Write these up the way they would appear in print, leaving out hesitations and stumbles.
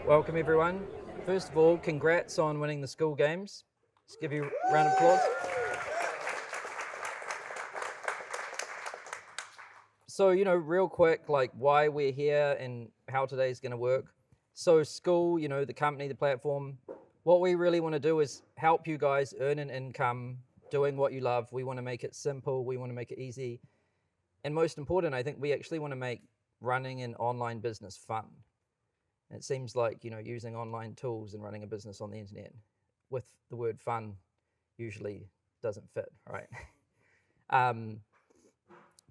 Welcome, everyone. First of all, congrats on winning the Skool games. Let's give you a round of applause. So, real quick, like why we're here and how today's going to work. So, Skool, the company, the platform, what we really want to do is help you guys earn an income doing what you love. We want to make it simple, we want to make it easy. And most important, I think we actually want to make running an online business fun. And it seems like, using online tools and running a business on the internet with the word fun usually doesn't fit, right? um,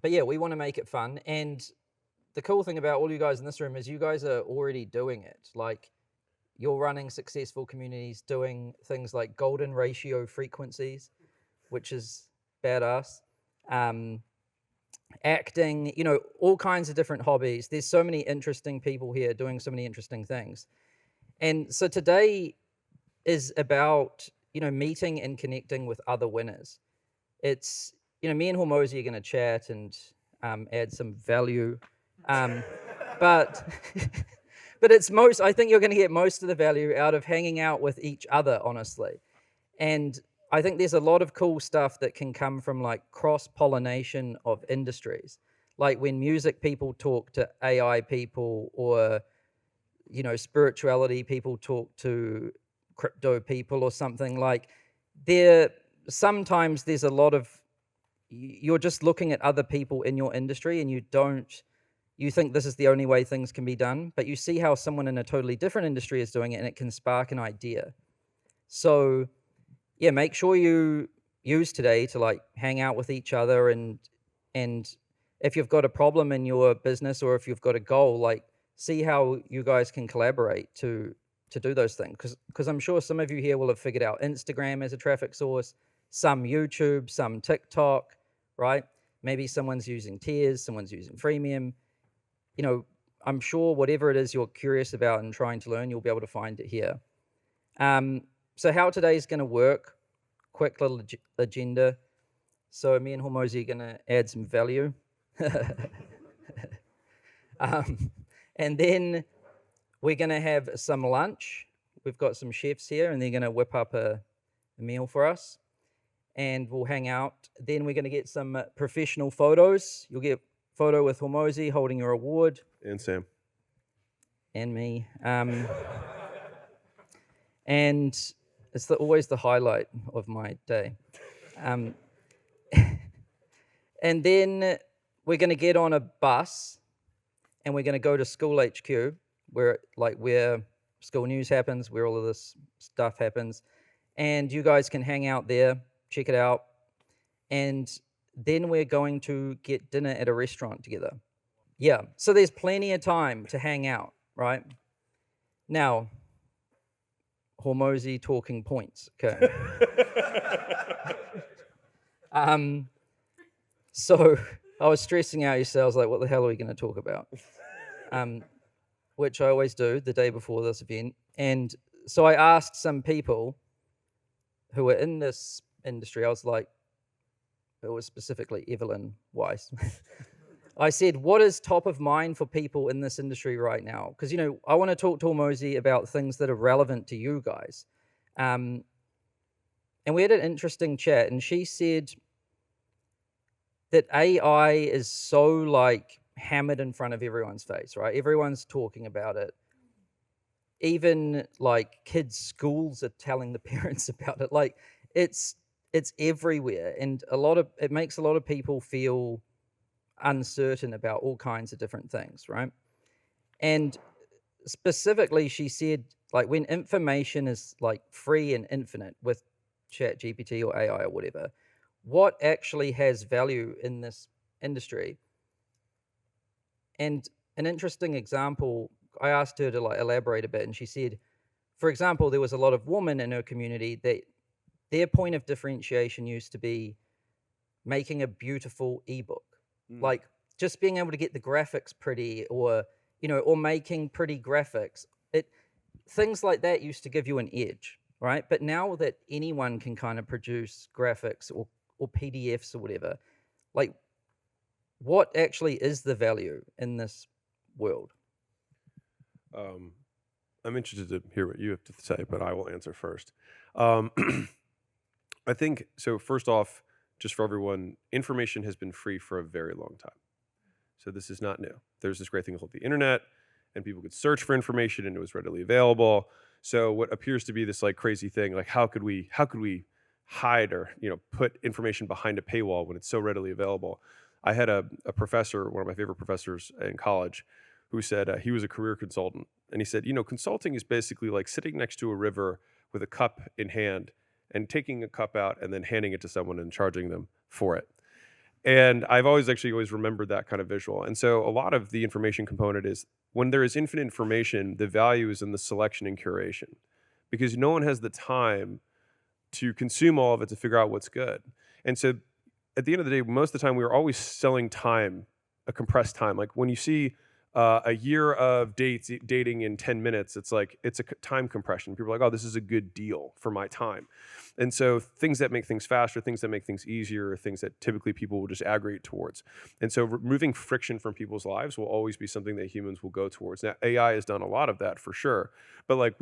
but yeah, we want to make it fun. And the cool thing about all you guys in this room is you guys are already doing it. Like you're running successful communities, doing things like golden ratio frequencies, which is badass. Acting, all kinds of different hobbies. There's so many interesting people here doing so many interesting things. And so today is about, meeting and connecting with other winners. It's, me and Hormozi are going to chat and add some value. But but I think you're going to get most of the value out of hanging out with each other, honestly. And I think there's a lot of cool stuff that can come from like cross-pollination of industries. Like when music people talk to AI people, or spirituality people talk to crypto people or something. Like sometimes there's a lot of, you're just looking at other people in your industry and you think this is the only way things can be done, but you see how someone in a totally different industry is doing it and it can spark an idea. So yeah, make sure you use today to like hang out with each other, and if you've got a problem in your business or if you've got a goal, like see how you guys can collaborate to do those things. Because I'm sure some of you here will have figured out Instagram as a traffic source, some YouTube, some TikTok, right? Maybe someone's using tiers, someone's using freemium. I'm sure whatever it is you're curious about and trying to learn, you'll be able to find it here. So how today's going to work, quick little agenda. So me and Hormozi are going to add some value. And then we're going to have some lunch. We've got some chefs here, and they're going to whip up a meal for us. And we'll hang out. Then we're going to get some professional photos. You'll get a photo with Hormozi holding your award. And Sam. And me. And it's always the highlight of my day. And then we're going to get on a bus and we're going to go to Skool HQ, where Skool News happens, where all of this stuff happens. And you guys can hang out there, check it out. And then we're going to get dinner at a restaurant together. Yeah, so there's plenty of time to hang out, right? Now, Hormozi talking points, okay. So I was stressing out yourselves, like, what the hell are we going to talk about? Which I always do the day before this event. And so I asked some people who are in this industry. I was like, it was specifically Evelyn Weiss. I said, what is top of mind for people in this industry right now? Because, I want to talk to Hormozi about things that are relevant to you guys. And we had an interesting chat, and she said that AI is so like hammered in front of everyone's face, right? Everyone's talking about it. Even like kids' schools are telling the parents about it. Like it's everywhere, and it makes a lot of people feel uncertain about all kinds of different things, right? And specifically, she said, like, when information is like free and infinite with Chat GPT or AI or whatever, what actually has value in this industry? And an interesting example, I asked her to like elaborate a bit, and she said, for example, there was a lot of women in her community that their point of differentiation used to be making a beautiful ebook. Like just being able to get the graphics pretty, or making pretty graphics. Things like that used to give you an edge, right? But now that anyone can kind of produce graphics or PDFs or whatever, like what actually is the value in this world? I'm interested to hear what you have to say, but I will answer first. Um, I think so. First off, just for everyone, information has been free for a very long time. So this is not new. There's this great thing called the internet, and people could search for information, and it was readily available. So what appears to be this like crazy thing, like how could we hide or put information behind a paywall when it's so readily available? I had a professor, one of my favorite professors in college, who said he was a career consultant, and he said, consulting is basically like sitting next to a river with a cup in hand and taking a cup out and then handing it to someone and charging them for it. And I've always remembered that kind of visual. And so a lot of the information component is when there is infinite information, the value is in the selection and curation because no one has the time to consume all of it to figure out what's good. And so at the end of the day, most of the time we were always selling time, a compressed time. Like when you see a year of dating in 10 minutes, it's like it's a time compression. People are like, oh, this is a good deal for my time. And so things that make things faster, things that make things easier, are things that typically people will just aggregate towards. And so removing friction from people's lives will always be something that humans will go towards. Now, AI has done a lot of that for sure, but like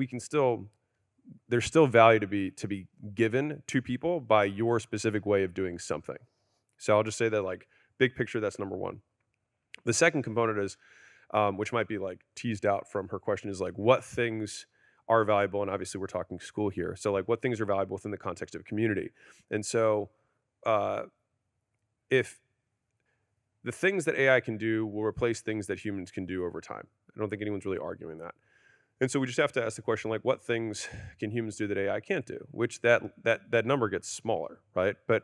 there's still value to be given to people by your specific way of doing something. So I'll just say that like big picture, that's number one. The second component is, which might be like teased out from her question, is like what things are valuable. And obviously we're talking school here. So like what things are valuable within the context of community. And so if the things that AI can do will replace things that humans can do over time. I don't think anyone's really arguing that. And so we just have to ask the question, like, what things can humans do that AI can't do? Which that number gets smaller, right? But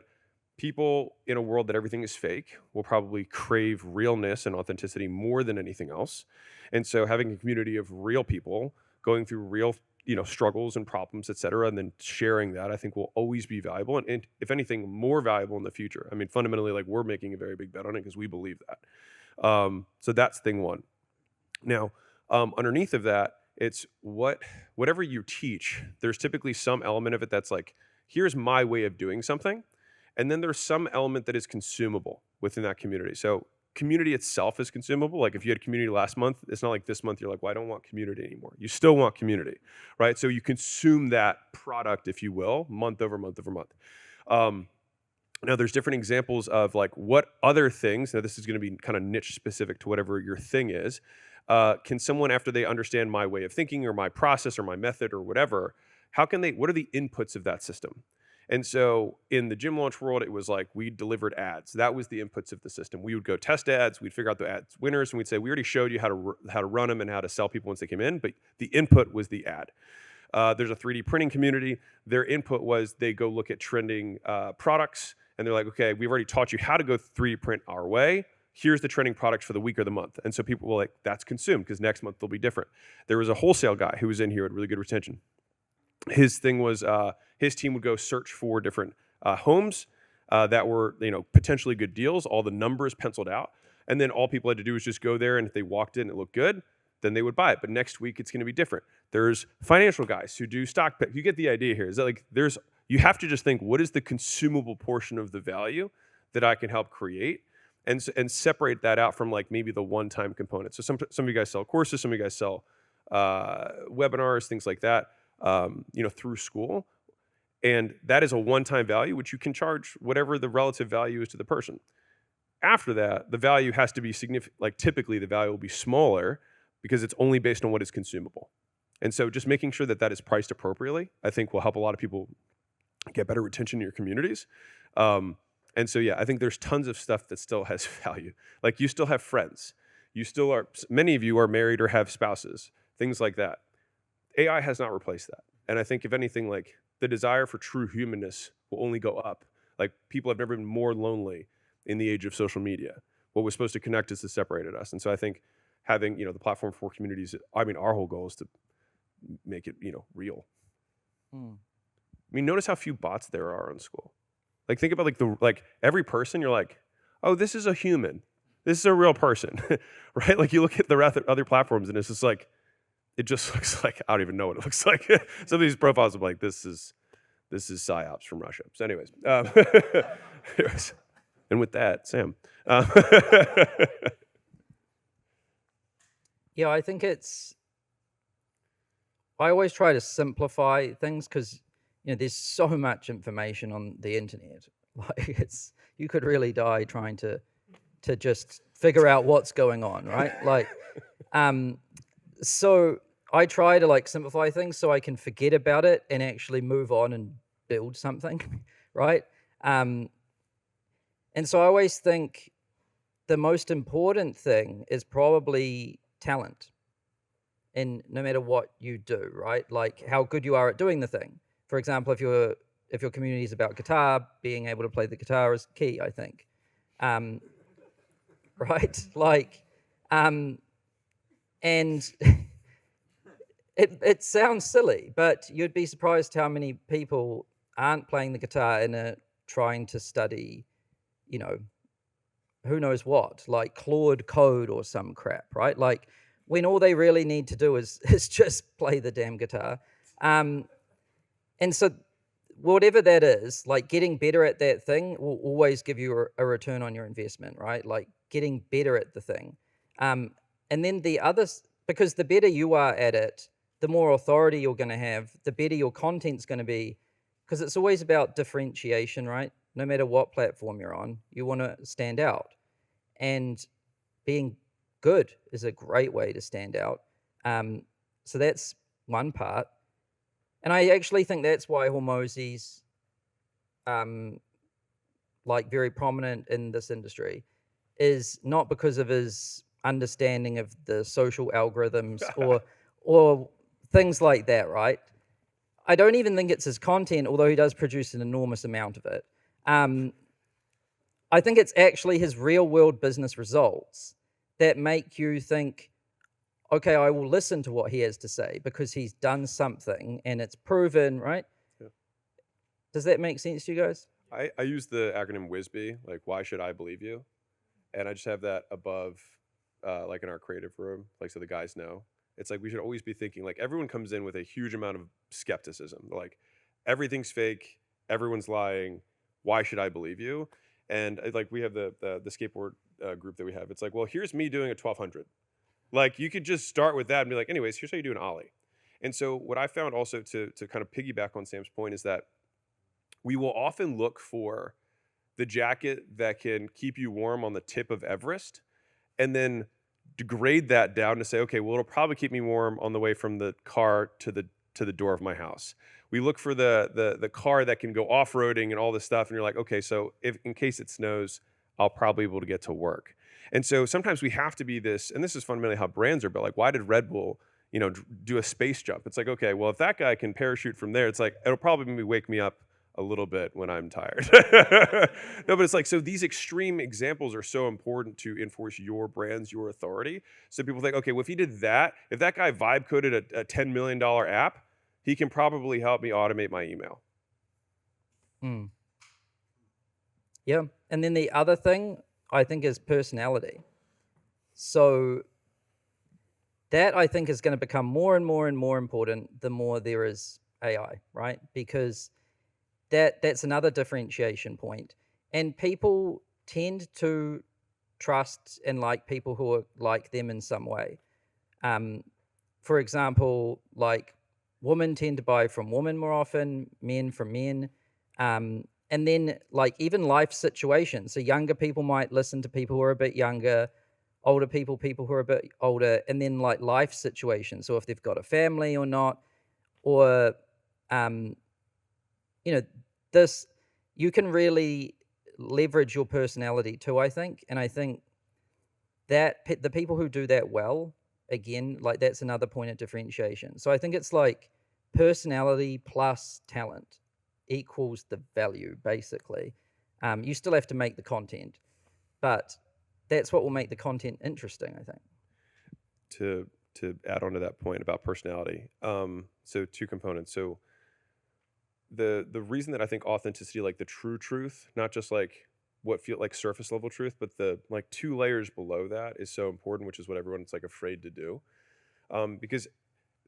people in a world that everything is fake will probably crave realness and authenticity more than anything else. And so having a community of real people going through real, struggles and problems, et cetera, and then sharing that, I think will always be valuable. And if anything, more valuable in the future. I mean, fundamentally, like we're making a very big bet on it because we believe that. So that's thing one. Now, underneath of that, it's whatever you teach, there's typically some element of it that's like, here's my way of doing something. And then there's some element that is consumable within that community. So community itself is consumable. Like if you had community last month, it's not like this month you're like, well, I don't want community anymore. You still want community, right? So you consume that product, if you will, month over month over month. Now there's different examples of like what other things, now this is going to be kind of niche specific to whatever your thing is. Can someone, after they understand my way of thinking or my process or my method or whatever, what are the inputs of that system? And so in the gym launch world, it was like we delivered ads. That was the inputs of the system. We would go test ads. We'd figure out the ads winners, and we'd say, we already showed you how to run them and how to sell people once they came in, but the input was the ad. There's a 3D printing community. Their input was they go look at trending products, and they're like, okay, we've already taught you how to go 3D print our way. Here's the trending products for the week or the month. And so people were like, that's consumed because next month they'll be different. There was a wholesale guy who was in here with really good retention. His thing was his team would go search for different homes that were potentially good deals, all the numbers penciled out. And then all people had to do was just go there, and if they walked in and it looked good, then they would buy it. But next week it's going to be different. There's financial guys who do stock pick. You get the idea here. Is that like you have to just think, what is the consumable portion of the value that I can help create? And separate that out from like maybe the one-time component. So some of you guys sell courses, some of you guys sell webinars, things like that, through Skool. And that is a one-time value, which you can charge whatever the relative value is to the person. After that, the value has to be significant. Like typically the value will be smaller because it's only based on what is consumable. And so just making sure that that is priced appropriately, I think will help a lot of people get better retention in your communities. And so, yeah, I think there's tons of stuff that still has value. Like you still have friends. Many of you are married or have spouses, things like that. AI has not replaced that. And I think if anything, like the desire for true humanness will only go up. Like people have never been more lonely in the age of social media. What was supposed to connect us has separated us. And so I think having, the platform for communities, our whole goal is to make it, real. I mean, notice how few bots there are on Skool. Like think about like every person, you're like, oh, this is a human. This is a real person, right? Like you look at the other platforms and it's just like, it just looks like, I don't even know what it looks like. Some of these profiles are like, this is PsyOps from Russia. So anyways, and with that, Sam. Yeah, I think it's I always try to simplify things because there's so much information on the internet. Like you could really die trying to just figure out what's going on, right? Like, so I try to like simplify things so I can forget about it and actually move on and build something, right? And so I always think the most important thing is probably talent. And no matter what you do, right? Like how good you are at doing the thing. For example, if your community is about guitar, being able to play the guitar is key, I think. Right? Like, and it sounds silly, but you'd be surprised how many people aren't playing the guitar and are trying to study, who knows what, like Claude code or some crap, right? Like when all they really need to do is just play the damn guitar. And so whatever that is, like getting better at that thing will always give you a return on your investment, right? Like getting better at the thing. And then the others, because the better you are at it, the more authority you're going to have, the better your content's going to be, because it's always about differentiation, right? No matter what platform you're on, you want to stand out. And being good is a great way to stand out. So that's one part. And I actually think that's why Hormozi's like very prominent in this industry, is not because of his understanding of the social algorithms or things like that, right? I don't even think it's his content, although he does produce an enormous amount of it. I think it's actually his real world business results that make you think, okay, I will listen to what he has to say because he's done something and it's proven, right? Yeah. Does that make sense to you guys? I use the acronym WISB, like why should I believe you? And I just have that above, like in our creative room, like so the guys know. It's like we should always be thinking, like everyone comes in with a huge amount of skepticism. They're like everything's fake, everyone's lying. Why should I believe you? And like we have the skateboard group that we have. It's like, well, here's me doing a 1200. Like you could just start with that and be like, anyways, here's how you do an ollie. And so what I found also to kind of piggyback on Sam's point is that we will often look for the jacket that can keep you warm on the tip of Everest and then degrade that down to say, okay, well, it'll probably keep me warm on the way from the car to the door of my house. We look for the car that can go off-roading and all this stuff. And you're like, okay, so if in case it snows, I'll probably be able to get to work. And so sometimes we have to be this, and this is fundamentally how brands are built. Like, why did Red Bull, do a space jump? It's like, okay, well, if that guy can parachute from there, it's like, it'll probably maybe wake me up a little bit when I'm tired. No, but it's like, so these extreme examples are so important to enforce your brands, your authority. So people think, okay, well, if he did that, if that guy vibe coded a $10 million app, he can probably help me automate my email. Yeah. And then the other thing I think is personality. So that I think is going to become more and more and more important the more there is AI, right? Because that's another differentiation point. And people tend to trust and like people who are like them in some way. For example, like women tend to buy from women more often, men from men. And then like even life situations. So younger people might listen to people who are a bit younger, older people who are a bit older, and then like life situations. So if they've got a family or not, or this, you can really leverage your personality too, I think. And I think that the people who do that well, again, like that's another point of differentiation. So I think it's like personality plus talent equals the value, basically. You still have to make the content, but that's what will make the content interesting, I think. To add on to that point about personality, so two components. So the reason that I think authenticity, like the true truth, not just like what feel like surface level truth, but the like 2 layers below that is so important, which is what everyone's like afraid to do, because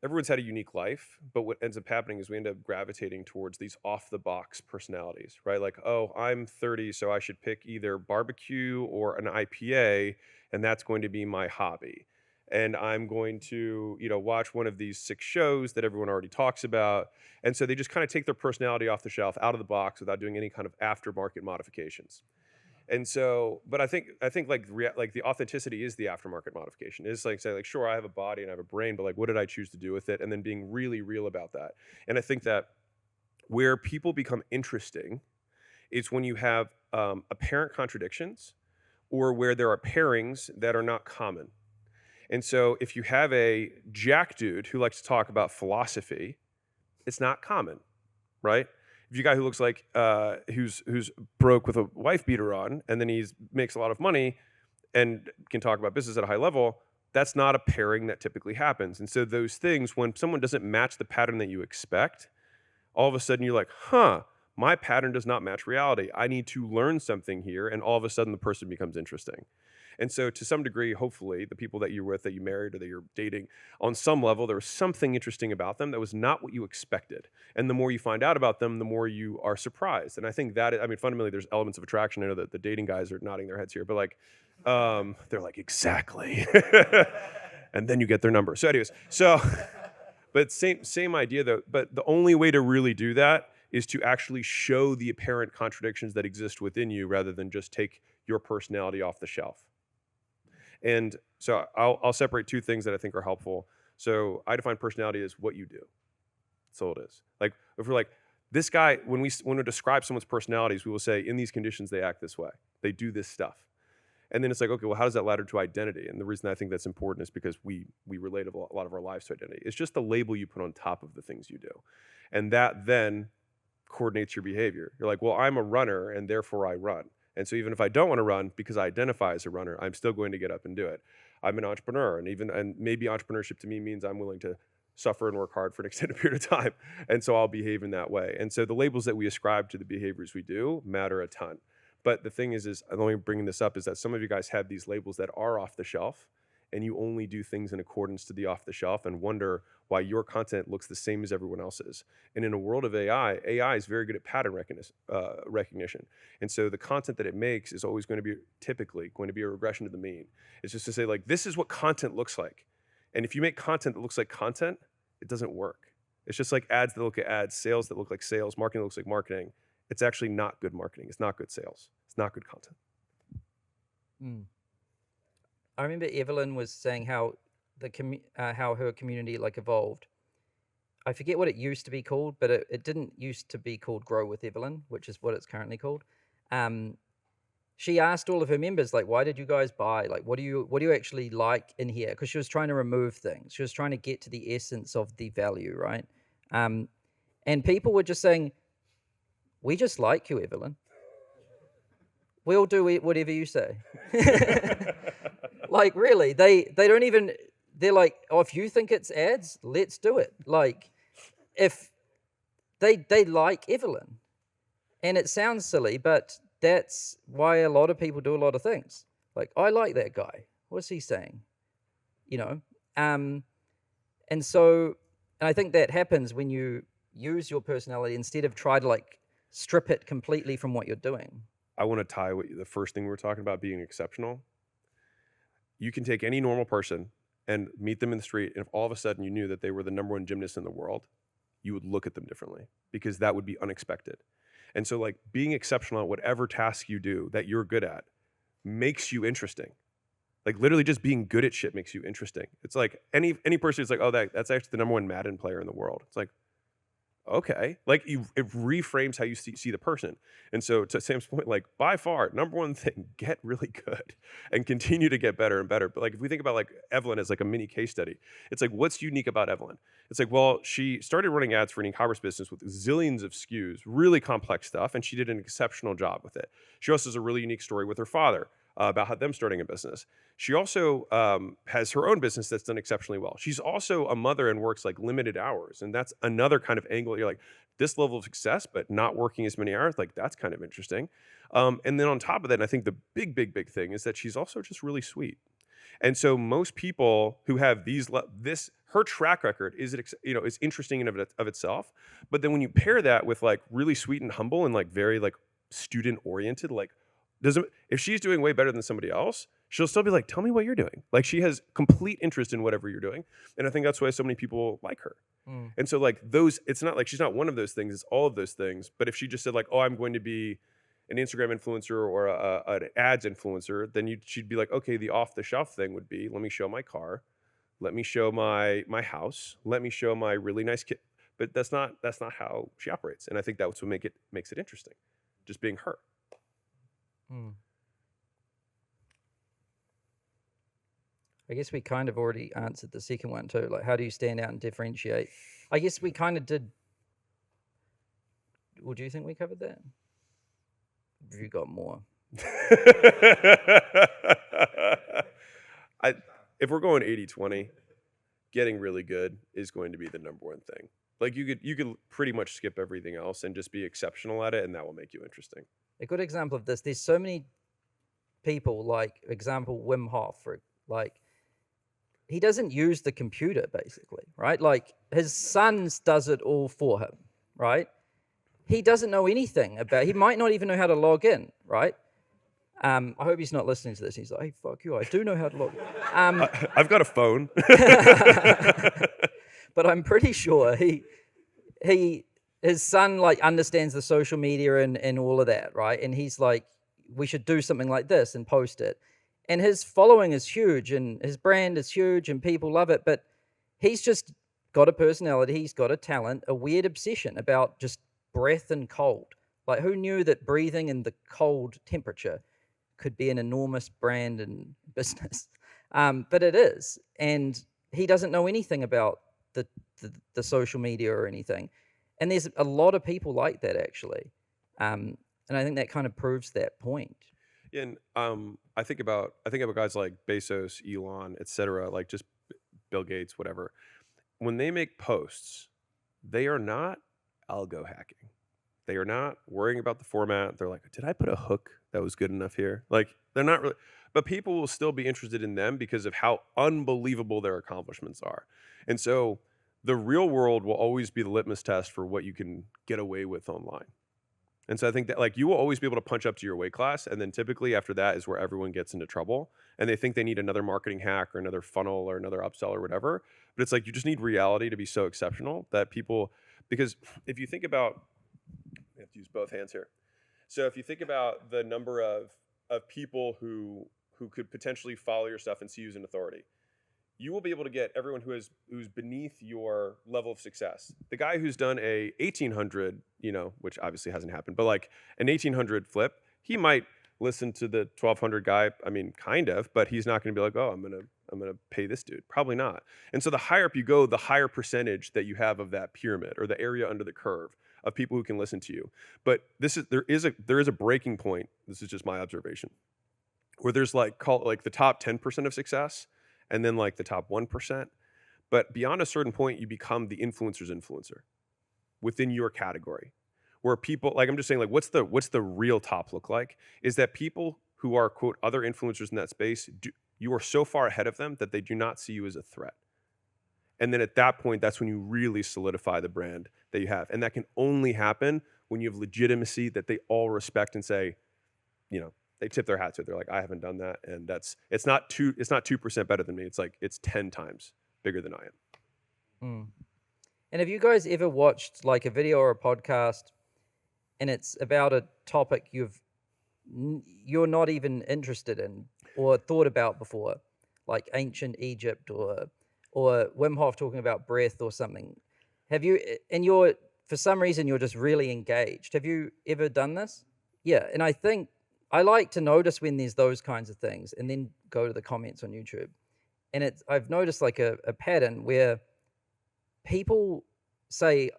everyone's had a unique life, but what ends up happening is we end up gravitating towards these off the box personalities, right? Like, oh, I'm 30, so I should pick either barbecue or an IPA, and that's going to be my hobby. and I'm going to, watch one of these 6 shows that everyone already talks about. And so they just kind of take their personality off the shelf, out of the box, without doing any kind of aftermarket modifications. And so, but I think like the authenticity is the aftermarket modification. It's like say like, sure, I have a body and I have a brain, but like, what did I choose to do with it? And then being really real about that. And I think that where people become interesting is when you have apparent contradictions, or where there are pairings that are not common. And so if you have a jack dude who likes to talk about philosophy, it's not common, right? If you got a guy who looks like who's broke with a wife beater on, and then he makes a lot of money and can talk about business at a high level, that's not a pairing that typically happens. And so those things, when someone doesn't match the pattern that you expect, all of a sudden you're like, my pattern does not match reality. I need to learn something here. And all of a sudden the person becomes interesting. And so to some degree, hopefully, the people that you're with, that you married, or that you're dating, on some level, there was something interesting about them that was not what you expected. And the more you find out about them, the more you are surprised. And I think that, fundamentally, there's elements of attraction. I know that the dating guys are nodding their heads here, but like, they're like, exactly. And then you get their number. So anyways, but same idea though. But the only way to really do that is to actually show the apparent contradictions that exist within you, rather than just take your personality off the shelf. And so I'll separate 2 things that I think are helpful. So I define personality as what you do. That's all it is. Like, if we're like, this guy, when we describe someone's personalities, we will say, in these conditions, they act this way. They do this stuff. And then it's like, okay, well, how does that ladder to identity? And the reason I think that's important is because we relate a lot of our lives to identity. It's just the label you put on top of the things you do. And that then coordinates your behavior. You're like, well, I'm a runner, and therefore I run. And so even if I don't want to run because I identify as a runner, I'm still going to get up and do it. I'm an entrepreneur, and maybe entrepreneurship to me means I'm willing to suffer and work hard for an extended period of time. And so I'll behave in that way. And so the labels that we ascribe to the behaviors we do matter a ton. But the thing is I'm only bringing this up is that some of you guys have these labels that are off the shelf, and you only do things in accordance to the off the shelf, and wonder why your content looks the same as everyone else's. And in a world of AI is very good at pattern recognition. And so the content that it makes is always typically going to be a regression to the mean. It's just to say, like, this is what content looks like. And if you make content that looks like content, it doesn't work. It's just like ads that look like ads, sales that look like sales, marketing that looks like marketing. It's actually not good marketing. It's not good sales. It's not good content. I remember Evelyn was saying how how her community like evolved. I forget what it used to be called, but it didn't used to be called Grow with Evelyn, which is what it's currently called. She asked all of her members, like, why did you guys buy? Like, what do you actually like in here? Because she was trying to remove things. She was trying to get to the essence of the value, right? And people were just saying, we just like you, Evelyn. We'll do whatever you say. Like, really, they don't even, they're like, oh, if you think it's ads, let's do it. Like, if they like Evelyn. And it sounds silly, but that's why a lot of people do a lot of things. Like, I like that guy. What's he saying? And I think that happens when you use your personality instead of try to like strip it completely from what you're doing. I want to tie the first thing we were talking about, being exceptional. You can take any normal person and meet them in the street, and if all of a sudden you knew that they were the #1 gymnast in the world, you would look at them differently, because that would be unexpected. And so, like, being exceptional at whatever task you do that you're good at makes you interesting. Like, literally just being good at shit makes you interesting. It's like any person who's like, oh, that's actually the #1 Madden player in the world. It's like, okay. Like, it reframes how you see the person. And so to Sam's point, like, by far, #1 thing, get really good and continue to get better and better. But like, if we think about like Evelyn as like a mini case study, it's like, what's unique about Evelyn? It's like, well, she started running ads for an e-commerce business with zillions of SKUs, really complex stuff, and she did an exceptional job with it. She also has a really unique story with her father about how them starting a business. She also has her own business that's done exceptionally well. She's also a mother and works like limited hours. And that's another kind of angle. You're like, this level of success, but not working as many hours, like, that's kind of interesting. And then on top of that, and I think the big thing is that she's also just really sweet. And so most people who have her track record is interesting in of itself. But then when you pair that with like really sweet and humble and like very like student oriented, like, if she's doing way better than somebody else, She'll still be like, tell me what you're doing. Like, she has complete interest in whatever you're doing. And I think that's why so many people like her. And so like it's not like she's not one of those things, it's all of those things. But if she just said like, oh, I'm going to be an Instagram influencer or an ads influencer, then she'd be like, okay, the off the shelf thing would be, let me show my car, let me show my house, let me show my really nice kid. But that's not how she operates. And I think that's what makes it interesting, just being her. I guess we kind of already answered the second one too. Like, how do you stand out and differentiate? I guess we kind of did. Well, do you think we covered that? Have you got more? If we're going 80-20, getting really good is going to be the number one thing. Like, you could pretty much skip everything else and just be exceptional at it, and that will make you interesting. A good example of this, there's so many people, like, example, Wim Hof, like, he doesn't use the computer, basically, right? Like, his son does it all for him, right? He doesn't know anything about, he might not even know how to log in, right? I hope he's not listening to this. He's like, hey, fuck you, I do know how to log in. I've got a phone. But I'm pretty sure his son, like, understands the social media and all of that, right? And he's like, we should do something like this and post it. And his following is huge and his brand is huge and people love it. But he's just got a personality. He's got a talent, a weird obsession about just breath and cold. Like, who knew that breathing in the cold temperature could be an enormous brand and business? But it is. And he doesn't know anything about the social media or anything. And there's a lot of people like that, actually. And I think that kind of proves that point. Yeah, and I think about guys like Bezos, Elon, etc., like just Bill Gates, whatever. When they make posts, they are not algo hacking. They are not worrying about the format. They're like, did I put a hook that was good enough here? Like, they're not really, but people will still be interested in them because of how unbelievable their accomplishments are. And so the real world will always be the litmus test for what you can get away with online. And so I think that, like, you will always be able to punch up to your weight class. And then typically after that is where everyone gets into trouble. And they think they need another marketing hack or another funnel or another upsell or whatever. But it's like, you just need reality to be so exceptional that people, because if you think about, I have to use both hands here. So if you think about the number of people who could potentially follow your stuff and see you as an authority, you will be able to get everyone who's beneath your level of success. The guy who's done a 1800, which obviously hasn't happened, but like an 1800 flip, he might listen to the 1200 guy. I mean, kind of, but he's not going to be like, oh, I'm gonna pay this dude. Probably not. And so the higher up you go, the higher percentage that you have of that pyramid or the area under the curve of people who can listen to you. But there is a breaking point. This is just my observation, where there's like the top 10% of success. And then like the top 1%. But beyond a certain point, you become the influencer's influencer within your category. Where people, like, I'm just saying, like, what's the real top look like? Is that people who are, quote, other influencers in that space, you are so far ahead of them that they do not see you as a threat. And then at that point, that's when you really solidify the brand that you have. And that can only happen when you have legitimacy that they all respect and say, they tip their hat to it. They're like, I haven't done that, and it's not 2% better than me. It's like it's 10 times bigger than I am. And have you guys ever watched like a video or a podcast, and it's about a topic you're not even interested in or thought about before, like ancient Egypt or Wim Hof talking about breath or something? Have you? And for some reason you're just really engaged. Have you ever done this? Yeah, and I think I like to notice when there's those kinds of things and then go to the comments on YouTube. And I've noticed like a pattern where people say,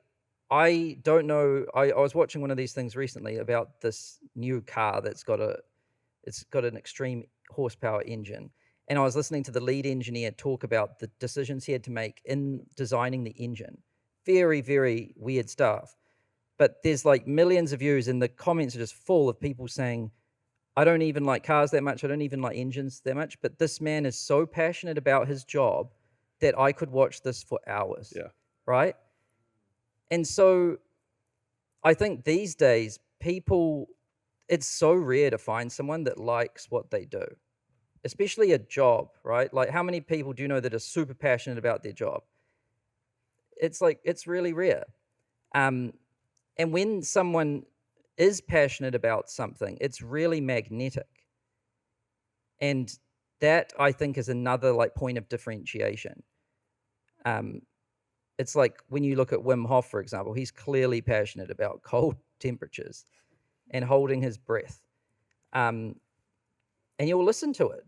I don't know. I was watching one of these things recently about this new car that's got an extreme horsepower engine. And I was listening to the lead engineer talk about the decisions he had to make in designing the engine. Very, very weird stuff. But there's like millions of views and the comments are just full of people saying, I don't even like cars that much. I don't even like engines that much. But this man is so passionate about his job that I could watch this for hours. Yeah. Right? And so I think these days, it's so rare to find someone that likes what they do. especially a job, right? Like, how many people do you know that are super passionate about their job? It's really rare. And when someone is passionate about something, it's really magnetic. And that, I think, is another like point of differentiation. It's like when you look at Wim Hof, for example, he's clearly passionate about cold temperatures and holding his breath. And you'll listen to it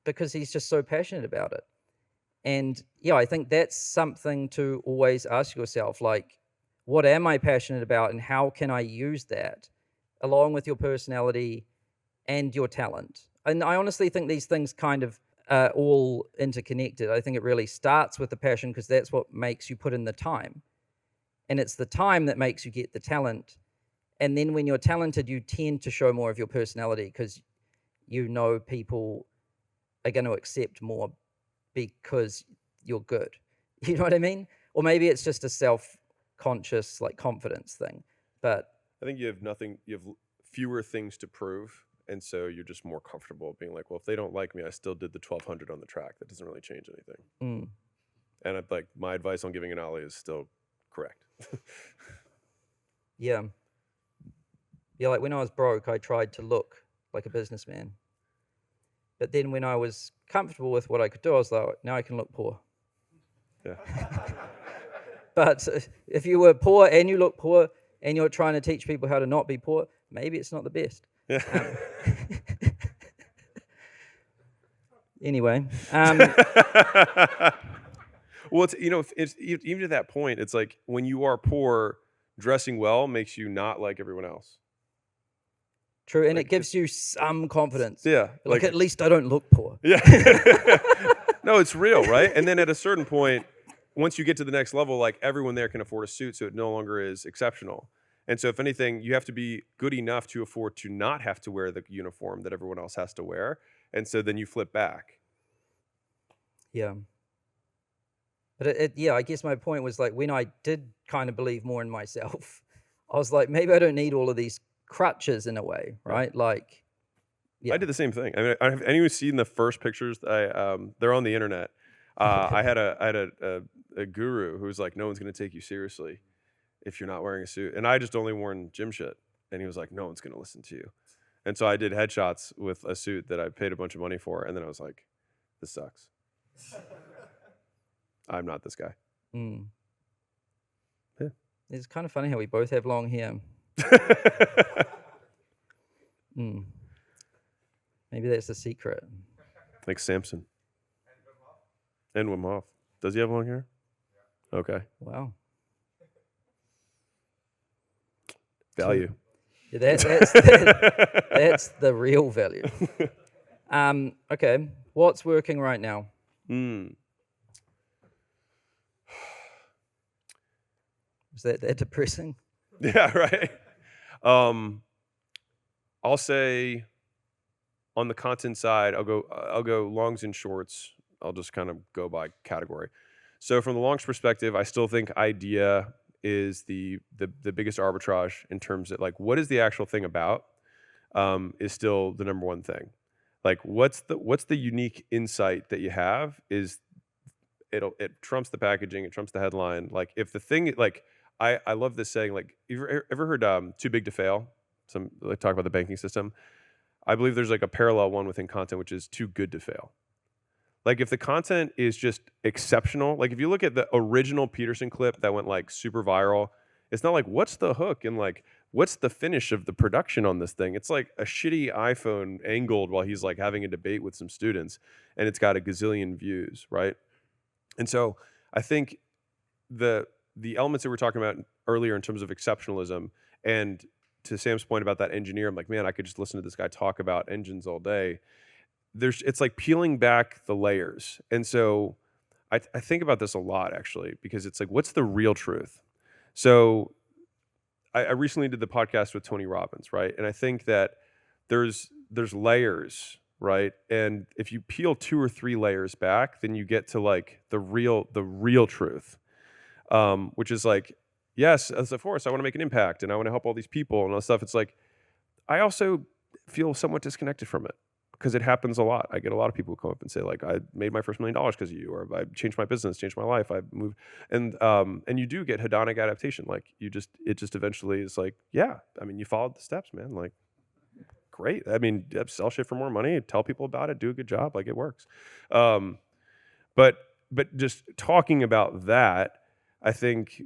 because he's just so passionate about it. And yeah, I think that's something to always ask yourself, like, what am I passionate about and how can I use that along with your personality and your talent? And I honestly think these things kind of are all interconnected. I think it really starts with the passion because that's what makes you put in the time. And it's the time that makes you get the talent. And then when you're talented, you tend to show more of your personality because you know people are going to accept more because you're good. You know what I mean? Or maybe it's just a self-conscious like confidence thing. But I think you have fewer things to prove. And so you're just more comfortable being like, well, if they don't like me, I still did the 1200 on the track. That doesn't really change anything. And like my advice on giving an ollie is still correct. Yeah. Yeah, like when I was broke, I tried to look like a businessman. But then when I was comfortable with what I could do, I was like, now I can look poor. Yeah. But if you were poor and you look poor and you're trying to teach people how to not be poor, maybe it's not the best. Yeah. Anyway. Well, it's even to that point, it's like when you are poor, dressing well makes you not like everyone else. True, and like, it gives you some confidence. Yeah. Like at least I don't look poor. Yeah. No, it's real, right? And then at a certain point, once you get to the next level, like everyone there can afford a suit, so it no longer is exceptional. And so if anything, you have to be good enough to afford to not have to wear the uniform that everyone else has to wear. And so then you flip back. Yeah. But yeah, I guess my point was like when I did kind of believe more in myself, I was like, maybe I don't need all of these crutches in a way, right? Yeah. Like, yeah. I did the same thing. I mean, have anyone seen the first pictures? They're on the internet. I had a guru who was like, no one's going to take you seriously if you're not wearing a suit. And I just only worn gym shit. And he was like, no one's going to listen to you. And so I did headshots with a suit that I paid a bunch of money for. And then I was like, this sucks. I'm not this guy. Mm. Yeah. It's kind of funny how we both have long hair. Maybe that's the secret. Like Samson. And Wim Hof. Does he have long hair? Yeah. Okay. Wow. Value. Yeah, that's the real value. Okay. What's working right now? Is that depressing? Yeah, right. I'll say on the content side, I'll go longs and shorts. I'll just kind of go by category. So from the longs perspective, I still think idea is the biggest arbitrage in terms of like what is the actual thing about is still the number one thing. Like what's the unique insight that you have is it trumps the packaging, it trumps the headline. Like if the thing like I love this saying, like you ever heard too big to fail? Some like talk about the banking system. I believe there's like a parallel one within content, which is too good to fail. Like if the content is just exceptional, like if you look at the original Peterson clip that went like super viral, it's not like what's the hook and like what's the finish of the production on this thing. It's like a shitty iPhone angled while he's like having a debate with some students, and it's got a gazillion views, right? And so I think the elements that we were talking about earlier in terms of exceptionalism, and to Sam's point about that engineer, I'm like, man, I could just listen to this guy talk about engines all day. It's like peeling back the layers. And so I think about this a lot actually, because it's like, what's the real truth? So I recently did the podcast with Tony Robbins, right? And I think that there's layers, right? And if you peel 2 or 3 layers back, then you get to like the real truth, which is like, yes, as of course, I want to make an impact and I want to help all these people and all that stuff. It's like, I also feel somewhat disconnected from it. because it happens a lot. I get a lot of people who come up and say like, I made my first $1 million because of you, or I changed my business, changed my life, I moved, and you do get hedonic adaptation. Like it just eventually is like, yeah, I mean, you followed the steps, man. Like, great. I mean, sell shit for more money, tell people about it, do a good job. Like it works. But just talking about that, I think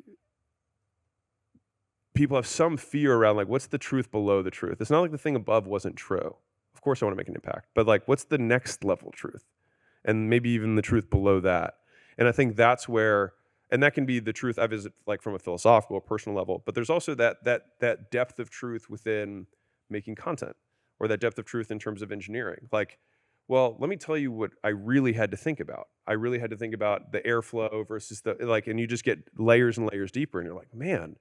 people have some fear around like, what's the truth below the truth? It's not like the thing above wasn't true. Of course I want to make an impact, but like, what's the next level truth? And maybe even the truth below that. And I think that's where, and that can be the truth I visit like from a philosophical or personal level, but there's also that depth of truth within making content, or that depth of truth in terms of engineering. Like, well, let me tell you what I really had to think about. I really had to think about the airflow versus the, like, and you just get layers and layers deeper and you're like, man,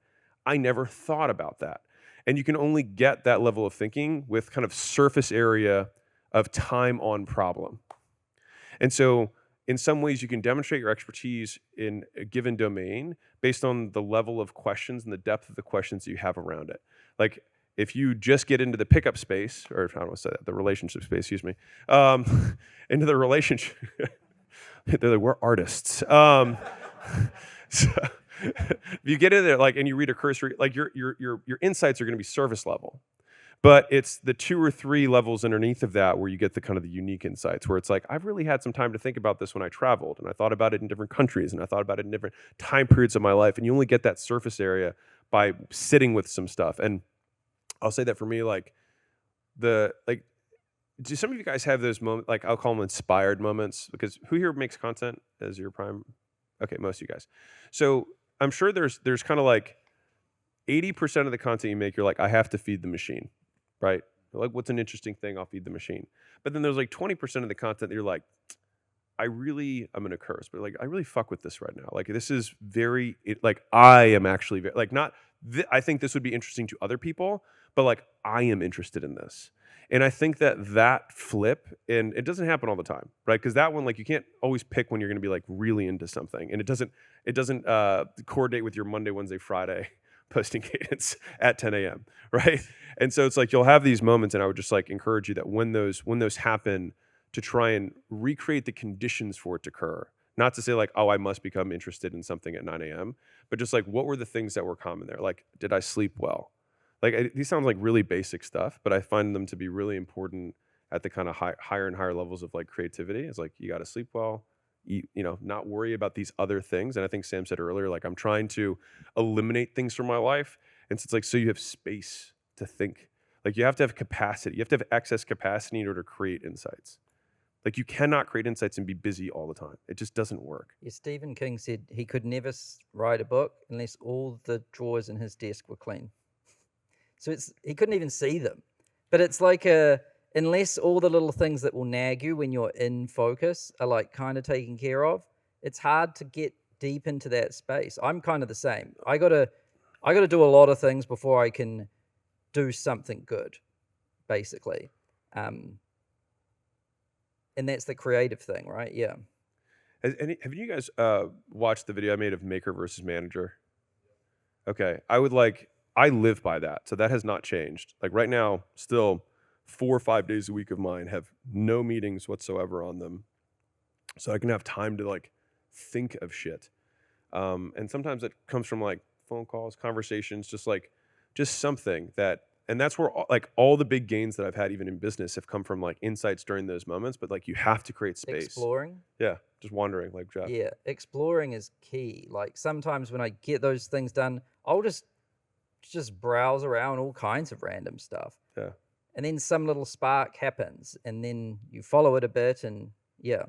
I never thought about that. And you can only get that level of thinking with kind of surface area of time on problem. And so in some ways you can demonstrate your expertise in a given domain based on the level of questions and the depth of the questions you have around it. Like, if you just get into the pickup space, or I don't want to say that, the relationship space, excuse me, into the relationship, they're like, we're artists. So if you get in there, like, and you read a cursory, like your insights are going to be surface level, but it's the 2 or 3 levels underneath of that where you get the kind of the unique insights, where it's like, I've really had some time to think about this when I traveled, and I thought about it in different countries, and I thought about it in different time periods of my life, and you only get that surface area by sitting with some stuff. And I'll say that for me, like, do some of you guys have those moments, like I'll call them inspired moments, because who here makes content as your prime? Okay, most of you guys. So I'm sure there's kind of like 80% of the content you make, you're like, I have to feed the machine, right? Like, what's an interesting thing? I'll feed the machine. But then there's like 20% of the content that you're like, I'm going to curse, but like, I really fuck with this right now. Like, this is very, like, I am actually very, like, not, I think this would be interesting to other people, but like, I am interested in this. And I think that flip, and it doesn't happen all the time, right? Because that one, like, you can't always pick when you're going to be like really into something, and it doesn't coordinate with your Monday, Wednesday, Friday posting cadence at 10 a.m., right? And so it's like, you'll have these moments, and I would just like encourage you that when those happen, to try and recreate the conditions for it to occur. Not to say like, oh, I must become interested in something at 9 a.m., but just like, what were the things that were common there? Like, did I sleep well? Like, these sound like really basic stuff, but I find them to be really important at the kind of higher and higher levels of like creativity. It's like, you got to sleep well, not worry about these other things. And I think Sam said earlier, like, I'm trying to eliminate things from my life. And so it's like, so you have space to think. Like, you have to have capacity. You have to have excess capacity in order to create insights. Like, you cannot create insights and be busy all the time. It just doesn't work. Yeah, Stephen King said he could never write a book unless all the drawers in his desk were clean. So he couldn't even see them. But it's like unless all the little things that will nag you when you're in focus are like kind of taken care of, it's hard to get deep into that space. I'm kind of the same. I gotta do a lot of things before I can do something good, basically. And that's the creative thing, right? Yeah. Have you guys watched the video I made of maker versus manager? Okay. I live by that. So that has not changed. Like, right now, still 4 or 5 days a week of mine have no meetings whatsoever on them. So I can have time to like think of shit. And sometimes it comes from like phone calls, conversations, just something that, and that's where all the big gains that I've had even in business have come from like insights during those moments. But like, you have to create space. Exploring. Yeah. Just wandering, like Jeff. Yeah. Exploring is key. Like, sometimes when I get those things done, I'll just browse around all kinds of random stuff. Yeah. And then some little spark happens, and then you follow it a bit, and yeah.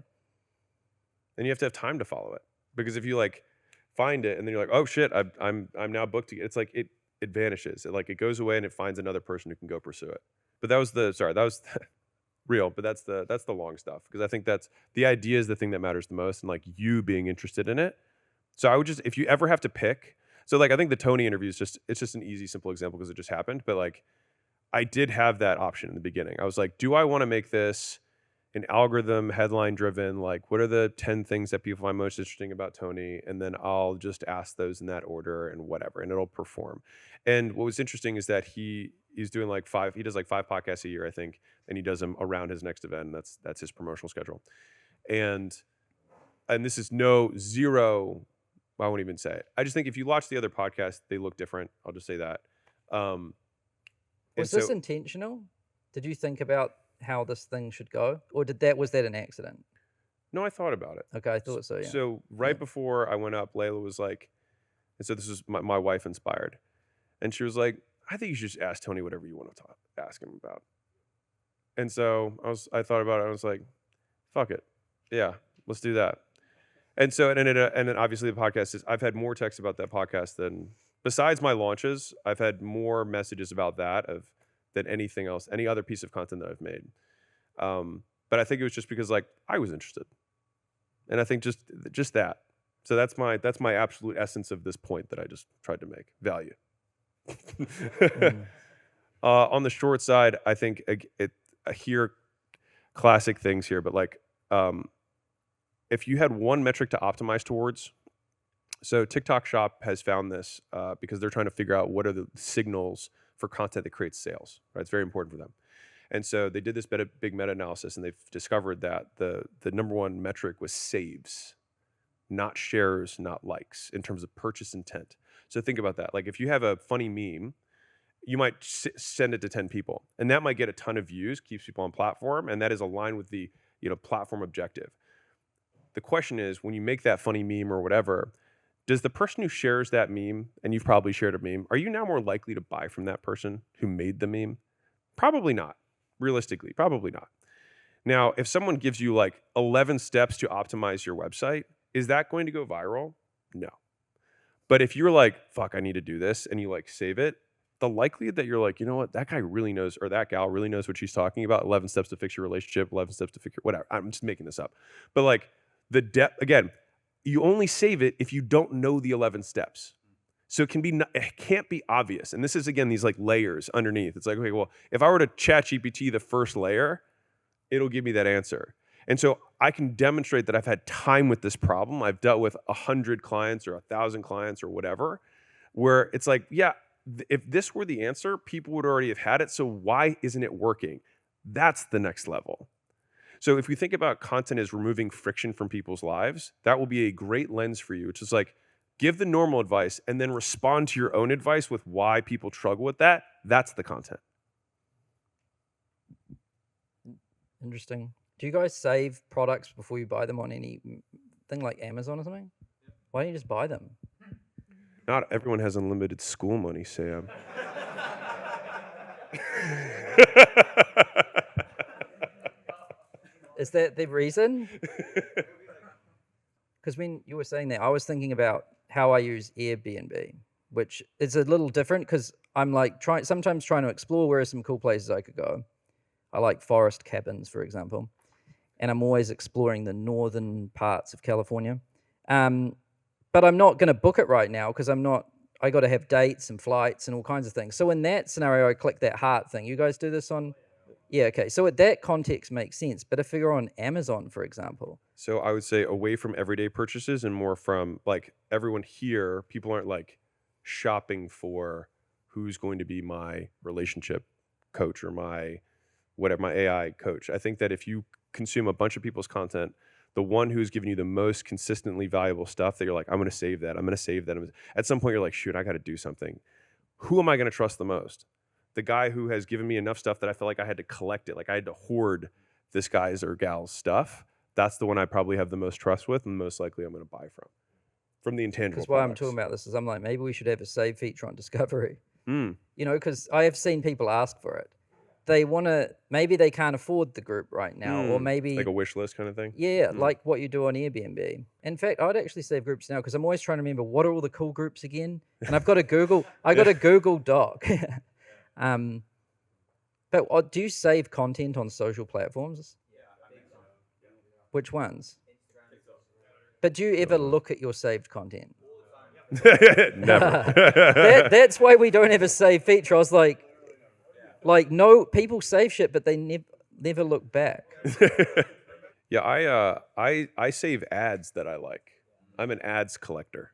And you have to have time to follow it, because if you like find it and then you're like, oh shit, I'm now booked to get, it's like it vanishes. It goes away and it finds another person who can go pursue it. But that was real, but that's the long stuff, because I think that's the idea is the thing that matters the most, and like you being interested in it. So I would just, if you ever have to pick, so like, I think the Tony interview is it's just an easy, simple example because it just happened. But like, I did have that option in the beginning. I was like, do I want to make this an algorithm headline driven, like what are the 10 things that people find most interesting about Tony? And then I'll just ask those in that order and whatever, and it'll perform. And what was interesting is that he's doing like he does like 5 podcasts a year, I think, and he does them around his next event. And that's his promotional schedule. And this is zero, I won't even say it. I just think if you watch the other podcasts, they look different. I'll just say that. Was this intentional? Did you think about how this thing should go, or was that an accident? No, I thought about it. Okay, I thought so. Yeah. So right before I went up, Layla was like, and so this is my wife inspired, and she was like, I think you should just ask Tony whatever you want to ask him about. And so I thought about it. I was like, fuck it, yeah, let's do that. And so and then obviously the podcast I've had more texts about that podcast than, besides my launches, I've had more messages about that than anything else, any other piece of content that I've made. But I think it was just because like I was interested, and I think just that. So that's my absolute essence of this point that I just tried to make: value. On the short side, I think I hear classic things here, but like if you had one metric to optimize towards. So TikTok Shop has found this because they're trying to figure out what are the signals for content that creates sales, right? It's very important for them. And so they did this big meta-analysis, and they've discovered that the number one metric was saves, not shares, not likes, in terms of purchase intent. So think about that. Like if you have a funny meme, you might send it to 10 people, and that might get a ton of views, keeps people on platform, and that is aligned with the platform objective. The question is, when you make that funny meme or whatever, does the person who shares that meme, and you've probably shared a meme, are you now more likely to buy from that person who made the meme? Probably not. Realistically, probably not. Now, if someone gives you like 11 steps to optimize your website, is that going to go viral? No. But if you're like, fuck, I need to do this, and you like save it, the likelihood that you're like, you know what, that guy really knows, or that gal really knows what she's talking about, 11 steps to fix your relationship, 11 steps to fix your, whatever. I'm just making this up. But like the depth, again, you only save it if you don't know the 11 steps. So it can't be obvious. And this is, again, these like layers underneath. It's like, okay, well, if I were to ChatGPT the first layer, it'll give me that answer. And so I can demonstrate that I've had time with this problem. I've dealt with 100 clients or 1,000 clients or whatever, where it's like, yeah, if this were the answer, people would already have had it. So why isn't it working? That's the next level. So if we think about content as removing friction from people's lives, that will be a great lens for you, which is like, give the normal advice and then respond to your own advice with why people struggle with that. That's the content. Interesting. Do you guys save products before you buy them on anything like Amazon or something? Why don't you just buy them? Not everyone has unlimited Skool money, Sam. Is that the reason? Because when you were saying that, I was thinking about how I use Airbnb, which is a little different because I'm like sometimes trying to explore where are some cool places I could go. I like forest cabins, for example, and I'm always exploring the northern parts of California. But I'm not going to book it right now because I got to have dates and flights and all kinds of things. So in that scenario, I click that heart thing. You guys do this on? Yeah, okay. So at that context makes sense. But if you're on Amazon, for example. So I would say away from everyday purchases and more from like everyone here, people aren't like shopping for who's going to be my relationship coach or my AI coach. I think that if you consume a bunch of people's content, the one who's giving you the most consistently valuable stuff that you're like, I'm going to save that. I'm going to save that. At some point, you're like, shoot, I got to do something. Who am I going to trust the most? The guy who has given me enough stuff that I felt like I had to collect it. Like I had to hoard this guy's or gal's stuff. That's the one I probably have the most trust with and most likely I'm going to buy from the intangible Because why products. I'm talking about this is I'm like, maybe we should have a save feature on Discovery. Mm. You know, because I have seen people ask for it. They want to, maybe they can't afford the group right now, or maybe like a wish list kind of thing. Yeah, like what you do on Airbnb. In fact, I'd actually save groups now because I'm always trying to remember what are all the cool groups again, and I've got a Google. I got a Google Doc. But do you save content on social platforms? Yeah, I think so. Yeah. Which ones? TikTok. But do you ever look at your saved content? All the time. Never. That's why we don't have a save feature. I was like, no, people save shit, but they never. never look back. Yeah, I save ads that I like. I'm an ads collector.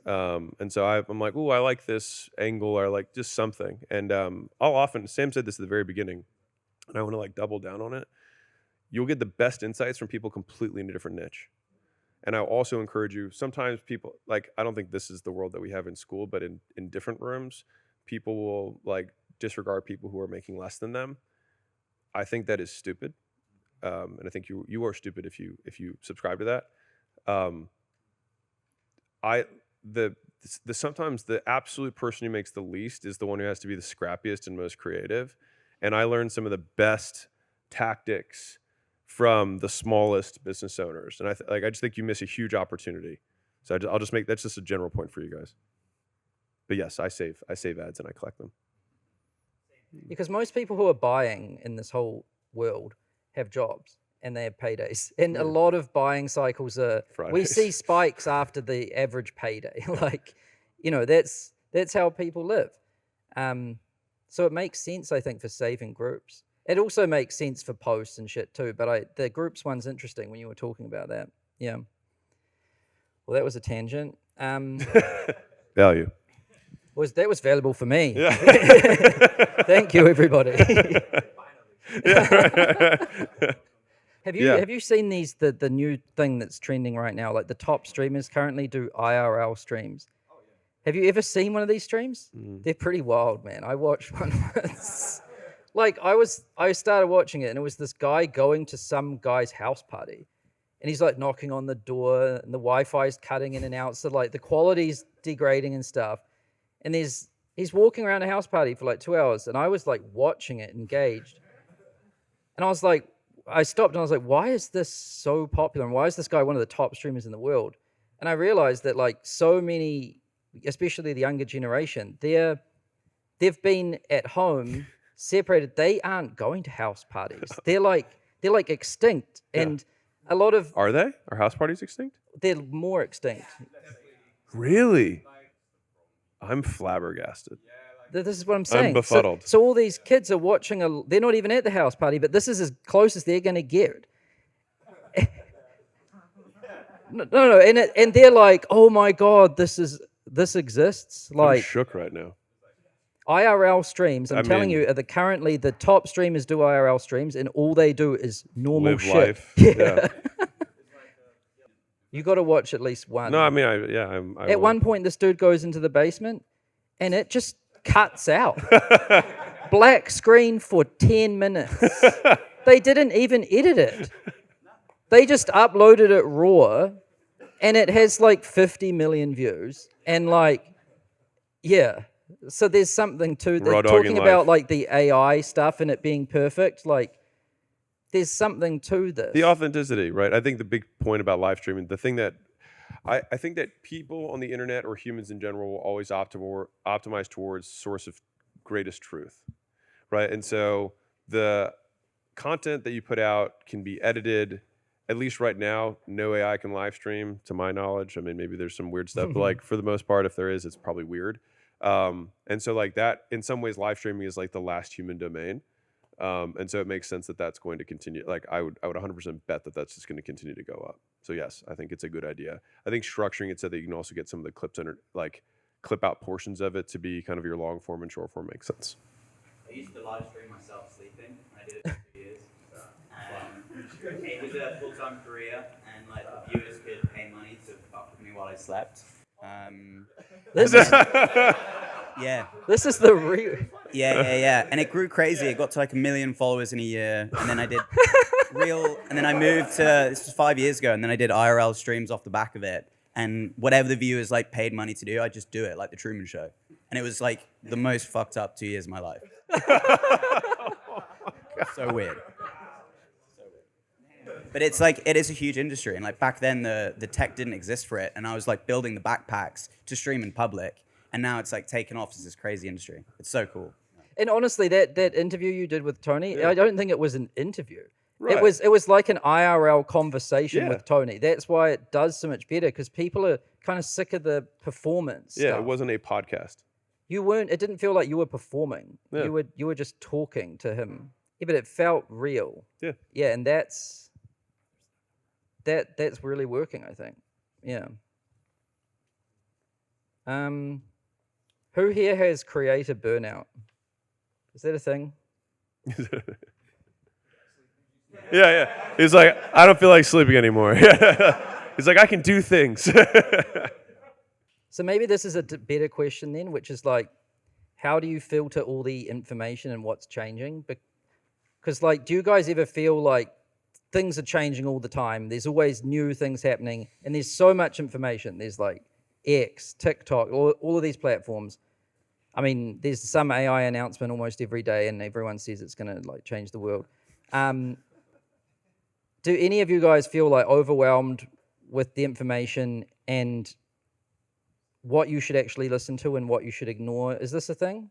And so I'm like, oh, I like this angle, or I like just something. And I'll often, Sam said this at the very beginning, and I want to like double down on it. You'll get the best insights from people completely in a different niche. And I also encourage you, sometimes people, like, I don't think this is the world that we have in school, but in different rooms, people will like disregard people who are making less than them. I think that is stupid. And I think you are stupid if you subscribe to that. Sometimes the absolute person who makes the least is the one who has to be the scrappiest and most creative. And I learned some of the best tactics from the smallest business owners. And I just think you miss a huge opportunity. So I'll just make, that's just a general point for you guys. But yes, I save ads and I collect them. Because most people who are buying in this whole world have jobs and they have paydays. And a lot of buying cycles are, we Fridays. see spikes after the average payday. Like, you know, that's how people live. So it makes sense, I think, for saving groups. It also makes sense for posts and shit too. But the groups one's interesting when you were talking about that. Yeah. Well, that was a tangent. Value. That was valuable for me. Yeah. Thank you, everybody. Yeah. Have you seen the new thing that's trending right now? Like the top streamers currently do IRL streams. Have you ever seen one of these streams? They're pretty wild, man. I watched one once. Like I started watching it, and it was this guy going to some guy's house party, and he's like knocking on the door, and the Wi-Fi's cutting in and out, so like the quality's degrading and stuff. And he's walking around a house party for like 2 hours, and I was like watching it, engaged, and I was like, I stopped and I was like, why is this so popular, and why is this guy one of the top streamers in the world? And I realized that like so many, especially the younger generation, they've been at home separated. They aren't going to house parties. They're like extinct. And a lot of Are they? Are house parties extinct? they're more extinct. Really? I'm flabbergasted. This is what I'm saying. befuddled. So all these kids are watching they're not even at the house party, but this is as close as they're going to get. No, and they're like, oh my God, this exists. I'm Like shook right now. IRL streams, I'm telling mean- you, are currently the top streamers do IRL streams, and all they do is normal Live shit. life. Yeah. You got to watch at least one. No, I mean, I At one point, this dude goes into the basement, and it just cuts out. Black screen for 10 minutes. They didn't even edit it. They just uploaded it raw, and it has like 50 million views. And like, yeah. So there's something to Raw dog in talking about life. like the AI stuff and it being perfect. Like, there's something to this. The authenticity, right? I think the big point about live streaming, the thing that I think that people on the internet or humans in general will always optimize towards source of greatest truth, right? And so the content that you put out can be edited. At least right now, no AI can live stream, to my knowledge. I mean, maybe there's some weird stuff, but like for the most part, if there is, it's probably weird. And so like that, in some ways, live streaming is like the last human domain. And so it makes sense that that's going to continue. Like I would 100% bet that that's just going to continue to go up. So yes, I think it's a good idea. I think structuring it so that you can also get some of the clips under, like clip out portions of it to be kind of your long form and short form makes sense. I used to live stream myself sleeping. I did it for 2 years. It was a full-time career, and like the viewers could pay money to fuck with me while I slept. This is Yeah, this is the real. yeah. And it grew crazy. It got to like 1 million followers in a year. And then I did and then I moved to, this was 5 years ago, and then I did IRL streams off the back of it. And whatever the viewers like paid money to do, I just do it, like the Truman Show. And it was like the most fucked up 2 years of my life. So weird. But it's like, it is a huge industry. And like back then, the tech didn't exist for it. And I was like building the backpacks to stream in public. And now it's like taken off as this crazy industry. It's so cool. And honestly, that interview you did with Tony, I don't think it was an interview. Right. It was like an IRL conversation Yeah. with Tony. That's why it does so much better, because people are kind of sick of the performance Yeah, stuff. it wasn't a podcast. You weren't. It didn't feel like you were performing. Yeah. You were just talking to him. Yeah, but it felt real. Yeah. Yeah, and that's really working, I think. Yeah. Who here has creative burnout? Is that a thing? Yeah. He's like, I don't feel like sleeping anymore. He's like, I can do things. So maybe this is a better question then, which is like, how do you filter all the information and what's changing? Because like, do you guys ever feel like things are changing all the time? There's always new things happening, and there's so much information. There's like X, TikTok, all of these platforms. I mean, there's some AI announcement almost every day, and everyone says it's going to like change the world. Do any of you guys feel like overwhelmed with the information and what you should actually listen to and what you should ignore? Is this a thing?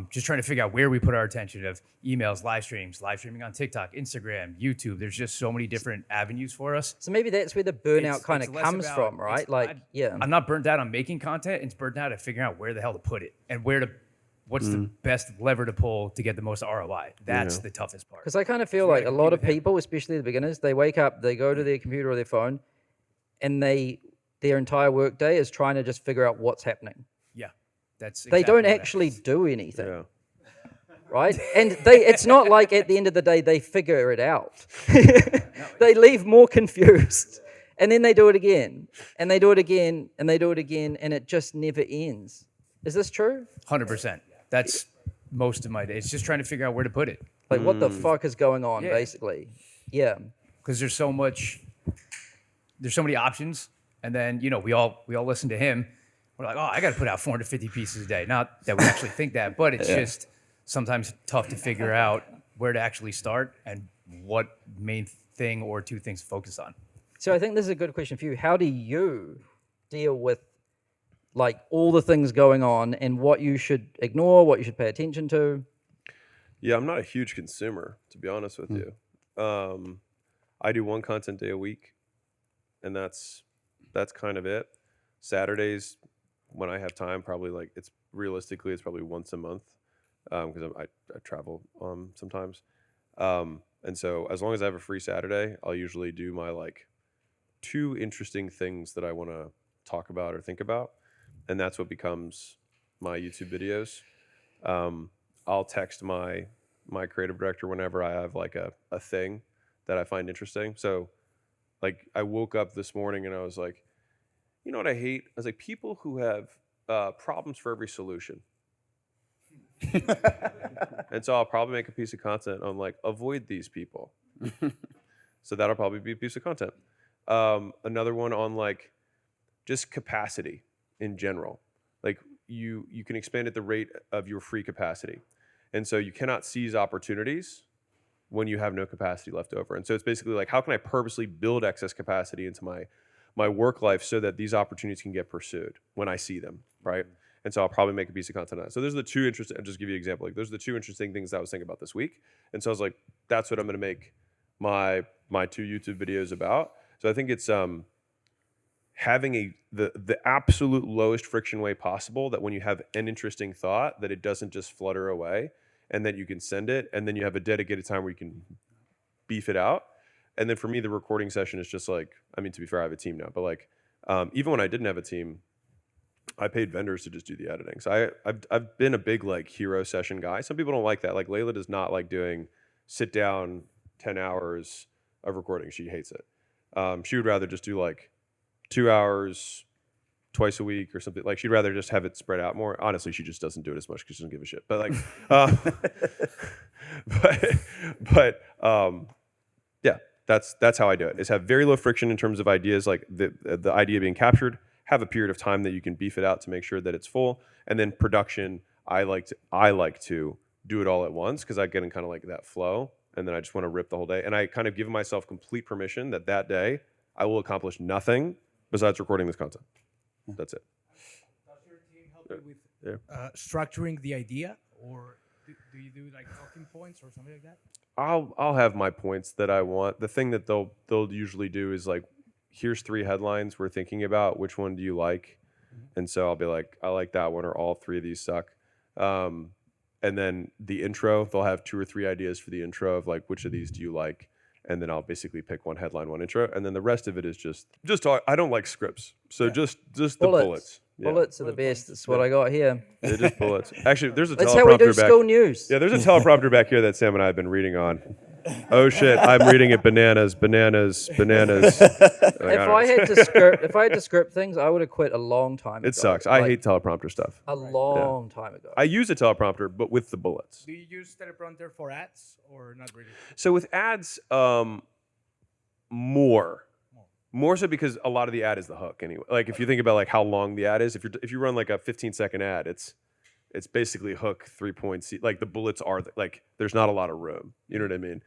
Just trying to figure out where we put our attention of emails, live streaming on TikTok, Instagram, YouTube. There's just so many different avenues for us. So maybe that's where the burnout kind It's of less comes about- from, right? Like, yeah. I'm not burnt out on making content. It's burnt out at figuring out where the hell to put it and what's the best lever to pull to get the most ROI. That's the toughest part. Because I kind of feel like a lot of people, especially the beginners, they wake up, they go to their computer or their phone, and their entire workday is trying to just figure out what's happening. Yeah, that's They exactly don't what actually happens. do anything, Yeah. right? And it's not like at the end of the day they figure it out. They leave more confused, and then they do it again, and they do it again, and they do it again, and it just never ends. Is this true? 100%. That's most of my day. It's just trying to figure out where to put it. Like, what the fuck is going on, Yeah. basically? Yeah. Because there's so many options, and then we all listen to him. We're like, oh, I got to put out 450 pieces a day. Not that we actually think that, but it's just sometimes tough to figure out where to actually start and what main thing or two things to focus on. So I think this is a good question for you. How do you deal with like all the things going on and what you should ignore, what you should pay attention to? Yeah, I'm not a huge consumer, to be honest with you. I do one content day a week, and that's kind of it. Saturdays, when I have time, probably like it's probably once a month because I travel sometimes. And so as long as I have a free Saturday, I'll usually do my like 2 interesting things that I want to talk about or think about. And that's what becomes my YouTube videos. I'll text my creative director whenever I have like a thing that I find interesting. So like I woke up this morning and I was like, you know what I hate? I was like, people who have problems for every solution. And so I'll probably make a piece of content on like, avoid these people. So that'll probably be a piece of content. Another one on like just capacity in general. Like you can expand at the rate of your free capacity. And so you cannot seize opportunities when you have no capacity left over. And so it's basically like, how can I purposely build excess capacity into my work life so that these opportunities can get pursued when I see them, right? And so I'll probably make a piece of content on that. So those are the 2 interesting, I'll just give you an example. Like those are the 2 interesting things that I was thinking about this week. And so I was like, that's what I'm going to make my 2 YouTube videos about. So I think it's having the absolute lowest friction way possible, that when you have an interesting thought, that it doesn't just flutter away, and that you can send it, and then you have a dedicated time where you can beef it out. And then for me, the recording session is just like, I mean, to be fair, I have a team now, but like, even when I didn't have a team, I paid vendors to just do the editing. So I've been a big like hero session guy. Some people don't like that. Like Layla does not like doing sit down 10 hours of recording. She hates it. She would rather just do like 2 hours twice a week or something. Like she'd rather just have it spread out more. Honestly, she just doesn't do it as much because she doesn't give a shit. But like, yeah, that's how I do it. Is have very low friction in terms of ideas, like the idea being captured. Have a period of time that you can beef it out to make sure that it's full, and then production. I like to do it all at once because I get in kind of like that flow, and then I just want to rip the whole day. And I kind of give myself complete permission that day I will accomplish nothing besides recording this content. That's it. Does your team help you with structuring the idea, or do you do like talking points or something like that? I'll have my points that I want. The thing that they'll usually do is like, here's 3 headlines we're thinking about. Which one do you like? And so I'll be like, I like that one, or all 3 of these suck. And and then the intro, they'll have 2 or 3 ideas for the intro of like, which of these do you like? And then I'll basically pick one headline, one intro, and then the rest of it is just talk. I don't like scripts, so just the bullets. Yeah. Bullets are the best. That's what I got here. They're just bullets. Actually, there's a That's how we do teleprompter back. school news. Yeah, there's a teleprompter back here that Sam and I have been reading on. Oh shit, I'm reading it. Bananas. If I had to script things, I would have quit a long time ago. It sucks. I hate teleprompter stuff. a long time ago. I use a teleprompter, but with the bullets. Do you use teleprompter for ads or not really? So with ads, more so because a lot of the ad is the hook anyway. Like if you think about like how long the ad is, if you run like a 15-second ad, it's basically hook 3 points. Like the bullets are like there's not a lot of room. You know what I mean?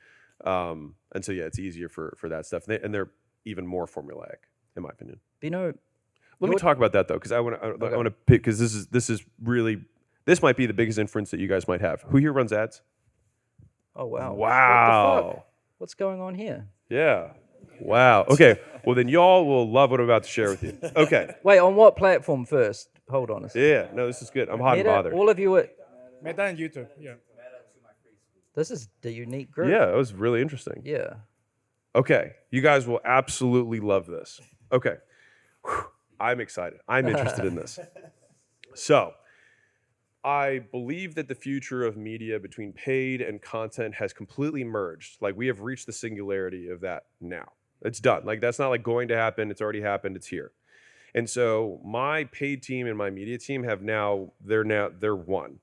And so yeah, it's easier for that stuff, and they're even more formulaic in my opinion. You know, Let me talk about that though, because I want to pick because this might be the biggest inference that you guys might have. Who here runs ads? oh wow. Wow. What the fuck? What's going on here? Yeah. Wow. Okay. Well, then y'all will love what I'm about to share with you. Okay. Wait, on what platform first? Hold on a second. Yeah. No, this is good. I'm hot and Meta, bothered. all of you are, Meta and YouTube. Yeah. this is the unique group. Yeah, it was really interesting. Yeah. Okay. You guys will absolutely love this. Okay. Whew. I'm excited. I'm interested in this. So, I believe that the future of media between paid and content has completely merged. Like we have reached the singularity of that now. It's done. Like that's not like going to happen. It's already happened. It's here. And so my paid team and my media team they're one.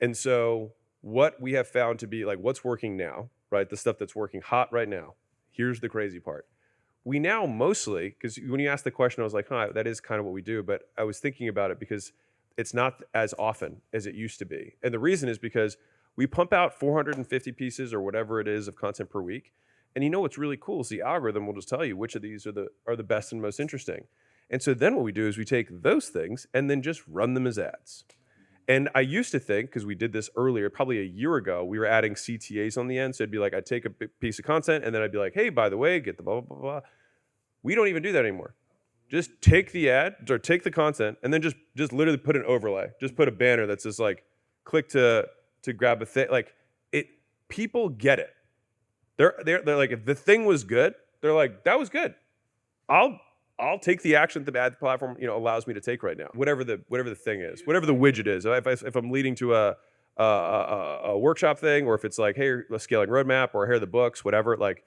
And so what we have found to be like what's working now, right? The stuff that's working hot right now. Here's the crazy part. We now mostly, because when you asked the question, I was like, that is kind of what we do. But I was thinking about it because it's not as often as it used to be. And the reason is because we pump out 450 pieces or whatever it is of content per week. And you know what's really cool is the algorithm will just tell you which of these are the best and most interesting. And so then what we do is we take those things and then just run them as ads. And I used to think, because we did this earlier, probably a year ago, we were adding CTAs on the end. So it'd be like, I'd take a piece of content and then I'd be like, hey, by the way, get the blah, blah, blah, blah. We don't even do that anymore. Just take the ad or take the content and then just literally put an overlay. Just put a banner that says like, click to grab a thing. Like people get it. They're like, if the thing was good, they're like, that was good. I'll take the action that the ad platform allows me to take right now. Whatever the thing is, whatever the widget is. If I'm leading to a workshop thing, or if it's like, hey, a scaling roadmap, or here are the books, whatever. Like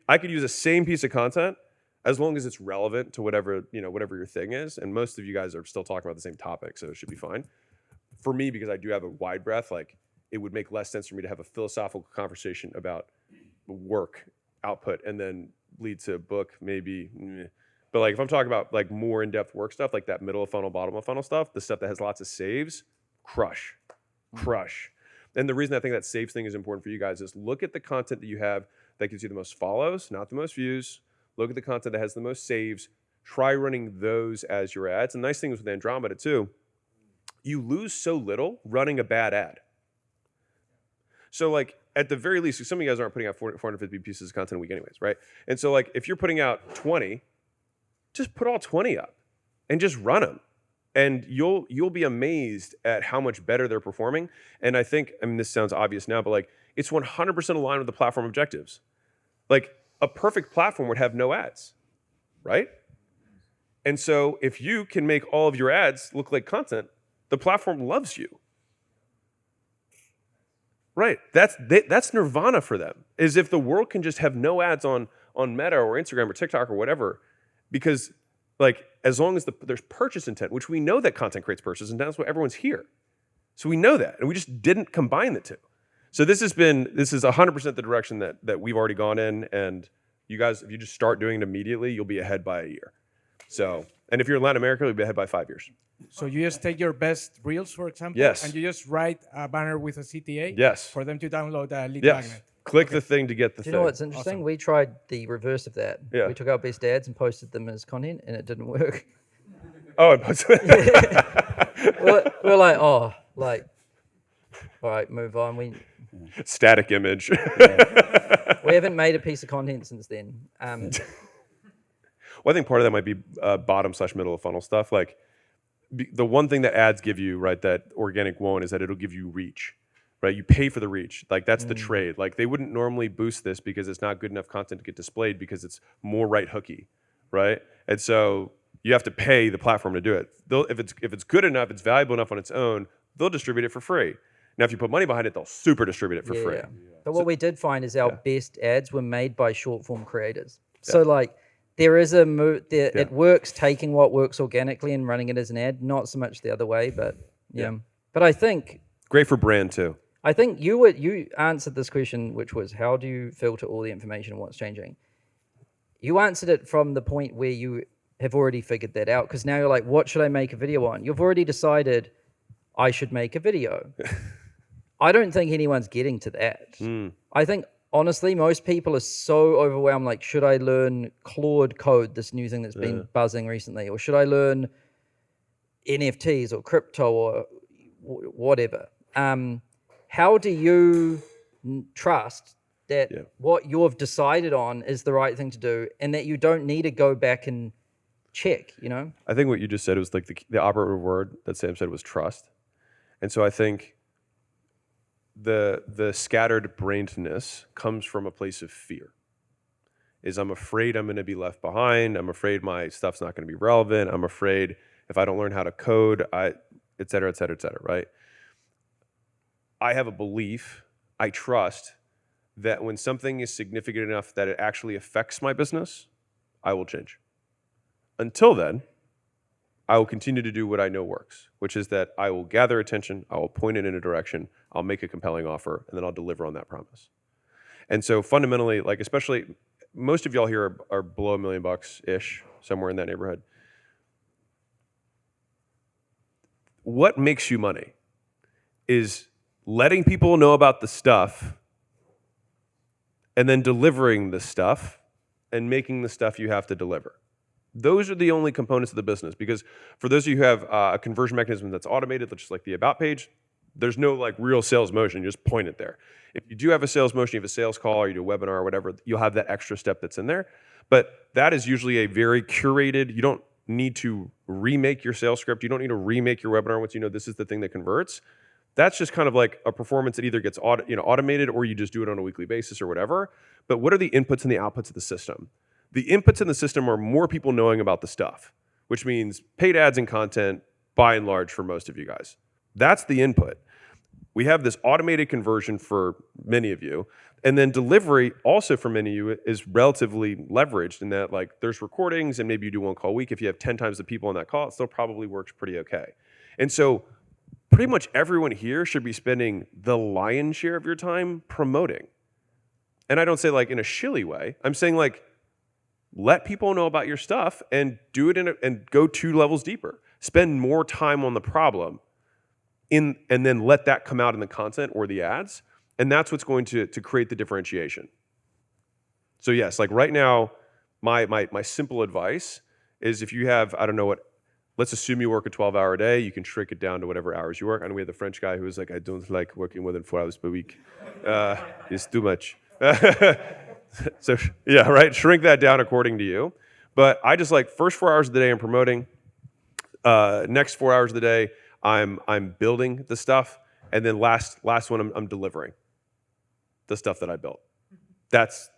I could use the same piece of content as long as it's relevant to whatever your thing is. And most of you guys are still talking about the same topic, so it should be fine. For me, because I do have a wide breadth, like it would make less sense for me to have a philosophical conversation about work output and then lead to a book, maybe. But like if I'm talking about like more in-depth work stuff, like that middle of funnel, bottom of funnel stuff, the stuff that has lots of saves, crush. And the reason I think that saves thing is important for you guys is look at the content that you have that gives you the most follows, not the most views. Look at the content that has the most saves. Try running those as your ads. And nice thing is with Andromeda too, you lose so little running a bad ad. So like at the very least, some of you guys aren't putting out 450 pieces of content a week anyways, right? And so like if you're putting out 20, just put all 20 up and just run them. And you'll be amazed at how much better they're performing. And I think, this sounds obvious now, but like it's 100% aligned with the platform objectives. Like a perfect platform would have no ads, right? And so if you can make all of your ads look like content, the platform loves you. Right, that's nirvana for them, is if the world can just have no ads on Meta or Instagram or TikTok or whatever, because like as long as there's purchase intent, which we know that content creates purchase intent, that's why everyone's here. So we know that, and we just didn't combine the two. So this is 100% the direction that we've already gone in, and you guys, if you just start doing it immediately, you'll be ahead by a year. So, and if you're in Latin America, you'll be ahead by 5 years. So you just take your best reels, for example, Yes. and you just write a banner with a CTA Yes. for them to download a lead Yes. magnet. Click the thing to get the Do thing. you know what's interesting? Awesome. We tried the reverse of that. Yeah. We took our best ads and posted them as content, and it didn't work. Oh, We're like, all right, move on. We static image. haven't made a piece of content since then. Well, I think part of that might be bottom/middle of funnel stuff. Like the one thing that ads give you, right, that organic won't, is that it'll give you reach, right? You pay for the reach. Like that's the trade. Like they wouldn't normally boost this because it's not good enough content to get displayed because it's more right hooky, right? And so you have to pay the platform to do it. If it's good enough, it's valuable enough on its own, they'll distribute it for free. Now, if you put money behind it, they'll super distribute it for free. Yeah. But what we did find is our best ads were made by short form creators. So like there is a it works taking what works organically and running it as an ad, not so much the other way, but yeah. But I think great for brand too. I think you answered this question, which was how do you filter all the information and what's changing? You answered it from the point where you have already figured that out, because now you're like, what should I make a video on? You've already decided I should make a video. I don't think anyone's getting to that. I think, honestly, most people are so overwhelmed, like, should I learn Claude Code, this new thing that's been buzzing recently? Or should I learn NFTs or crypto or whatever? How do you trust that what you've decided on is the right thing to do and that you don't need to go back and check, you know? I think what you just said was like the operative word that Sam said was trust. And so I think the scattered brainedness comes from a place of fear. I'm afraid I'm going to be left behind. I'm afraid my stuff's not going to be relevant. I'm afraid if I don't learn how to code, et cetera, et cetera, et cetera, right? I have a belief, I trust that when something is significant enough that it actually affects my business, I will change. Until then, I will continue to do what I know works, which is that I will gather attention, I will point it in a direction, I'll make a compelling offer, and then I'll deliver on that promise. And so fundamentally, like especially, most of y'all here are below $1 million-ish, somewhere in that neighborhood. What makes you money is letting people know about the stuff and then delivering the stuff and making the stuff you have to deliver. Those are the only components of the business, because for those of you who have a conversion mechanism that's automated, just like the About page, there's no like real sales motion, you just point it there. If you do have a sales motion, you have a sales call or you do a webinar or whatever, you'll have that extra step that's in there. But that is usually a very curated, you don't need to remake your sales script, you don't need to remake your webinar once you know this is the thing that converts. That's just kind of like a performance that either gets automated or you just do it on a weekly basis or whatever. But what are the inputs and the outputs of the system? The inputs in the system are more people knowing about the stuff, which means paid ads and content by and large for most of you guys. That's the input. We have this automated conversion for many of you, and then delivery also for many of you is relatively leveraged in that like there's recordings and maybe you do one call a week. If you have 10 times the people on that call, it still probably works pretty okay. And so pretty much everyone here should be spending the lion's share of your time promoting. And I don't say like in a shilly way. I'm saying like, let people know about your stuff and do it and go 2 levels deeper. Spend more time on the problem and then let that come out in the content or the ads. And that's what's going to create the differentiation. So yes, like right now, my simple advice is if you have, I don't know what, let's assume you work a 12-hour day, you can shrink it down to whatever hours you work. I know we have the French guy who was like, I don't like working more than 4 hours per week. It's too much. So yeah, right, shrink that down according to you. But I just like first 4 hours of the day I'm promoting, next 4 hours of the day I'm building the stuff, and then last one I'm delivering the stuff that I built. That's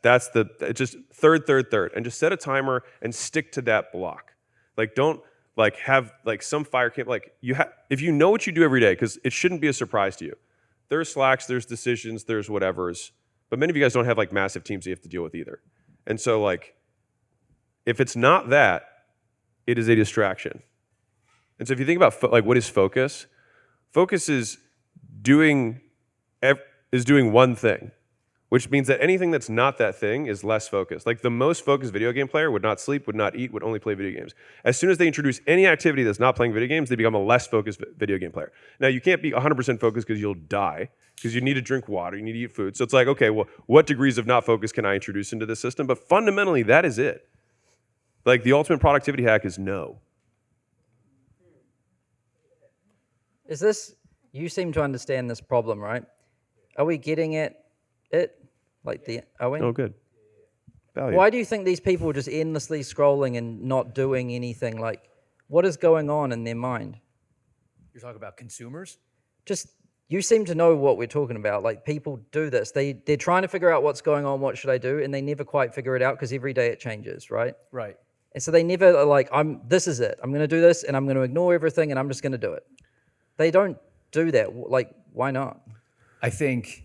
just third, and just set a timer and stick to that block. Like don't like have like some fire camp. Like if you know what you do every day, because it shouldn't be a surprise to you. There's Slacks, there's decisions, there's whatevers, but many of you guys don't have like massive teams you have to deal with either. And so like if it's not that, it is a distraction. And so if you think about like what is focus? Focus is doing one thing, which means that anything that's not that thing is less focused. Like the most focused video game player would not sleep, would not eat, would only play video games. As soon as they introduce any activity that's not playing video games, they become a less focused video game player. Now you can't be 100% focused because you'll die, because you need to drink water, you need to eat food. So it's like, okay, well, what degrees of not focus can I introduce into this system? But fundamentally, that is it. Like the ultimate productivity hack is no. Is this, you seem to understand this problem, right? Are we getting at it? Are we? Oh, good. Value. Why do you think these people are just endlessly scrolling and not doing anything? Like, what is going on in their mind? You're talking about consumers? Just, you seem to know what we're talking about. Like, people do this. They're trying to figure out what's going on, what should I do, and they never quite figure it out because every day it changes, right? Right. And so they never are like, this is it. I'm going to do this, and I'm going to ignore everything, and I'm just going to do it. They don't do that. Like, why not? I think,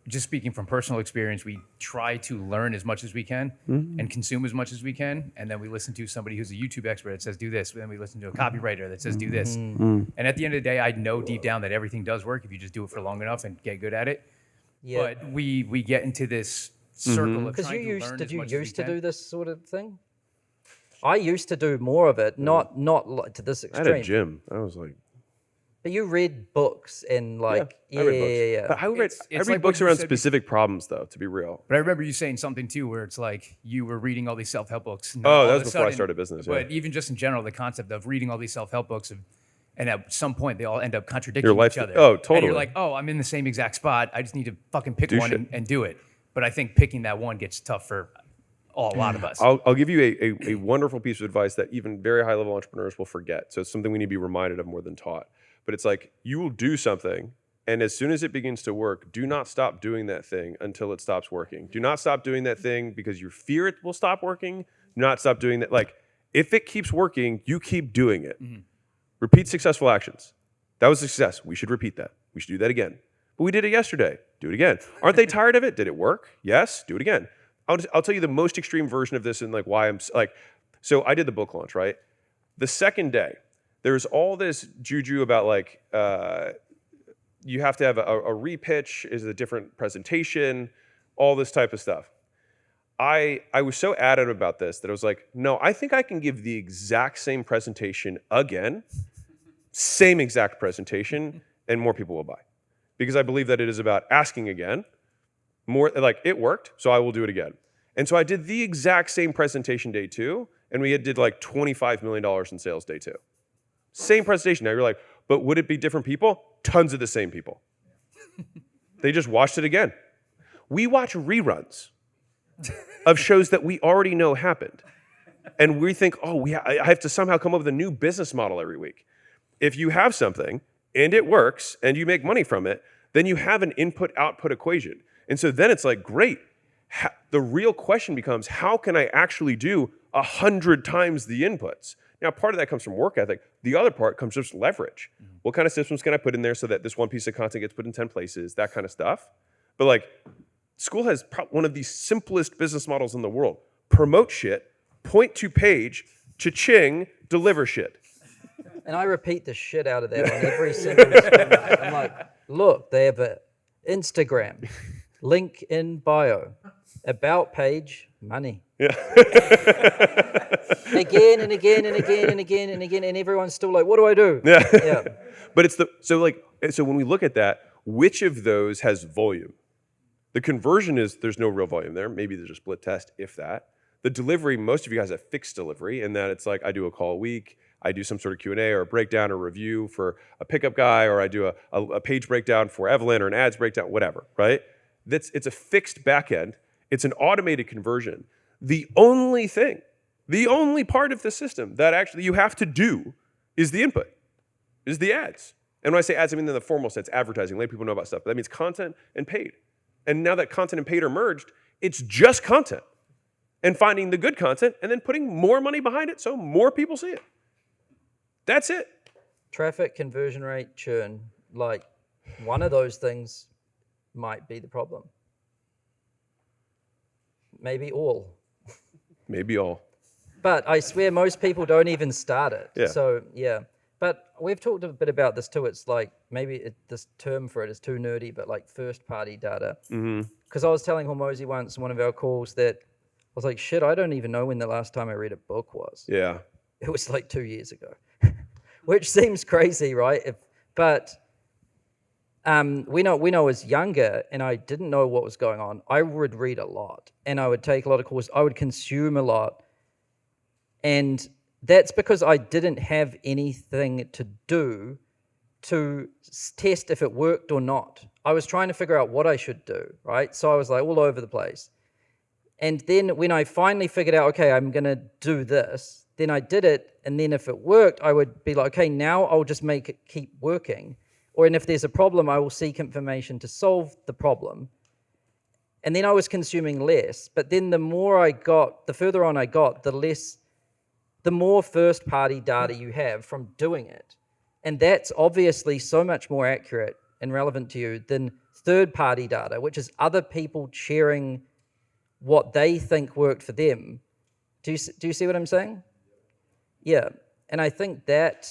just speaking from personal experience, we try to learn as much as we can and consume as much as we can. And then we listen to somebody who's a YouTube expert that says, do this. Then we listen to a copywriter that says, do this. And at the end of the day, I know deep down that everything does work if you just do it for long enough and get good at it. Yeah. But we get into this circle of Because trying to learn did as you much as we used to can. do this sort of thing? I used to do more of it, not like to this I had extreme. a gym. I was like, But you read books and like, I read books. But I read like books what you around said specific problems, though, to be real. But I remember you saying something too, where it's like you were reading all these self-help books. And Oh, all that of was a before I sudden- started business, But yeah. even just in general, the concept of reading all these self-help books, and at some point they all end up contradicting Your life- each other. oh, And totally. you're like, oh, I'm in the same exact spot. I just need to fucking pick Do one shit. and do it. But I think picking that one gets tough for a lot of us. I'll give you a wonderful piece of advice that even very high level entrepreneurs will forget. So it's something we need to be reminded of more than taught. But it's like, you will do something, and as soon as it begins to work, do not stop doing that thing until it stops working. Do not stop doing that thing because you fear it will stop working. Do not stop doing that. Like, if it keeps working, you keep doing it. Repeat successful actions. That was a success. We should repeat that. We should do that again. But we did it yesterday. Do it again. Aren't they tired of it? Did it work? Yes. Do it again. I'll tell you the most extreme version of this and like why I'm like, so I did the book launch, right? The second day, there's all this juju about like, you have to have a repitch, is a different presentation, all this type of stuff. I was so adamant about this that I was like, no, I think I can give the exact same presentation again, same exact presentation, and more people will buy. Because I believe that it is about asking again, more like it worked, so I will do it again. And so I did the exact same presentation day 2, and we did like $25 million in sales day 2. Same presentation. Now you're like, but would it be different people? Tons of the same people. They just watched it again. We watch reruns of shows that we already know happened. And we think, oh, I have to somehow come up with a new business model every week. If you have something and it works and you make money from it, then you have an input-output equation. And so then it's like, great. The real question becomes, how can I actually do 100 times the inputs? Now, part of that comes from work ethic. The other part comes from just leverage. What kind of systems can I put in there so that this one piece of content gets put in 10 places, that kind of stuff. But like, Skool has one of the simplest business models in the world. Promote shit, point to page, cha-ching, deliver shit. And I repeat the shit out of that on every single stream. I'm like, look, they have an Instagram, link in bio, about page, money. Yeah. Again and again and again and again and again, and everyone's still like, what do I do? Yeah. But it's so when we look at that, which of those has volume? The conversion is there's no real volume there. Maybe there's a split test, if that. The delivery, most of you guys have fixed delivery in that it's like I do a call a week, I do some sort of Q&A or a breakdown or review for a pickup guy, or I do a page breakdown for Evelyn or an ads breakdown, whatever, right? It's a fixed back end. It's an automated conversion. The only part of the system that actually you have to do is the input, is the ads. And when I say ads, I mean in the formal sense, advertising, let people know about stuff. But that means content and paid. And now that content and paid are merged, it's just content. And finding the good content and then putting more money behind it so more people see it. That's it. Traffic, conversion rate, churn, like one of those things might be the problem. Maybe all. Maybe all. But I swear most people don't even start it. Yeah. So, yeah. But we've talked a bit about this too. It's like maybe this term for it is too nerdy, but like first-party data. Because I was telling Hormozi once in one of our calls that I was like, shit, I don't even know when the last time I read a book was. Yeah. It was like 2 years ago, which seems crazy, right? But we know as younger, and I didn't know what was going on, I would read a lot, and I would take a lot of courses. I would consume a lot. And that's because I didn't have anything to do to test if it worked or not. I was trying to figure out what I should do, right? So I was like all over the place. And then when I finally figured out, okay, I'm going to do this, then I did it, and then if it worked, I would be like, okay, now I'll just make it keep working. And if there's a problem, I will seek information to solve the problem. And then I was consuming less. But then the further on I got, the more first-party data you have from doing it. And that's obviously so much more accurate and relevant to you than third-party data, which is other people sharing what they think worked for them. Do you see what I'm saying? Yeah. And I think that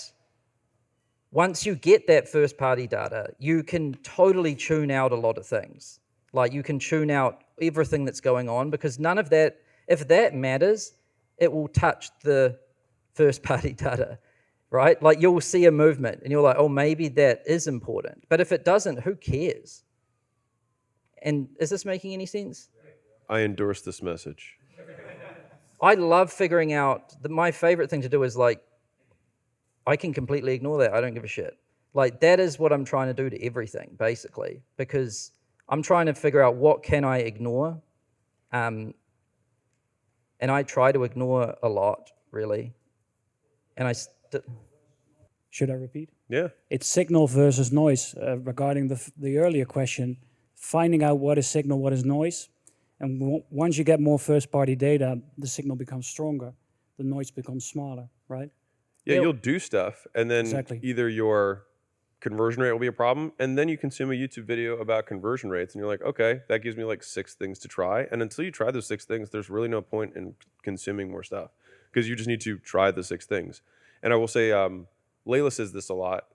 once you get that first-party data, you can totally tune out a lot of things. Like, you can tune out everything that's going on, because none of that, if that matters, it will touch the first-party data, right? Like, you'll see a movement and you're like, oh, maybe that is important. But if it doesn't, who cares? And is this making any sense? I endorse this message. I love figuring out, my favorite thing to do is like, I can completely ignore that. I don't give a shit. Like, that is what I'm trying to do to everything, basically, because I'm trying to figure out what can I ignore. And I try to ignore a lot, really. And Should I repeat? Yeah. It's signal versus noise. Regarding the earlier question, finding out what is signal, what is noise. And once you get more first-party data, the signal becomes stronger, the noise becomes smaller, right? Yeah, you'll do stuff, and then Exactly. either your conversion rate will be a problem, and then you consume a YouTube video about conversion rates, and you're like, okay, that gives me like 6 things to try. And until you try those 6 things, there's really no point in consuming more stuff, because you just need to try the 6 things. And I will say, Layla says this a lot,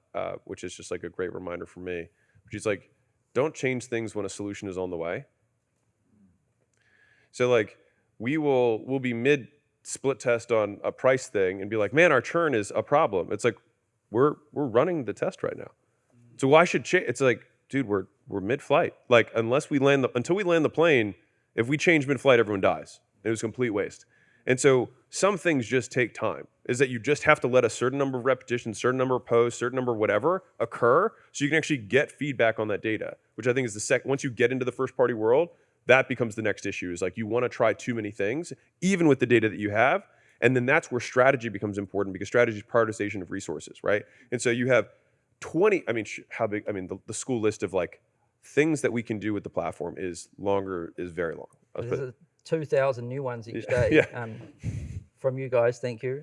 which is just like a great reminder for me. She's like, don't change things when a solution is on the way. So like, we'll be mid split test on a price thing and be like, man, our churn is a problem. It's like, we're running the test right now. So why should change? It's like, dude, we're mid-flight. Like, until we land the plane, if we change mid-flight, everyone dies. It was a complete waste. And so some things just take time. Is that you just have to let a certain number of repetitions, certain number of posts, certain number of whatever occur, so you can actually get feedback on that data, which I think is the second. Once you get into the first-party world, that becomes the next issue. Is like, you want to try too many things, even with the data that you have. And then that's where strategy becomes important, because strategy is prioritization of resources, right? And so you have 20, how big, the Skool list of like things that we can do with the platform is very long. there's 2,000 new ones each day. Yeah. From you guys, thank you.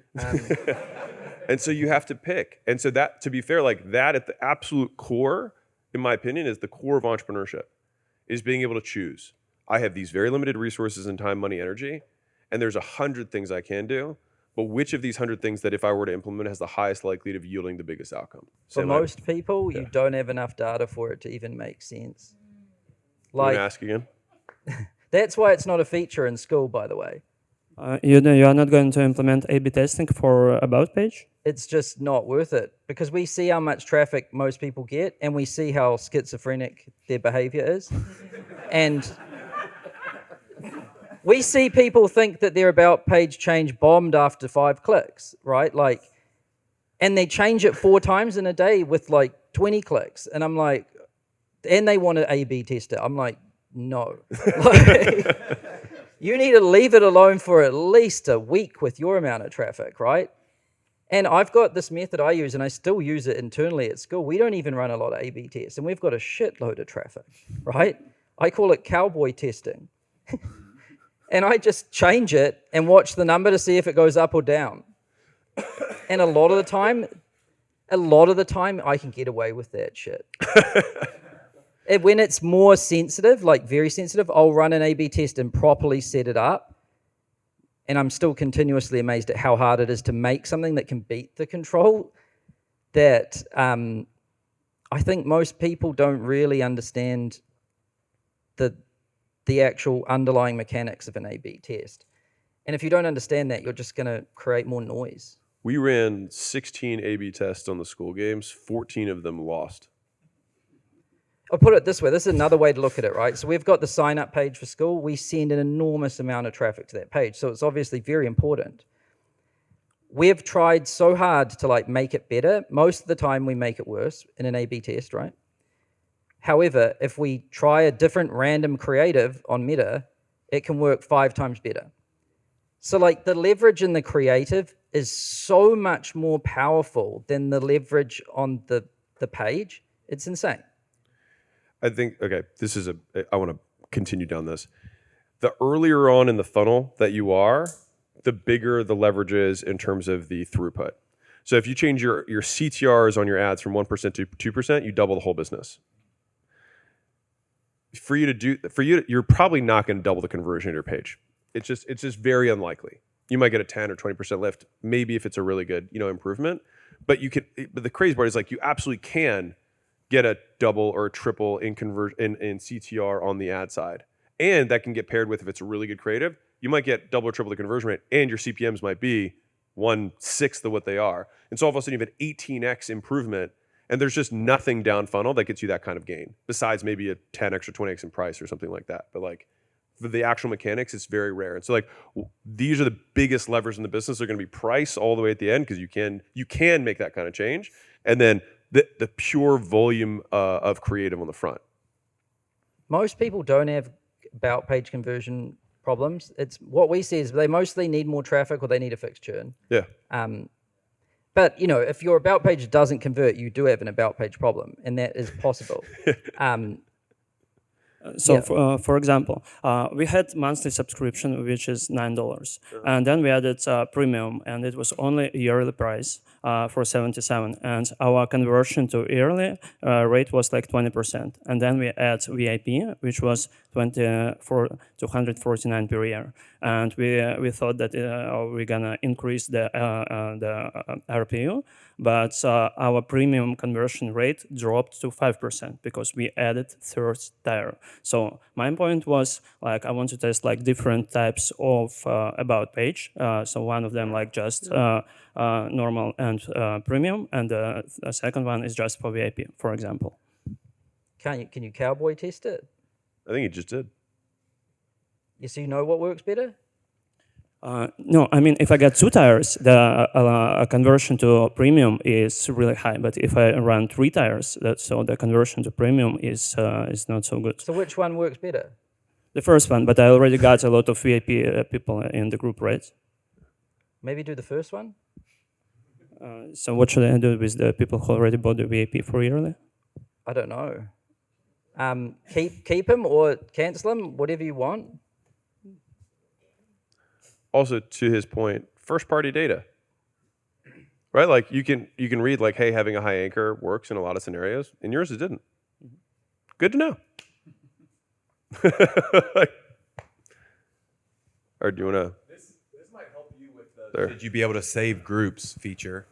And so you have to pick. And so that, to be fair, like that at the absolute core, in my opinion, is the core of entrepreneurship, is being able to choose. I have these very limited resources in time, money, energy, and there's 100 things I can do, but which of these 100 things that if I were to implement has the highest likelihood of yielding the biggest outcome? For most people, you don't have enough data for it to even make sense. Like, ask again? That's why it's not a feature in Skool, by the way. You are not going to implement A/B testing for About page? It's just not worth it, because we see how much traffic most people get, and we see how schizophrenic their behavior is. And we see people think that their About page change bombed after 5 clicks, right? Like, and they change it 4 times in a day with like 20 clicks. And I'm like, and they want to A/B test it. I'm like, no. Like, you need to leave it alone for at least a week with your amount of traffic, right? And I've got this method I use, and I still use it internally at Skool. We don't even run a lot of A/B tests, and we've got a shitload of traffic, right? I call it cowboy testing. And I just change it and watch the number to see if it goes up or down. And a lot of the time, I can get away with that shit. When it's more sensitive, like very sensitive, I'll run an A/B test and properly set it up. And I'm still continuously amazed at how hard it is to make something that can beat the control. That I think most people don't really understand the actual underlying mechanics of an A/B test. And if you don't understand that, you're just going to create more noise. We ran 16 A/B tests on the Skool games. 14 of them lost. I'll put it this way. This is another way to look at it, right? So we've got the sign-up page for Skool. We send an enormous amount of traffic to that page. So it's obviously very important. We've tried so hard to like make it better. Most of the time we make it worse in an A/B test, right? However, if we try a different random creative on Meta, it can work 5 times better. So like the leverage in the creative is so much more powerful than the leverage on the page. It's insane. I think, okay, I want to continue down this. The earlier on in the funnel that you are, the bigger the leverage is in terms of the throughput. So if you change your CTRs on your ads from 1% to 2%, you double the whole business. You're probably not going to double the conversion of your page. It's just very unlikely. You might get a 10 or 20% lift, maybe if it's a really good, improvement. But the crazy part is like you absolutely can get a double or a triple in CTR on the ad side. And that can get paired with, if it's a really good creative, you might get double or triple the conversion rate, and your CPMs might be 1/6 of what they are. And so all of a sudden you have an 18x improvement, and there's just nothing down funnel that gets you that kind of gain, besides maybe a 10x or 20x in price or something like that. But like for the actual mechanics, it's very rare. And so like these are the biggest levers in the business. They're going to be price all the way at the end, because you can make that kind of change. And then the pure volume of creative on the front. Most people don't have about page conversion problems. It's what we see is they mostly need more traffic or they need a fixed churn. Yeah. But if your about page doesn't convert, you do have an about page problem, and that is possible. For example, we had monthly subscription, which is $9, and then we added premium, and it was only a yearly price for $77, and our conversion to yearly rate was like 20%, and then we add VIP, which was $249 per year, and we thought that we're gonna increase the RPU, but our premium conversion rate dropped to 5% because we added third tier. So my point was like I want to test like different types of about page. So one of them like just normal and premium, and the second one is just for VIP, for example. Can you cowboy test it? I think he just did. Yes, you know what works better? No, I mean, if I get 2 tires, the conversion to premium is really high. But if I run 3 tires, so the conversion to premium is not so good. So which one works better? The first one, but I already got a lot of VIP people in the group, right? Maybe do the first one? So what should I do with the people who already bought the VIP for yearly? I don't know. Keep him or cancel him, whatever you want. Also, to his point, first-party data, right? Like you can read like, hey, having a high anchor works in a lot of scenarios. In yours, it didn't. Good to know. Or do you want to? This might help you with the should you be able to save groups feature.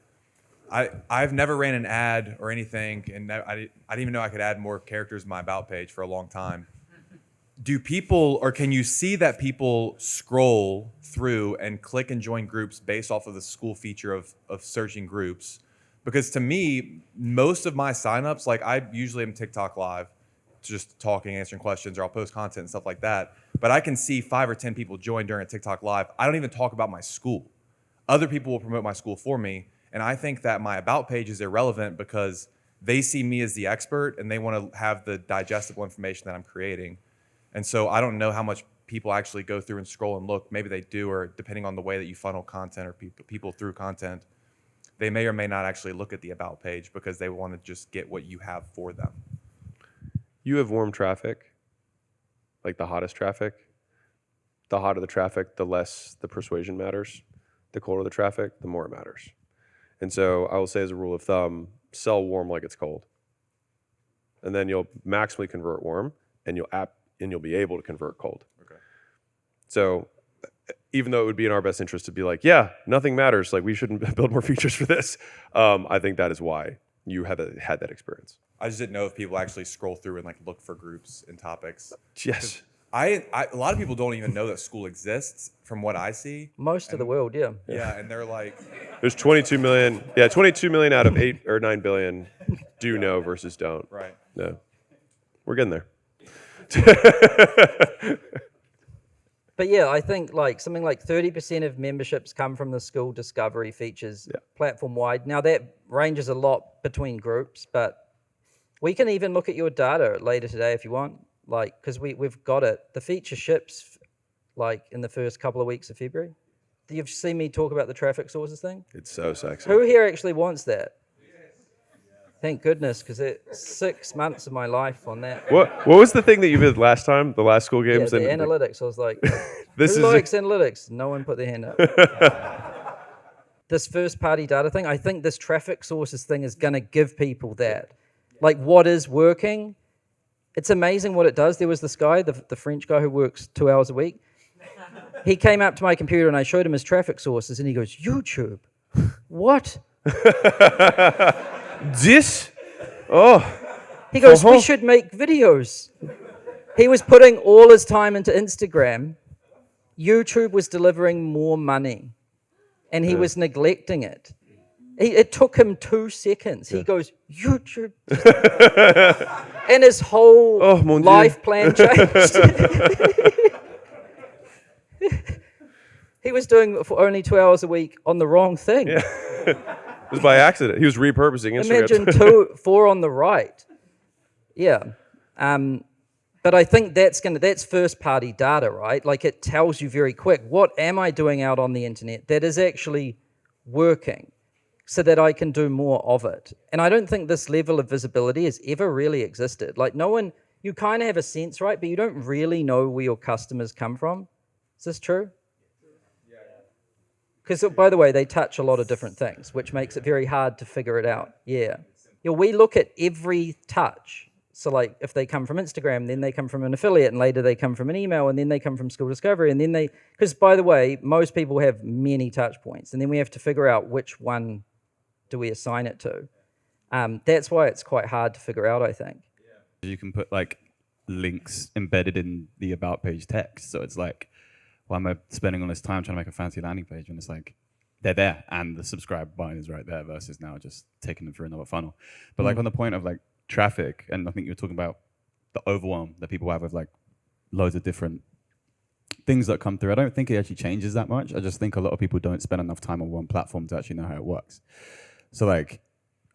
I've never ran an ad or anything, and I didn't even know I could add more characters in my about page for a long time. Do people, or can you see that people scroll through and click and join groups based off of the Skool feature of searching groups? Because to me, most of my signups, like I usually am TikTok live, just talking, answering questions, or I'll post content and stuff like that. But I can see 5 or 10 people join during a TikTok live. I don't even talk about my school. Other people will promote my school for me. And I think that my about page is irrelevant because they see me as the expert and they want to have the digestible information that I'm creating. And so I don't know how much people actually go through and scroll and look. Maybe they do, or depending on the way that you funnel content or people through content, they may or may not actually look at the about page because they want to just get what you have for them. You have warm traffic, like the hottest traffic. The hotter the traffic, the less the persuasion matters. The colder the traffic, the more it matters. And so I will say as a rule of thumb, sell warm like it's cold. And then you'll maximally convert warm, and you'll be able to convert cold. Okay. So even though it would be in our best interest to be like, yeah, nothing matters, like we shouldn't build more features for this, I think that is why you had that experience. I just didn't know if people actually scroll through and like look for groups and topics. Yes. A lot of people don't even know that Skool exists from what I see. Most of the world, yeah. Yeah, and they're like, There's 22 million. Yeah, 22 million out of 8 or 9 billion do know versus don't. right. No. We're getting there. But yeah, I think like something like 30% of memberships come from the Skool discovery features platform wide. Now that ranges a lot between groups, but we can even look at your data later today if you want, like, because we've got it. The feature ships like in the first couple of weeks of February. you've seen me talk about the traffic sources thing. It's so sexy. Who here actually wants that? Thank goodness, because it's 6 months of my life on that. What was the thing that you did last time? The last Skool Yeah, games? the analytics. I was like, This who is likes analytics? No one put their hand up. This first-party data thing, I think this traffic sources thing is going to give people that. Like, what is working? It's amazing what it does. There was this guy, the French guy who works 2 hours a week. He came up to my computer and I showed him his traffic sources and he goes, YouTube? What? this? Oh. He goes, we should make videos. He was putting all his time into Instagram. YouTube was delivering more money and he was neglecting it. It took him 2 seconds. He goes, YouTube. And his whole life plan changed. He was doing it for only 2 hours a week on the wrong thing. Yeah. It was by accident. He was repurposing Instagram. Imagine 4 on the right. Yeah. But I think that's first party data, right? Like it tells you very quick, what am I doing out on the internet that is actually working so that I can do more of it? And I don't think this level of visibility has ever really existed. Like no one, you kind of have a sense, right? But you don't really know where your customers come from. Is this true? Because, by the way, they touch a lot of different things, which makes it very hard to figure it out. Yeah. We look at every touch. So, like, if they come from Instagram, then they come from an affiliate, and later they come from an email, and then they come from Skool Discovery, and then because, by the way, most people have many touch points, and then we have to figure out which one do we assign it to. That's why it's quite hard to figure out, I think. You can put, like, links embedded in the about page text. So it's like, why am I spending all this time trying to make a fancy landing page when it's like they're there and the subscribe button is right there versus now just taking them through another funnel. But like on the point of like traffic, and I think you're talking about the overwhelm that people have with like loads of different things that come through. I don't think it actually changes that much. I just think a lot of people don't spend enough time on one platform to actually know how it works. So like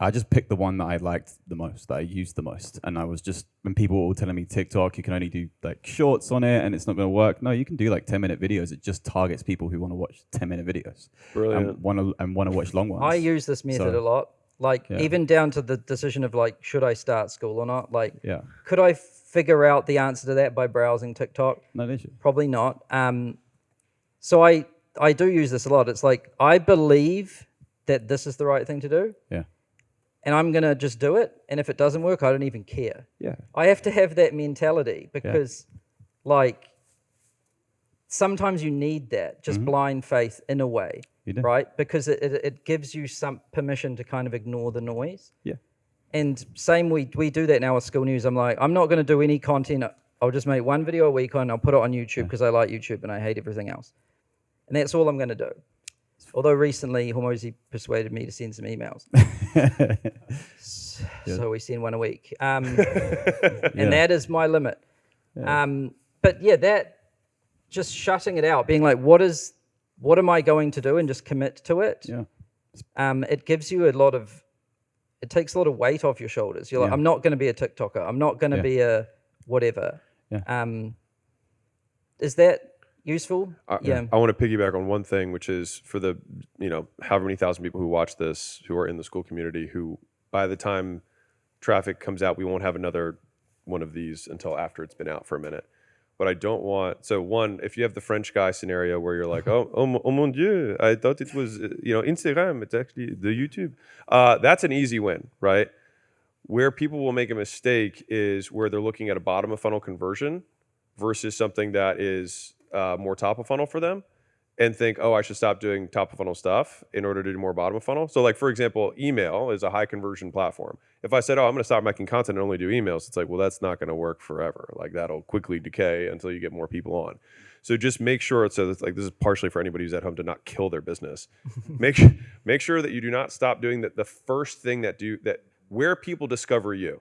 I just picked the one that I liked the most, that I used the most. And I was just, when people were all telling me TikTok, you can only do like shorts on it and it's not going to work. No, you can do like 10-minute videos. It just targets people who want to watch 10-minute videos. Brilliant. And want to watch long ones. I use this method a lot. Like even down to the decision of like, should I start Skool or not? Like, could I figure out the answer to that by browsing TikTok? No, they should. Probably not. So I do use this a lot. It's like, I believe that this is the right thing to do. Yeah. And I'm going to just do it. And if it doesn't work, I don't even care. Yeah. I have to have that mentality because like sometimes you need that, just blind faith in a way, right? Because it gives you some permission to kind of ignore the noise. Yeah. And same, we do that now with Skool News. I'm like, I'm not going to do any content. I'll just make one video a week and I'll put it on YouTube because I like YouTube and I hate everything else. And that's all I'm going to do. Although recently Hormozi persuaded me to send some emails. So we send one a week. And that is my limit. But yeah, that just shutting it out, being like, what am I going to do and just commit to it? Yeah. It gives you it takes a lot of weight off your shoulders. You're like, I'm not going to be a TikToker. I'm not going to be a whatever. Yeah. Is that useful? I want to piggyback on one thing, which is for the, however many thousand people who watch this, who are in the Skool community, who by the time traffic comes out, we won't have another one of these until after it's been out for a minute. But I don't want, so one, if you have the French guy scenario where you're like, oh mon Dieu, I thought it was, Instagram, it's actually the YouTube. That's an easy win, right? Where people will make a mistake is where they're looking at a bottom of funnel conversion versus something that is more top of funnel for them and think, I should stop doing top of funnel stuff in order to do more bottom of funnel. So like, for example, email is a high conversion platform. If I said, I'm going to stop making content and only do emails, it's like, well, that's not going to work forever. Like that'll quickly decay until you get more people on. So just make sure, so that's like, this is partially for anybody who's at home to not kill their business. Make sure that you do not stop doing the first thing that where people discover you.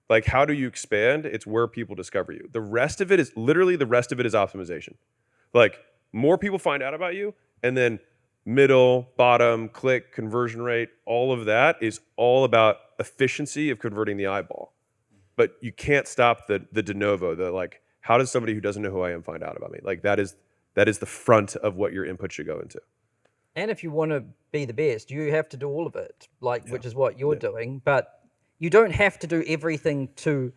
Like, how do you expand? It's where people discover you. The rest of it is optimization. Like, more people find out about you, and then middle, bottom, click, conversion rate, all of that is all about efficiency of converting the eyeball. But you can't stop the de novo, the like, how does somebody who doesn't know who I am find out about me? Like, that is That is the front of what your input should go into. And if you want to be the best, you have to do all of it, which is what you're doing. But you don't have to do everything to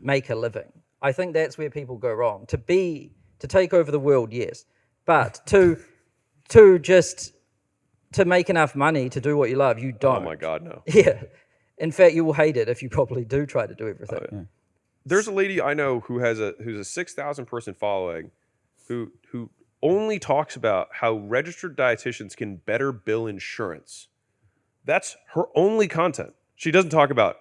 make a living. I think that's where people go wrong. To take over the world, yes, but to make enough money to do what you love, you don't. Oh my God, no. Yeah. In fact, you will hate it if you probably do try to do everything. Oh, yeah. There's a lady I know who's a 6,000 person following, who only talks about how registered dietitians can better bill insurance. That's her only content. She doesn't talk about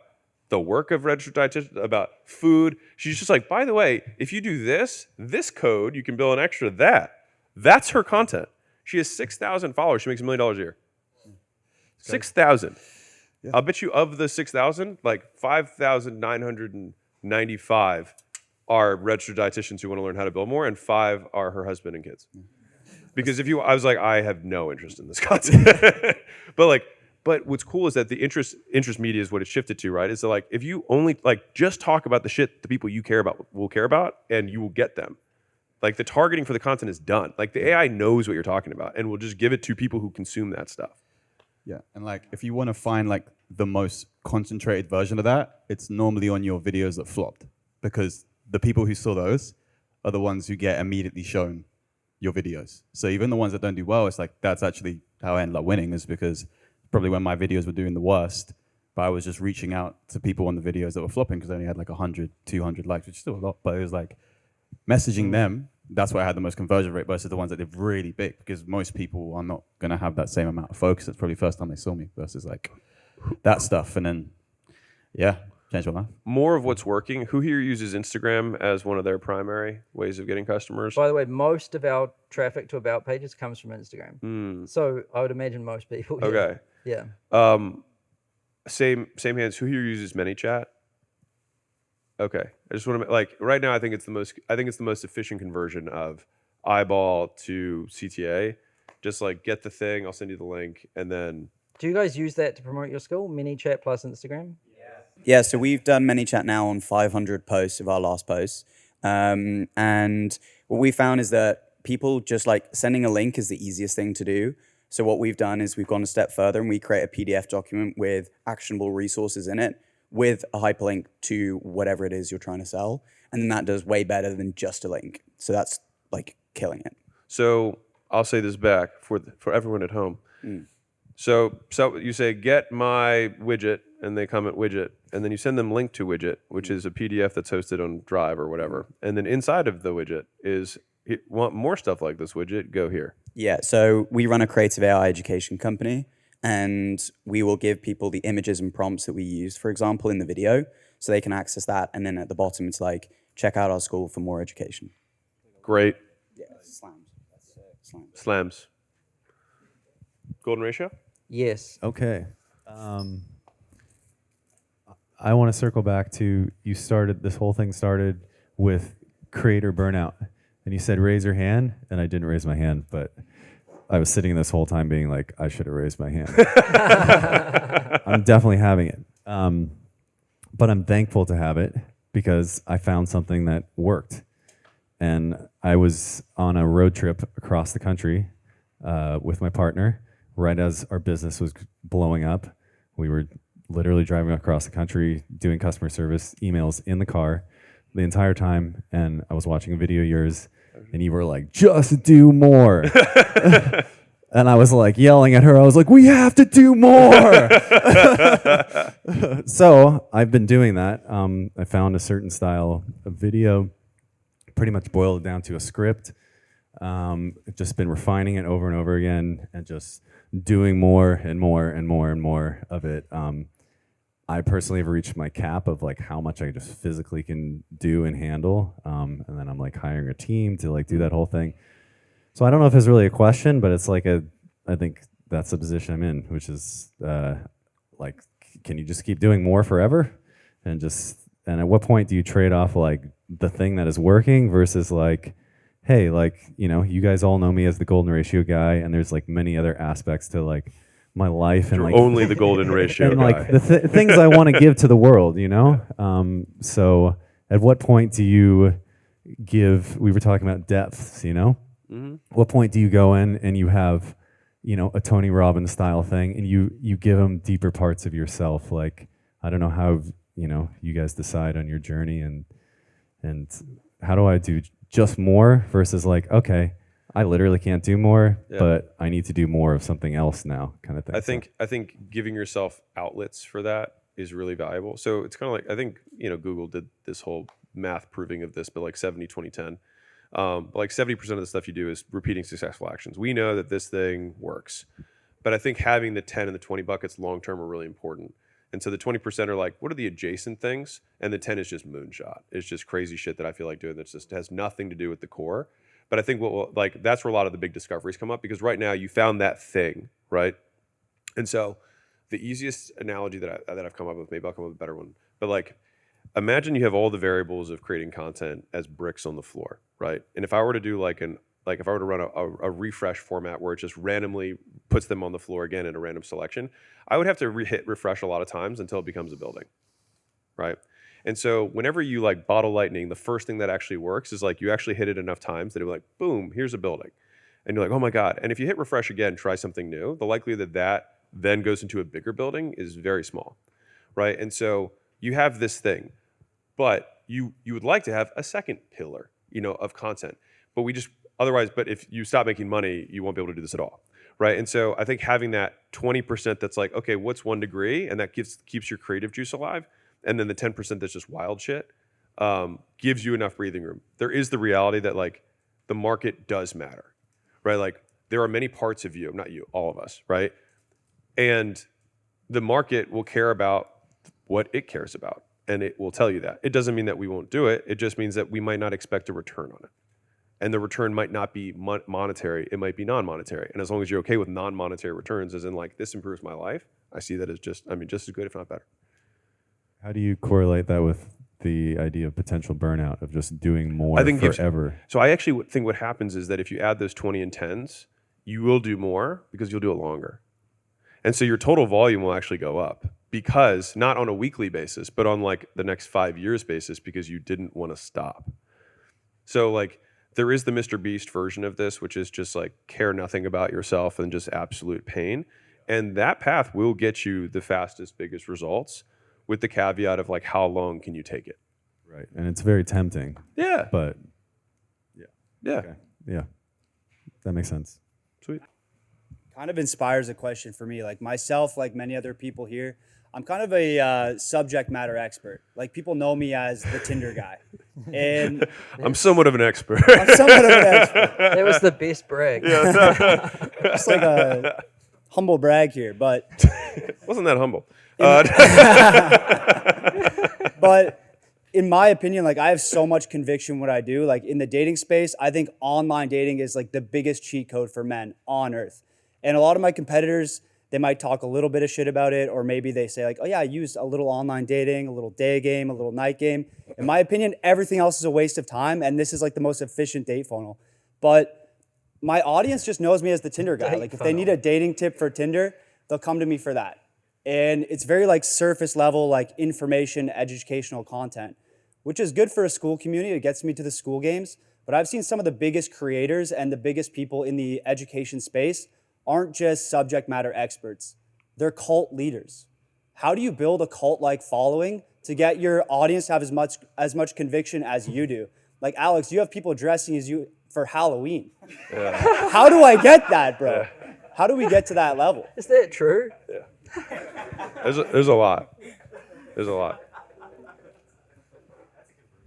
the work of registered dietitians, about food. She's just like, by the way, if you do this code, you can bill an extra that. That's her content. She has 6,000 followers. She makes $1 million a year. 6,000. Yeah. I'll bet you of the 6,000, like 5,995 are registered dietitians who want to learn how to bill more, and 5 are her husband and kids. Because I was like, I have no interest in this content. But what's cool is that the interest media is what it shifted to, right? Is that like, if you only just talk about the shit the people you care about will care about, and you will get them. Like, the targeting for the content is done. Like, the AI knows what you're talking about and will just give it to people who consume that stuff. Yeah, and like, if you want to find like the most concentrated version of that, it's normally on your videos that flopped, because the people who saw those are the ones who get immediately shown your videos. So even the ones that don't do well, it's like, that's actually how I ended up winning, is because probably when my videos were doing the worst, but I was just reaching out to people on the videos that were flopping, because I only had like 100, 200 likes, which is still a lot, but it was like messaging them. That's why I had the most conversion rate versus the ones that did really big, because most people are not going to have that same amount of focus. It's probably the first time they saw me versus like that stuff. And then, yeah, changed my life. More of what's working. Who here uses Instagram as one of their primary ways of getting customers? By the way, most of our traffic to About Pages comes from Instagram. So I would imagine most people. Yeah. Okay. Yeah. Same hands. Who here uses ManyChat? Okay. I just want to, like, right now I think it's the most efficient conversion of eyeball to CTA. Just like, get the thing, I'll send you the link, and then. Do you guys use that to promote your school? ManyChat plus Instagram? Yeah, so we've done ManyChat now on 500 posts of our last posts. And what we found is that people just like sending a link is the easiest thing to do. So what we've done is we've gone a step further and we create a PDF document with actionable resources in it, with a hyperlink to whatever it is you're trying to sell. And then that does way better than just a link. So that's like killing it. So I'll say this back for everyone at home. So you say, get my widget, and they comment widget, and then you send them link to widget, which is a PDF that's hosted on Drive or whatever. And then inside of the widget is, want more stuff like this widget, go here. Yeah, so we run a creative AI education company, and we will give people the images and prompts that we use, for example, in the video, so they can access that. And then at the bottom, it's like, check out our school for more education. Great. Yeah, slams. That's slams. Slams. Golden ratio? Yes. Okay. I want to circle back to, this whole thing started with creator burnout. And you said, raise your hand. And I didn't raise my hand, but I was sitting this whole time being like, I should have raised my hand. I'm definitely having it. But I'm thankful to have it because I found something that worked. And I was on a road trip across the country with my partner right as our business was blowing up. We were literally driving across the country, doing customer service emails in the car the entire time. And I was watching a video of yours, and you were like, just do more. And I was like yelling at her. I was like, we have to do more. So I've been doing that. I found a certain style of video, pretty much boiled it down to a script. Just been refining it over and over again and just doing more and more and more and more of it. I personally have reached my cap of like how much I just physically can do and handle. And then I'm like hiring a team to like do that whole thing. So I don't know if it's really a question, but it's like I think that's the position I'm in, which is like, can you just keep doing more forever? And at what point do you trade off like the thing that is working versus like, hey, like, you know, you guys all know me as the golden ratio guy, and there's like many other aspects to like my life. And you're like only the golden ratio and guy. Like the things I want to give to the world, you know? So at what point do you give, we were talking about depths, you know? What point do you go in and you have, a Tony Robbins style thing, and you give them deeper parts of yourself? Like, I don't know how, you guys decide on your journey, and how do I do just more versus like, okay, I literally can't do more, but I need to do more of something else now, kind of thing. I think giving yourself outlets for that is really valuable. So it's kind of like, I think, Google did this whole math proving of this, but like 70-20-10. But like 70% of the stuff you do is repeating successful actions. We know that this thing works, but I think having the 10 and the 20 buckets long-term are really important. And so the 20% are like, what are the adjacent things? And the 10 is just moonshot. It's just crazy shit that I feel like doing that just has nothing to do with the core. But I think that's where a lot of the big discoveries come up, because right now you found that thing, right? And so the easiest analogy that I've come up with, maybe I'll come up with a better one, but like, imagine you have all the variables of creating content as bricks on the floor, right? And if I were to do if I were to run a refresh format where it just randomly puts them on the floor again in a random selection, I would have to hit refresh a lot of times until it becomes a building, right? And so whenever you like bottle lightning, the first thing that actually works is like you actually hit it enough times that it like, boom, here's a building. And you're like, oh my God. And if you hit refresh again, try something new, the likelihood that then goes into a bigger building is very small, right? And so you have this thing, but you would like to have a second pillar, of content. But but if you stop making money, you won't be able to do this at all, right? And so I think having that 20% that's like, okay, what's 1 degree? And that keeps your creative juice alive. And then the 10% that's just wild shit gives you enough breathing room. There is the reality that like the market does matter, right? Like there are many parts of you, not you, all of us, right? And the market will care about what it cares about. And it will tell you that. It doesn't mean that we won't do it. It just means that we might not expect a return on it. And the return might not be monetary. It might be non-monetary. And as long as you're okay with non-monetary returns, as in like, this improves my life, I see that as just as good, if not better. How do you correlate that with the idea of potential burnout, of just doing more forever? So I actually think what happens is that if you add those 20 and 10s, you will do more because you'll do it longer. And so your total volume will actually go up, because not on a weekly basis, but on like the next 5 years basis, because you didn't want to stop. So like there is the Mr. Beast version of this, which is just like care nothing about yourself and just absolute pain. And that path will get you the fastest, biggest results, with the caveat of like, how long can you take it? Right. And it's very tempting. Yeah. But yeah. Okay. Yeah. That makes sense. Sweet. Kind of inspires a question for me. Like myself, like many other people here, I'm kind of a subject matter expert. Like people know me as the Tinder guy. And I'm somewhat of an expert. I'm somewhat of an expert. That was the best brag. Just like a humble brag here, but wasn't that humble. But in my opinion, like I have so much conviction in what I do. Like in the dating space, I think online dating is like the biggest cheat code for men on earth. And a lot of my competitors, they might talk a little bit of shit about it, or maybe they say like, oh yeah, I use a little online dating, a little day game, a little night game. In my opinion, everything else is a waste of time, and this is like the most efficient date funnel. But my audience just knows me as the Tinder guy. Like if they need a dating tip for Tinder, they'll come to me for that. And it's very like surface level, like information, educational content, which is good for a Skool community. It gets me to the Skool games. But I've seen some of the biggest creators and the biggest people in the education space aren't just subject matter experts. They're cult leaders. How do you build a cult-like following to get your audience to have as much conviction as you do? Like Alex, you have people dressing as you for Halloween. Yeah. How do I get that, bro? Yeah. How do we get to that level? Is that true? Yeah. There's a lot. There's a lot.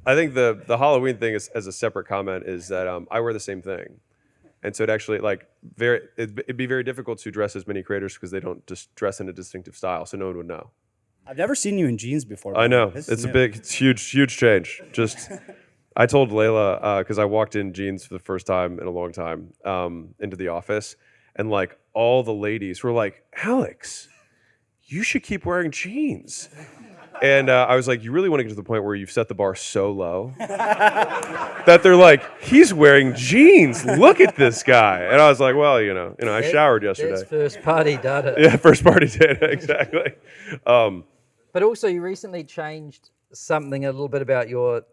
I think the Halloween thing is, as a separate comment, is that I wear the same thing. And so it actually it'd be very difficult to dress as many creators because they don't just dress in a distinctive style, so no one would know. I've never seen you in jeans before. I know. It's huge change. Just, I told Layla, because I walked in jeans for the first time in a long time into the office, and like all the ladies were like, Alex, you should keep wearing jeans. And I was like, you really want to get to the point where you've set the bar so low that they're like, he's wearing jeans. Look at this guy. And I was like, well, I showered yesterday. That's first party data. Yeah, first party data, exactly. But also, you recently changed something a little bit about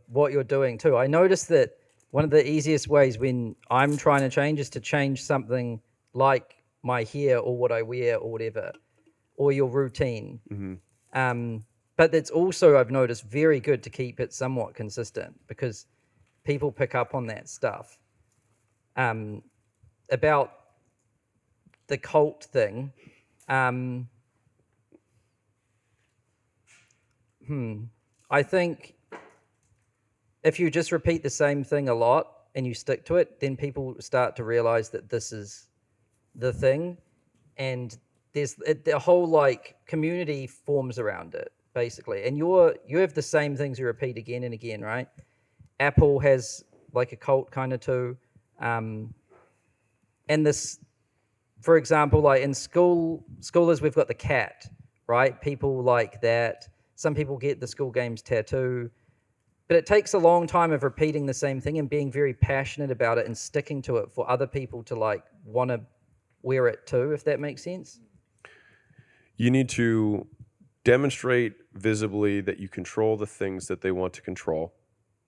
what you're doing too. I noticed that one of the easiest ways when I'm trying to change is to change something like my hair or what I wear or whatever, or your routine. But it's also, I've noticed, very good to keep it somewhat consistent because people pick up on that stuff. About the cult thing, I think if you just repeat the same thing a lot and you stick to it, then people start to realize that this is the thing, and the whole like community forms around it basically. And you have the same things you repeat again and again, right? Apple has like a cult kind of too, and this, for example, like in schoolers, we've got the cat, right? People like that. Some people get the school games tattoo. But it takes a long time of repeating the same thing and being very passionate about it and sticking to it for other people to like want to wear it too, if that makes sense. You need to demonstrate visibly that you control the things that they want to control,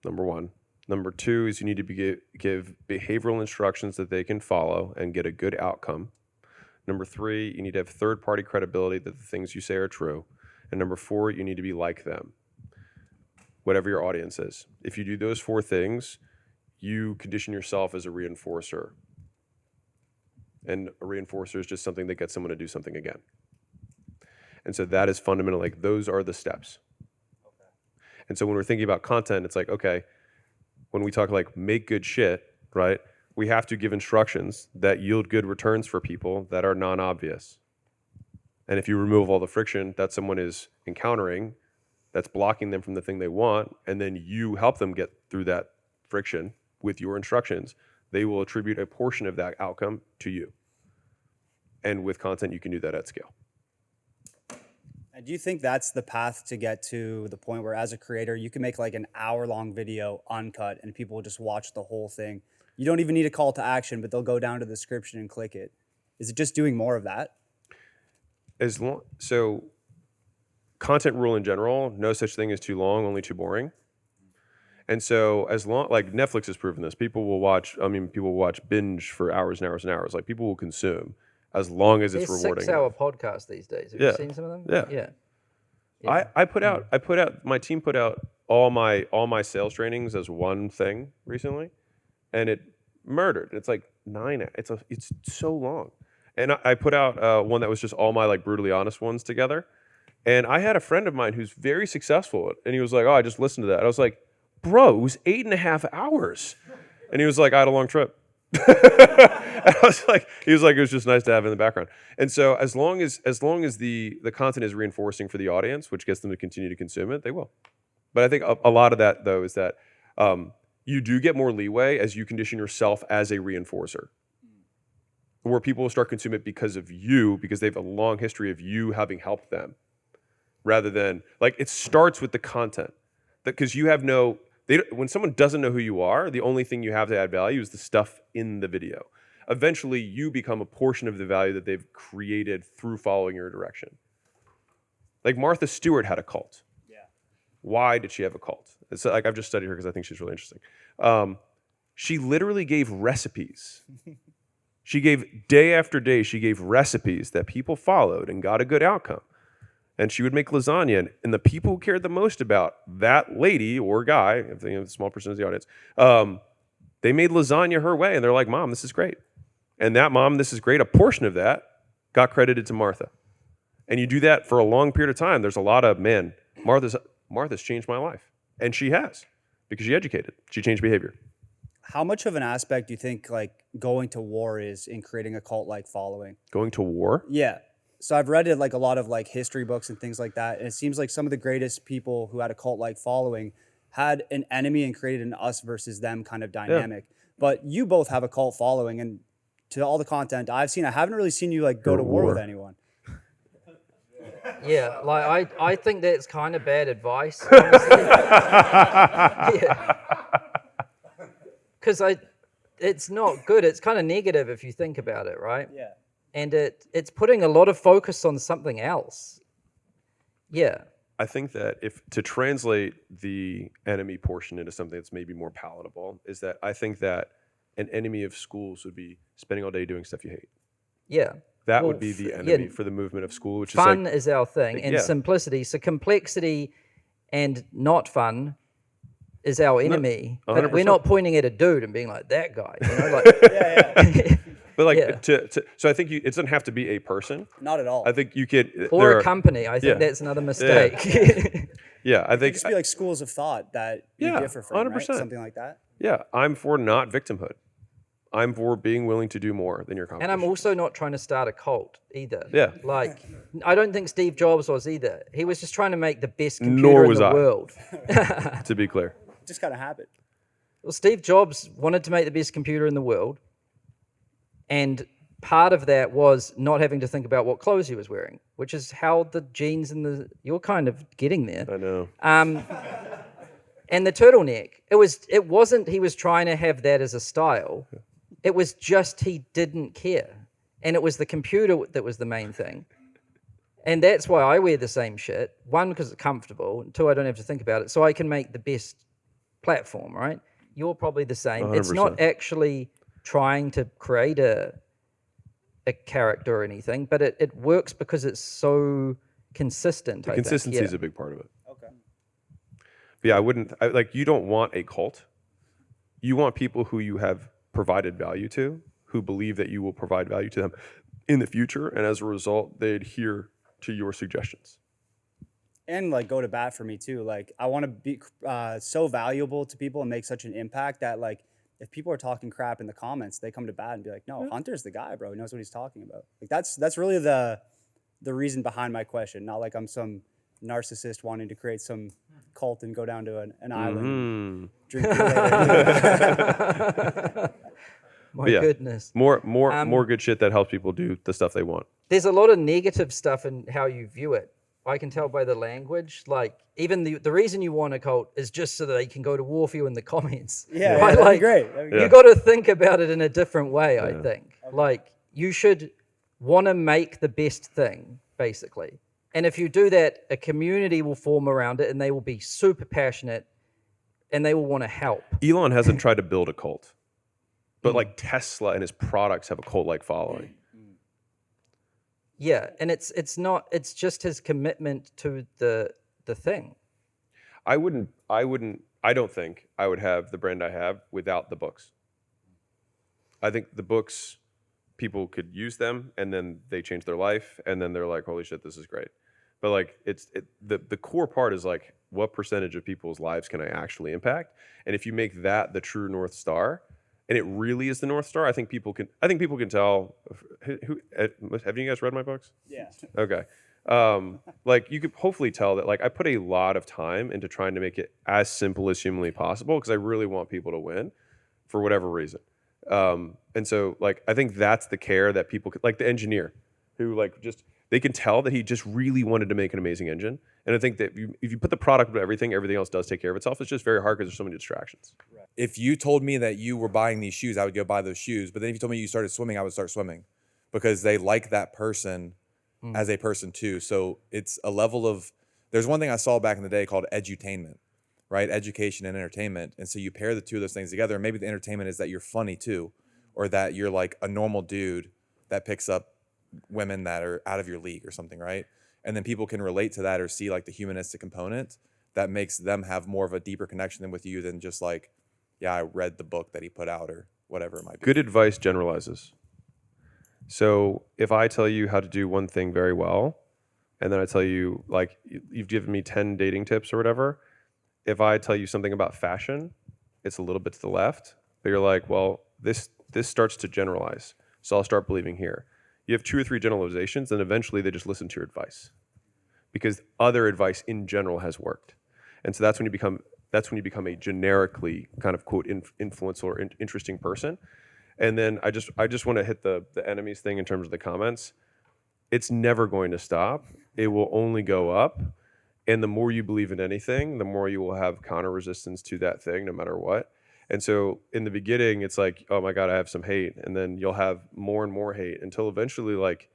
number one. Number two is you need to give behavioral instructions that they can follow and get a good outcome. Number three, you need to have third-party credibility that the things you say are true. And number four, you need to be like them, whatever your audience is. If you do those four things, you condition yourself as a reinforcer. And a reinforcer is just something that gets someone to do something again. And so that is fundamental, like those are the steps. Okay. And so when we're thinking about content, it's like, okay, when we talk like make good shit, right? We have to give instructions that yield good returns for people that are non-obvious. And if you remove all the friction that someone is encountering, that's blocking them from the thing they want, and then you help them get through that friction with your instructions, they will attribute a portion of that outcome to you. And with content, you can do that at scale. And do you think that's the path to get to the point where as a creator, you can make like an hour-long video uncut and people will just watch the whole thing? You don't even need a call to action, but they'll go down to the description and click it. Is it just doing more of that? So content rule in general, no such thing as too long, only too boring. And so as long, like Netflix has proven this, people will watch binge for hours and hours and hours. Like people will consume as long as it's rewarding. 6-hour podcasts these days. Have you seen some of them? Yeah. I put out, my team put out all my sales trainings as one thing recently, and it murdered. It's like 9, it's so long. And I put out one that was just all my like brutally honest ones together. And I had a friend of mine who's very successful, and he was like, "Oh, I just listened to that." I was like, "Bro, it was 8.5 hours," and he was like, "I had a long trip." And he was like, "It was just nice to have in the background." And so, as long as the content is reinforcing for the audience, which gets them to continue to consume it, they will. But I think a lot of that though is that you do get more leeway as you condition yourself as a reinforcer, where people will start consuming it because of you, because they have a long history of you having helped them. Rather than, like, it starts with the content. Because you have when someone doesn't know who you are, the only thing you have to add value is the stuff in the video. Eventually, you become a portion of the value that they've created through following your direction. Like Martha Stewart had a cult. Yeah. Why did she have a cult? It's like, I've just studied her because I think she's really interesting. She literally gave recipes. She gave, day after day, she gave recipes that people followed and got a good outcome. And she would make lasagna, and the people who cared the most about that lady or guy, I'm thinking of a small percentage of the audience, they made lasagna her way, and they're like, "Mom, this is great." And that "Mom, this is great," a portion of that got credited to Martha. And you do that for a long period of time. There's a lot of, man, Martha's changed my life. And she has, because she educated. She changed behavior. How much of an aspect do you think like going to war is in creating a cult-like following? Going to war? Yeah. So I've read like a lot of like history books and things like that, and it seems like some of the greatest people who had a cult-like following had an enemy and created an us versus them kind of dynamic. Yeah. But you both have a cult following, and to all the content I've seen, I haven't really seen you like go to war with anyone. Yeah, like I think that's kind of bad advice, honestly. Because it's not good. It's kind of negative if you think about it, right? Yeah. And it's putting a lot of focus on something else. Yeah. I think that if to translate the enemy portion into something that's maybe more palatable is that I think that an enemy of schools would be spending all day doing stuff you hate. Yeah. That Well, would be the f- enemy yeah, for the movement of school, which Fun is is our thing, and yeah. simplicity. So complexity and not fun is our enemy. But we're 100%. not pointing at a dude and being like, that guy. You know, like, But like Yeah. so I think it doesn't have to be a person. Not at all. I think you could or there a are- company. I think yeah. that's another mistake. Yeah, I It could think just be like schools of thought that you Yeah, differ from, right? 100%. Something like that. yeah, I'm for not victimhood. I'm for being willing to do more than your And competition. I'm also not trying to start a cult either. Yeah. Like, I don't think Steve Jobs was either. He was just trying to make the best Nor computer in was the I. world. to be clear. Just kind of habit. Well, Steve Jobs wanted to make the best computer in the world. And part of that was not having to think about what clothes he was wearing, which is how the jeans and you're kind of getting there. I know. And the turtleneck. It wasn't he was trying to have that as a style. It was just he didn't care. And it was the computer that was the main thing. And that's why I wear the same shit. One, because it's comfortable. And two, I don't have to think about it. So I can make the best platform, right? You're probably the same. It's not 100%. actually trying to create a character or anything, but it works because it's so consistent. The I think. consistency is Yeah. a big part of it. Okay. But yeah, like you don't want a cult. You want people who you have provided value to, who believe that you will provide value to them in the future, and as a result, they adhere to your suggestions. And like go to bat for me too. Like I want to be so valuable to people and make such an impact that like if people are talking crap in the comments, they come to bat and be like, no, Hunter's the guy, bro. He knows what he's talking about. Like that's really the reason behind my question. Not like I'm some narcissist wanting to create some cult and go down to an island and drink beer later. My But yeah, goodness. More good shit that helps people do the stuff they want. There's a lot of negative stuff in how you view it. I can tell by the language. Like, even the reason you want a cult is just so that they can go to war for you in the comments. Yeah, Right? that'd Like, be great. That'd be You great. got to think about it in a different way, I think. Like, you should want to make the best thing, basically. And if you do that, a community will form around it and they will be super passionate and they will want to help. Elon hasn't tried to build a cult, but like Tesla and his products have a cult-like following. Yeah, and it's just his commitment to the thing. I don't think I would have the brand I have without the books. I think the books, people could use them and then they change their life and then they're like, holy shit, this is great. But like the core part is like, what percentage of people's lives can I actually impact? And if you make that the true North Star, and it really is the North Star, I think people can tell. Have you guys read my books? Yeah. Okay. Like you could hopefully tell that like I put a lot of time into trying to make it as simple as humanly possible because I really want people to win for whatever reason. And so like I think that's the care that people could, like the engineer who like just they can tell that he just really wanted to make an amazing engine. And I think that if you put the product with everything else does take care of itself. It's just very hard because there's so many distractions. If you told me that you were buying these shoes, I would go buy those shoes. But then if you told me you started swimming, I would start swimming because they like that person as a person too. So it's a level of, there's one thing I saw back in the day called edutainment, right? Education and entertainment. And so you pair the two of those things together. And maybe the entertainment is that you're funny too, or that you're like a normal dude that picks up women that are out of your league or something, right? And then people can relate to that or see like the humanistic component that makes them have more of a deeper connection with you than just like, yeah, I read the book that he put out or whatever it might be. Good advice generalizes. So if I tell you how to do one thing very well, and then I tell you, like, you've given me 10 dating tips or whatever, if I tell you something about fashion, it's a little bit to the left, but you're like, well, this starts to generalize, so I'll start believing here. You have 2 or 3 generalizations, and eventually they just listen to your advice because other advice in general has worked. And so that's when you become a generically kind of quote influential or interesting person. And then I just want to hit the enemies thing in terms of the comments. It's never going to stop. It will only go up. And the more you believe in anything, the more you will have counter resistance to that thing, no matter what. And so in the beginning, it's like, oh my God, I have some hate. And then you'll have more and more hate until eventually like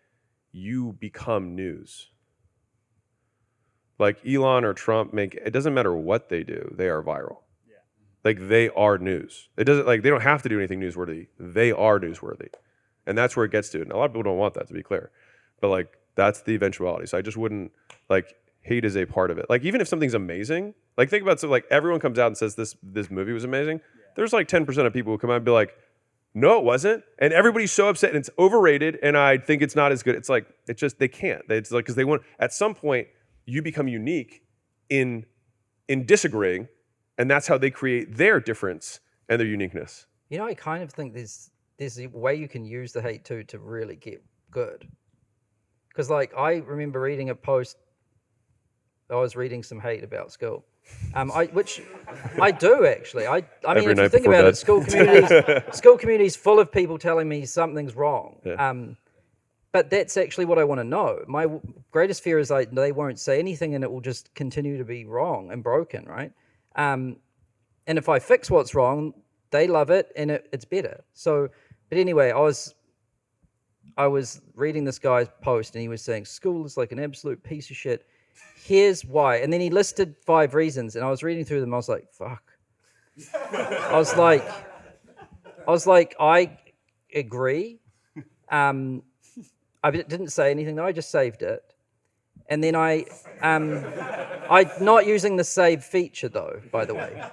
you become news. Like Elon or Trump it doesn't matter what they do, they are viral. Yeah. Like they are news. It doesn't like they don't have to do anything newsworthy. They are newsworthy. And that's where it gets to. And a lot of people don't want that, to be clear. But like that's the eventuality. So I just wouldn't like hate is a part of it. Like even if something's amazing, like think about like everyone comes out and says this movie was amazing. Yeah. There's like 10% of people who come out and be like, no, it wasn't. And everybody's so upset and it's overrated and I think it's not as good. It's like, it's just, they can't. It's like, because they want, at some point, you become unique in disagreeing, and that's how they create their difference and their uniqueness. You know, I kind of think there's a way you can use the hate too to really get good. Because like, I remember reading a post, I was reading some hate about Skool. Which I do actually. I mean, if you think about it, Skool community's full of people telling me something's wrong. Yeah. But that's actually what I want to know. My greatest fear is they won't say anything and it will just continue to be wrong and broken, right? And if I fix what's wrong, they love it and it's better. So, but anyway, I was reading this guy's post and he was saying Skool is like an absolute piece of shit. Here's why. And then he listed 5 reasons and I was reading through them. I was like, fuck. I was like, I agree. I didn't say anything though, I just saved it. And then I'm not using the save feature though, by the way.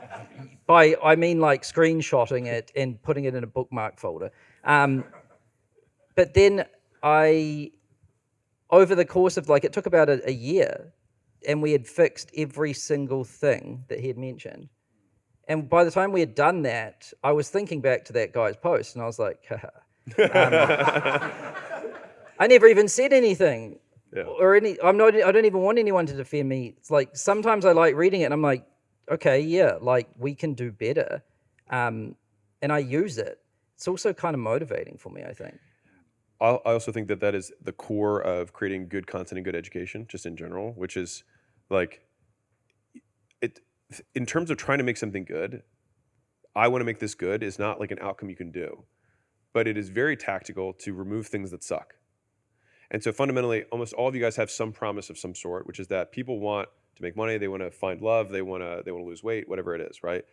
I mean like screenshotting it and putting it in a bookmark folder. But then over the course of it took about a year and we had fixed every single thing that he had mentioned. And by the time we had done that, I was thinking back to that guy's post and I was like, haha. I never even said anything, or I don't even want anyone to defend me. It's like sometimes I like reading it, and I'm like, okay, yeah, like we can do better, and I use it. It's also kind of motivating for me, I think. I also think that is the core of creating good content and good education, just in general, which is like it. In terms of trying to make something good, I want to make this good is not like an outcome you can do, but it is very tactical to remove things that suck. And so fundamentally, almost all of you guys have some promise of some sort, which is that people want to make money, they want to find love, they want to lose weight, whatever it is, right?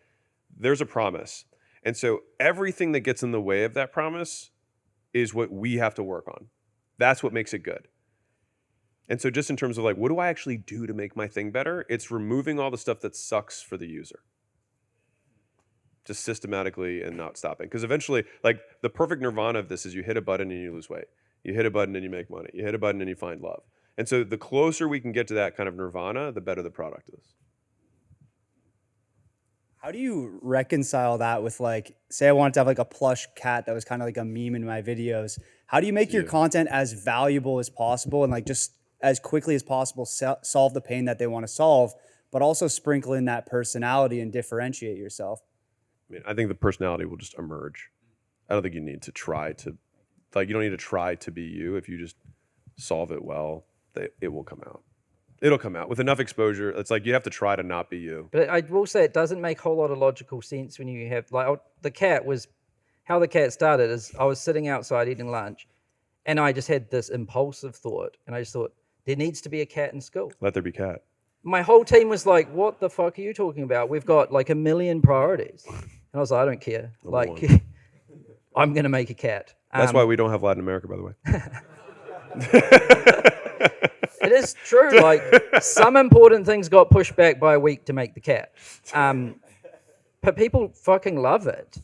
There's a promise. And so everything that gets in the way of that promise is what we have to work on. That's what makes it good. And so just in terms of like, what do I actually do to make my thing better? It's removing all the stuff that sucks for the user. Just systematically and not stopping. Because eventually, like the perfect nirvana of this is you hit a button and you lose weight. You hit a button and you make money. You hit a button and you find love. And so the closer we can get to that kind of nirvana, the better the product is. How do you reconcile that with like, say I wanted to have like a plush cat that was kind of like a meme in my videos. How do you make your content as valuable as possible and like just as quickly as possible solve the pain that they want to solve, but also sprinkle in that personality and differentiate yourself? I mean, I think the personality will just emerge. I don't think you need to try to, like, you don't need to try to be you. If you just solve it well, it will come out. It'll come out with enough exposure. It's like you have to try to not be you. But I will say it doesn't make a whole lot of logical sense when you have, like, how the cat started is I was sitting outside eating lunch and I just had this impulsive thought and I just thought, there needs to be a cat in Skool. Let there be cat. My whole team was like, what the fuck are you talking about? We've got like 1 million priorities. And I was like, I don't care. Like, I'm going to make a cat. That's why we don't have Latin America, by the way. It is true. Like, some important things got pushed back by a week to make the cat. But people fucking love it.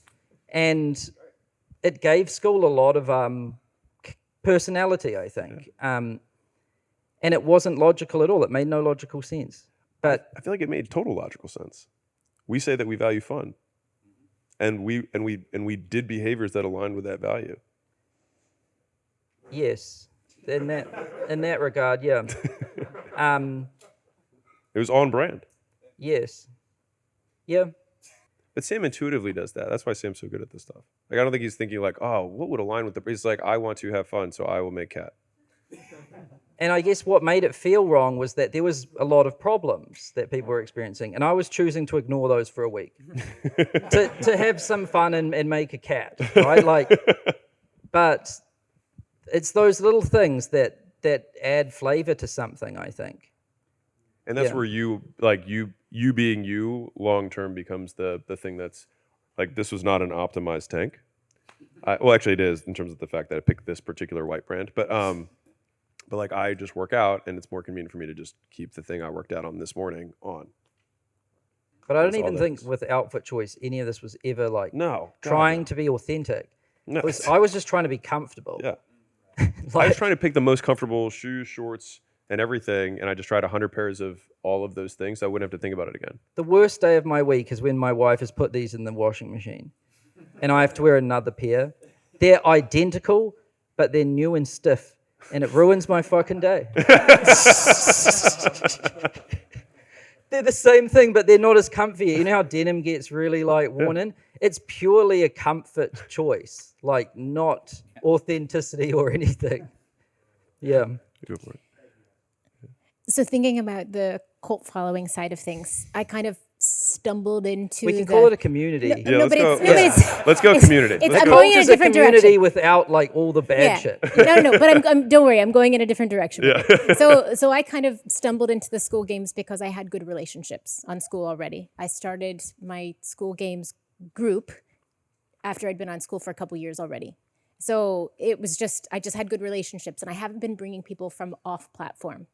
And it gave Skool a lot of personality, I think. And it wasn't logical at all. It made no logical sense. But I feel like it made total logical sense. We say that we value fun. And we did behaviors that aligned with that value. Yes, in that regard, yeah. It was on brand. Yes. Yeah. But Sam intuitively does that. That's why Sam's so good at this stuff. Like, I don't think he's thinking like, oh, what would align with the... He's like, I want to have fun, so I will make cat. And I guess what made it feel wrong was that there was a lot of problems that people were experiencing, and I was choosing to ignore those for a week to have some fun and make a cat, right? Like, but it's those little things that add flavor to something, I think. And that's Yeah. where you being you long term becomes the thing that's like, this was not an optimized tank. Well, actually, it is in terms of the fact that I picked this particular white brand, but like I just work out, and it's more convenient for me to just keep the thing I worked out on this morning on. But I don't That's all even that think is. with outfit choice any of this was ever like No, God, trying no. to be authentic. No. I was just trying to be comfortable. Yeah. I was trying to pick the most comfortable shoes, shorts, and everything, and I just tried 100 pairs of all of those things, so I wouldn't have to think about it again. The worst day of my week is when my wife has put these in the washing machine, and I have to wear another pair. They're identical, but they're new and stiff, and it ruins my fucking day. They're the same thing, but they're not as comfy. You know how denim gets really like worn in? It's purely a comfort choice, like not authenticity or anything. Yeah. Go for it. So thinking about the cult following side of things, I kind of stumbled into We can call it a community. Yeah, no, let's but go. it's- no, but it's- Let's go it's- community. it's- Let's I'm go. going in a Cult is different community direction. without like all the bad shit. No, but I'm don't worry, I'm going in a different direction. with Yeah. it. So I kind of stumbled into the Skool games because I had good relationships on Skool already. I started my Skool games group after I'd been on Skool for a couple years already. So it was I just had good relationships, and I haven't been bringing people from off platform.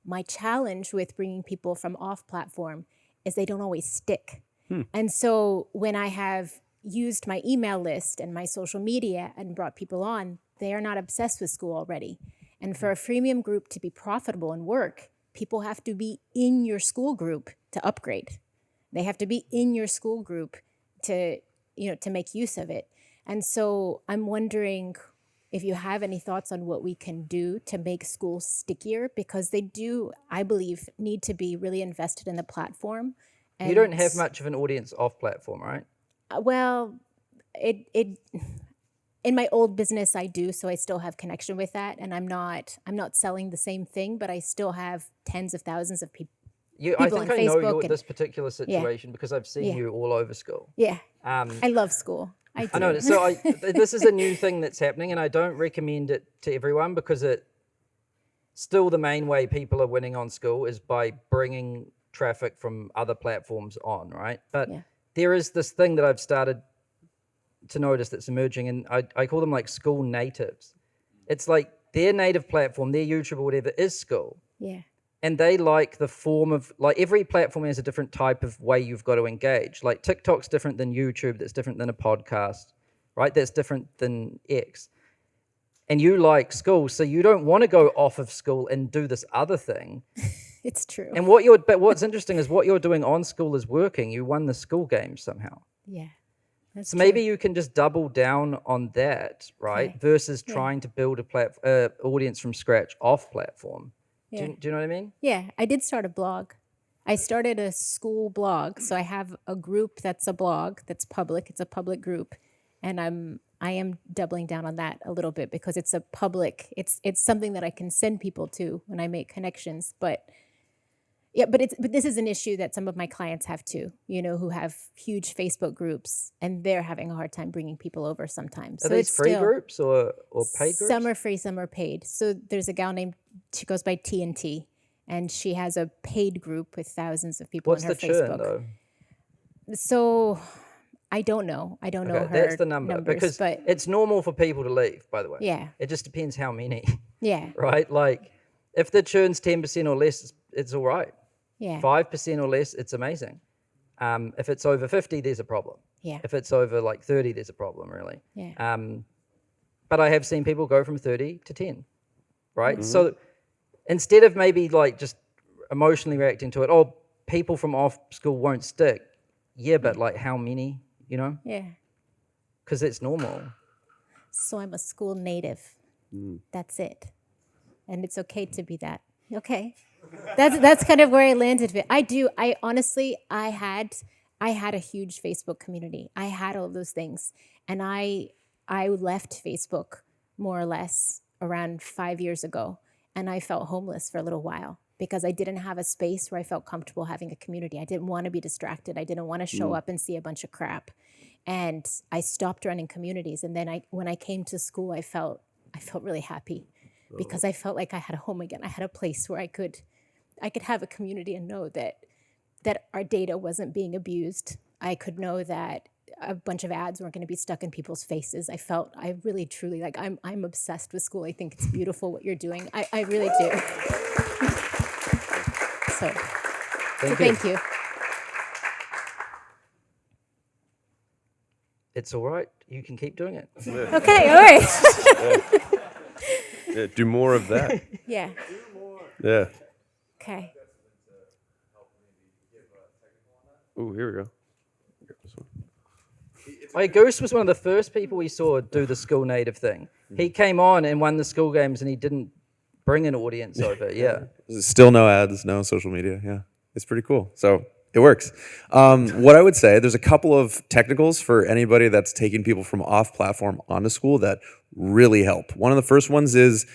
My challenge with bringing people from off platform is they don't always stick. And so when I have used my email list and my social media and brought people on, they are not obsessed with Skool already. And for a freemium group to be profitable and work, people have to be in your Skool group to upgrade. They have to be in your Skool group to make use of it. And so I'm wondering if you have any thoughts on what we can do to make Skool stickier, because they do, I believe, need to be really invested in the platform. You don't have much of an audience off platform, right? Well, it in my old business I do, so I still have connection with that, and I'm not selling the same thing, but I still have tens of thousands of people. I think on I know Facebook this particular situation because I've seen you all over Skool. Yeah, I love Skool. I know. So this is a new thing that's happening, and I don't recommend it to everyone because still the main way people are winning on Skool is by bringing traffic from other platforms on, right? But there is this thing that I've started to notice that's emerging, and I call them like Skool natives. It's like their native platform, their YouTube or whatever is Skool. Yeah. And they like the form of, like every platform has a different type of way you've got to engage. Like TikTok's different than YouTube, that's different than a podcast, right? That's different than X. And you like Skool, so you don't want to go off of Skool and do this other thing. It's true. And but what's interesting is what you're doing on Skool is working. You won the Skool games somehow. Yeah. That's So maybe you can just double down on that, right? Okay. Versus trying to build a audience from scratch off platform. Yeah. Do you know what I mean? Yeah, I did start a blog. I started a Skool blog, so I have a group that's a blog that's public. It's a public group, and I am doubling down on that a little bit because it's a public. It's something that I can send people to when I make connections. But this is an issue that some of my clients have too. Who have huge Facebook groups, and they're having a hard time bringing people over sometimes. Are So these it's free still, groups or paid groups? Some are free, some are paid. So there's a gal she goes by TNT, and she has a paid group with thousands of people What's on her the churn Facebook. though? So I don't know. I don't know her That's the number numbers, because but it's normal for people to leave. By the way, Yeah. it just depends how many. yeah, Right? Like if the churn's 10% or less, it's all right. yeah, 5% or less, it's amazing. If it's over 50, there's a problem. yeah, If it's over like 30, there's a problem, really. yeah. But I have seen people go from 30 to 10, right? So instead of maybe like just emotionally reacting to it, oh, people from off Skool won't stick. Yeah, but like how many, Yeah. Because it's normal. So I'm a Skool native. That's it, and it's okay to be that. Okay, that's kind of where I landed. I honestly, I had a huge Facebook community. I had all of those things, and I left Facebook more or less around 5 years ago, and I felt homeless for a little while because I didn't have a space where I felt comfortable having a community. I didn't want to be distracted. I didn't want to show up and see a bunch of crap. And I stopped running communities. And then when I came to Skool, I felt really happy because I felt like I had a home again. I had a place where I could I could have a community and know that our data wasn't being abused. I could know that a bunch of ads weren't going to be stuck in people's faces. I really truly, like, I'm obsessed with Skool. I think it's beautiful what you're doing. I really do. So thank you. It's all right. You can keep doing it. Yeah. Okay, all right. Yeah, do more of that. Yeah. Yeah. Okay. Ooh, here we go. Hey, Goose was one of the first people we saw do the Skool native thing. He came on and won the Skool games, and he didn't bring an audience over. Yeah. Still no ads, no social media. Yeah, it's pretty cool. So it works. What I would say, there's a couple of technicals for anybody that's taking people from off platform onto Skool that really help. One of the first ones is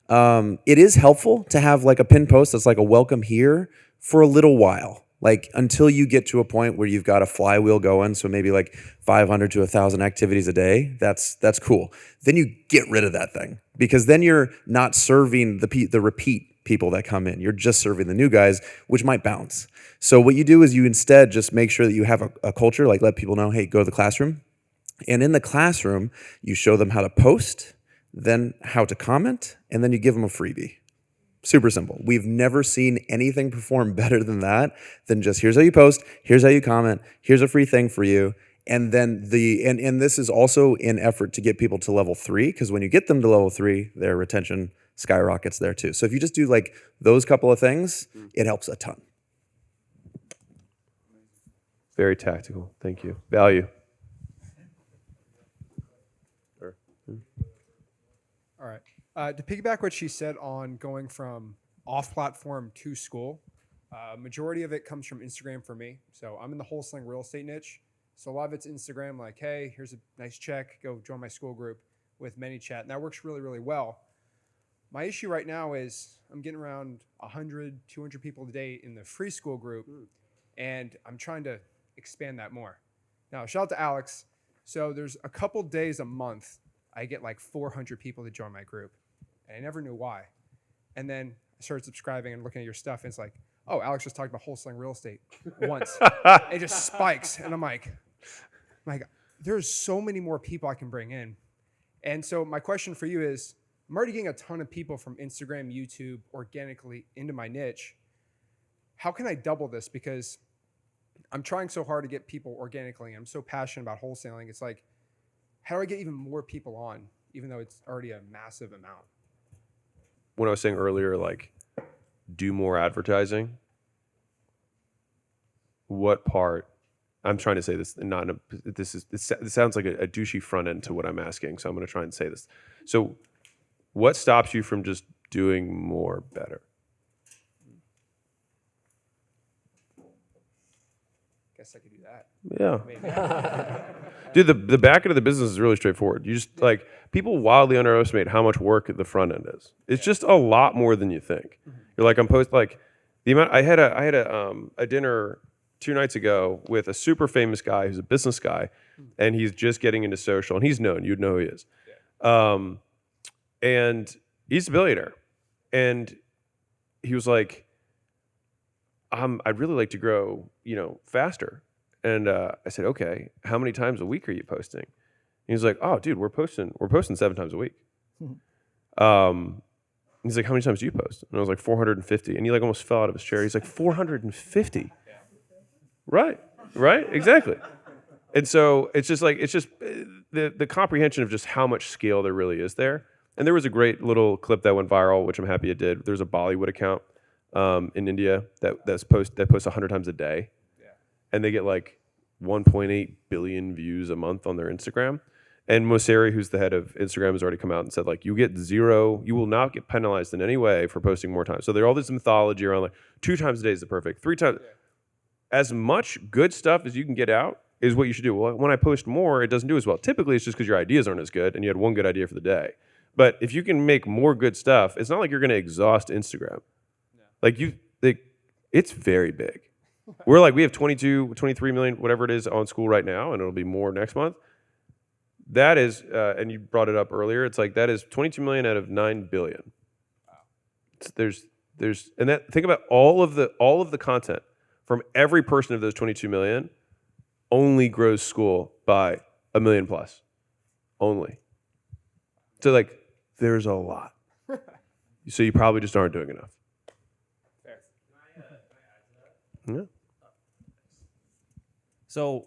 it is helpful to have like a pinned post that's like a welcome here for a little while. Like until you get to a point where you've got a flywheel going, so maybe like 500 to 1,000 activities a day, that's cool. Then you get rid of that thing because then you're not serving the repeat people that come in. You're just serving the new guys, which might bounce. So what you do is you instead just make sure that you have a culture, like let people know, hey, go to the classroom. And in the classroom, you show them how to post, then how to comment, and then you give them a freebie. Super simple. We've never seen anything perform better than that, than just here's how you post, here's how you comment, here's a free thing for you. And then and this is also in effort to get people to level 3, because when you get them to level 3, their retention skyrockets there too. So if you just do like those couple of things, it helps a ton. Very tactical. Thank you. Value. All right. To piggyback what she said on going from off-platform to Skool, majority of it comes from Instagram for me. So I'm in the wholesaling real estate niche. So a lot of it's Instagram, like, hey, here's a nice check, go join my Skool group with ManyChat. And that works really, really well. My issue right now is I'm getting around 100, 200 people a day in the free Skool group, and I'm trying to expand that more. Now, shout out to Alex. So there's a couple days a month I get like 400 people to join my group, and I never knew why. And then I started subscribing and looking at your stuff, and it's like, oh, Alex just talked about wholesaling real estate once. It just spikes, and I'm like, there's so many more people I can bring in. And so my question for you is, I'm already getting a ton of people from Instagram, YouTube, organically into my niche. How can I double this? Because I'm trying so hard to get people organically. I'm so passionate about wholesaling. It's like, how do I get even more people on, even though it's already a massive amount? When I was saying earlier, like, do more advertising, what part? I'm trying to say this, not in a, this sounds like a douchey front end to what I'm asking, so I'm going to try and say this. So what stops you from just doing more better? Guess I could do that. Yeah. Dude, the back end of the business is really straightforward. You just, like, people wildly underestimate how much work the front end is. It's just a lot more than you think. You're like, the amount, I had a dinner 2 nights ago with a super famous guy who's a business guy, and he's just getting into social, and he's known, you'd know who he is. And he's a billionaire. And he was like, I'd really like to grow, faster. And I said, okay, how many times a week are you posting? And he was like, oh, dude, we're posting 7 times a week. He's like, how many times do you post? And I was like, 450. And he like almost fell out of his chair. He's like, 450. Right, exactly. And so it's just the comprehension of just how much scale there really is there. And there was a great little clip that went viral, which I'm happy it did. There's a Bollywood account in India that posts 100 times a day, and they get like 1.8 billion views a month on their Instagram. And Mosseri, who's the head of Instagram, has already come out and said, like, you will not get penalized in any way for posting more times. So there's all this mythology around like 2 times a day is the perfect, 3 times. As much good stuff as you can get out is what you should do. Well, when I post more, it doesn't do as well. Typically, it's just because your ideas aren't as good and you had one good idea for the day. But if you can make more good stuff, it's not like you're going to exhaust Instagram. It's very big. We have 22, 23 million, whatever it is, on Skool right now, and it'll be more next month. That is, and you brought it up earlier, it's like that is 22 million out of 9 billion. There's Think about all of the content from every person of those 22 million only grows Skool by 1 million plus. Only. So like there's a lot. So you probably just aren't doing enough. Fair. Yeah. So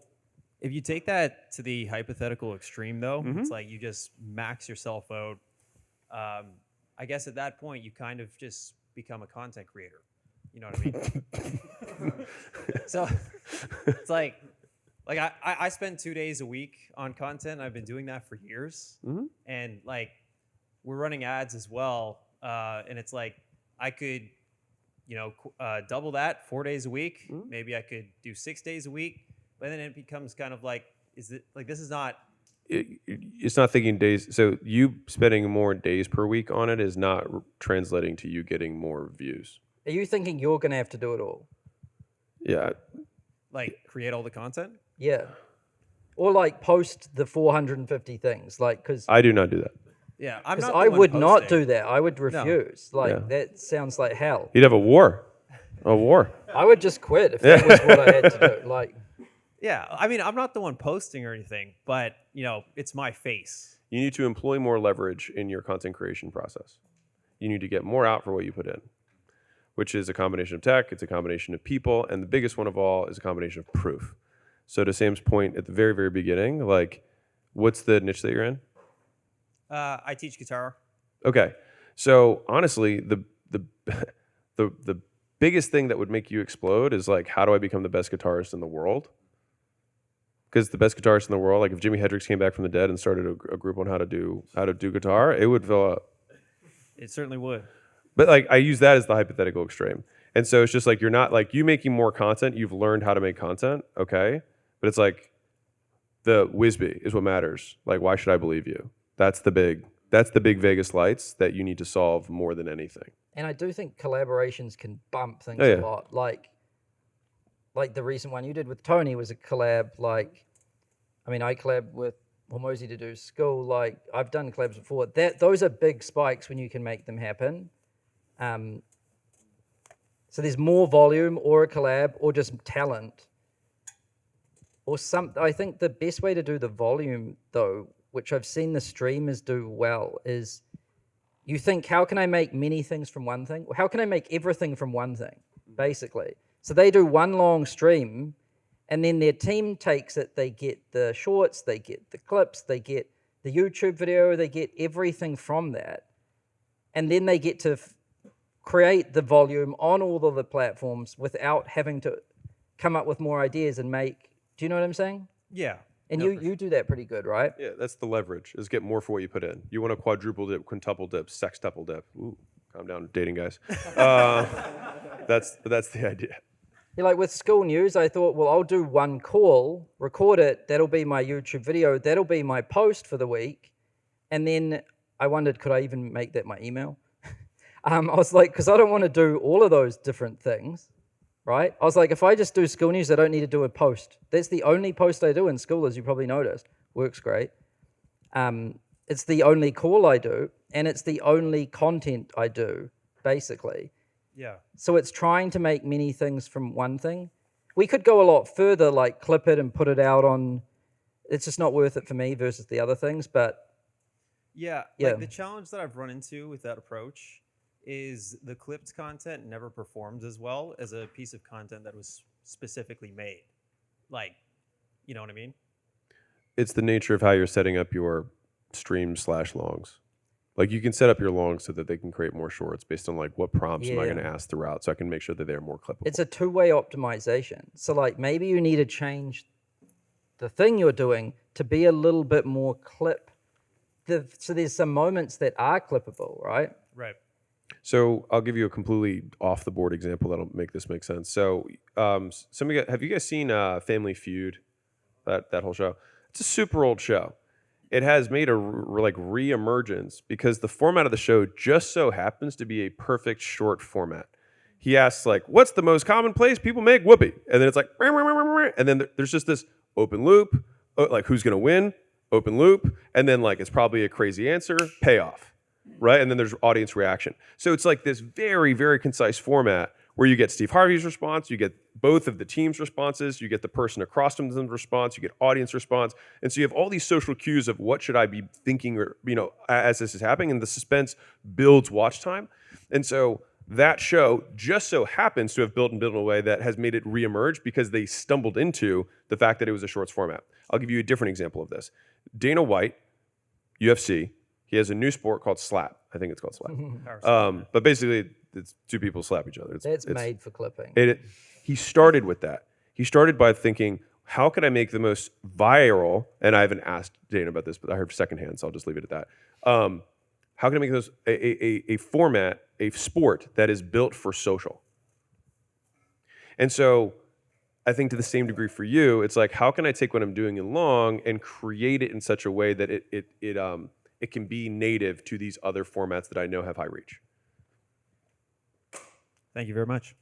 if you take that to the hypothetical extreme, though, it's like you just max yourself out. I guess at that point, you kind of just become a content creator. You know what I mean? So it's like I spend 2 days a week on content. I've been doing that for years. And like we're running ads as well. And it's like I could, double that 4 days a week. Maybe I could do 6 days a week. But then it becomes kind of like, is it like this is not? It's not thinking days. So you spending more days per week on it is not translating to you getting more views. Are you thinking you're going to have to do it all? Yeah. Like create all the content? Yeah. Or like post the 450 things, like because I do not do that. Yeah, I'm because not. I would not do that. I would refuse. Yeah. That sounds like hell. You'd have a war. I would just quit if that was what I had to do. Like. Yeah, I mean, I'm not the one posting or anything, but it's my face. You need to employ more leverage in your content creation process. You need to get more out for what you put in, which is a combination of tech, it's a combination of people, and the biggest one of all is a combination of proof. So to Sam's point at the very, very beginning, like, what's the niche that you're in? I teach guitar. Okay, so honestly, the biggest thing that would make you explode is like, how do I become the best guitarist in the world? Because the best guitarist in the world, like if Jimi Hendrix came back from the dead and started a group on how to do guitar, it would fill up. It certainly would. But like I use that as the hypothetical extreme. And so it's just like you're not like you making more content, you've learned how to make content, okay? But it's like the WSBY is what matters. Like why should I believe you? That's the big Vegas lights that you need to solve more than anything. And I do think collaborations can bump things Oh, a yeah. lot. Like the recent one you did with Tony was a collab. Like, I mean, I collabed with Hormozi to do Skool. Like, I've done collabs before. Those are big spikes when you can make them happen. So there's more volume or a collab or just talent or some. I think the best way to do the volume, though, which I've seen the streamers do well, is you think, how can I make many things from one thing? How can I make everything from one thing, basically? So they do one long stream, and then their team takes it. They get the shorts, they get the clips, they get the YouTube video, they get everything from that. And then they get to create the volume on all of the platforms without having to come up with more ideas and make, do you know what I'm saying? Yeah. And you do that pretty good, right? Yeah, that's the leverage, is get more for what you put in. You want to quadruple dip, quintuple dip, sextuple dip. Ooh, calm down, dating guys. That's the idea. Yeah, like with Skool News, I thought, well, I'll do one call, record it, that'll be my YouTube video, that'll be my post for the week. And then I wondered, could I even make that my email? I was like, because I don't want to do all of those different things, right? I was like, if I just do Skool News, I don't need to do a post. That's the only post I do in Skool, as you probably noticed. Works great. It's the only call I do, and it's the only content I do, basically. Yeah. So it's trying to make many things from one thing. We could go a lot further, like clip it and put it out on, it's just not worth it for me versus the other things, but Yeah. Like the challenge that I've run into with that approach is the clipped content never performs as well as a piece of content that was specifically made. Like, you know what I mean? It's the nature of how you're setting up your stream/longs. Like you can set up your longs so that they can create more shorts based on like what prompts am I going to ask throughout, so I can make sure that they're more clippable. it's a two-way optimization. So like maybe you need to change the thing you're doing to be a little bit more clip. So there's some moments that are clippable, right? Right. So I'll give you a completely off the board example that'll make this make sense. So have you guys seen Family Feud? That whole show? It's a super old show. It has made a re-emergence because the format of the show just so happens to be a perfect short format. He asks like, what's the most common place people make whoopee? And then it's like, and then there's just this open loop, like who's gonna win? Open loop, and then like it's probably a crazy answer, payoff. right? And then there's audience reaction. So it's like this very, very concise format where you get Steve Harvey's response, you get both of the team's responses, you get the person across from them's response, you get audience response. And so you have all these social cues of what should I be thinking or, as this is happening, and the suspense builds watch time. And so that show just so happens to have built in a way that has made it reemerge because they stumbled into the fact that it was a shorts format. I'll give you a different example of this. Dana White, UFC, he has a new sport called slap. I think it's called slap. But basically, it's two people slap each other. It's made for clipping. He started with that. He started by thinking, how can I make the most viral, and I haven't asked Dana about this, but I heard secondhand, so I'll just leave it at that. How can I make this a format, a sport that is built for social? And so I think to the same degree for you, it's like, how can I take what I'm doing in long and create it in such a way that it can be native to these other formats that I know have high reach? Thank you very much.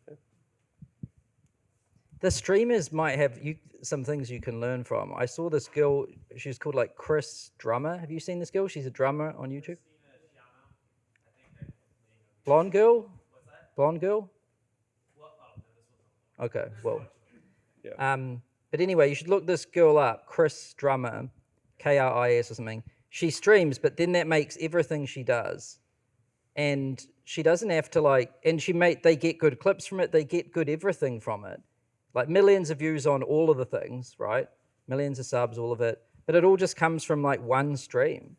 The streamers might have some things you can learn from. I saw this girl, she's called like Chris Drummer. Have you seen this girl? She's a drummer on YouTube. Blonde girl? Blonde girl? Okay, well. Yeah. But anyway, you should look this girl up, Chris Drummer, Kris or something. She streams, but then that makes everything she does. And she doesn't have to and they get good clips from it, they get good everything from it. Like millions of views on all of the things, right? Millions of subs, all of it. But it all just comes from like one stream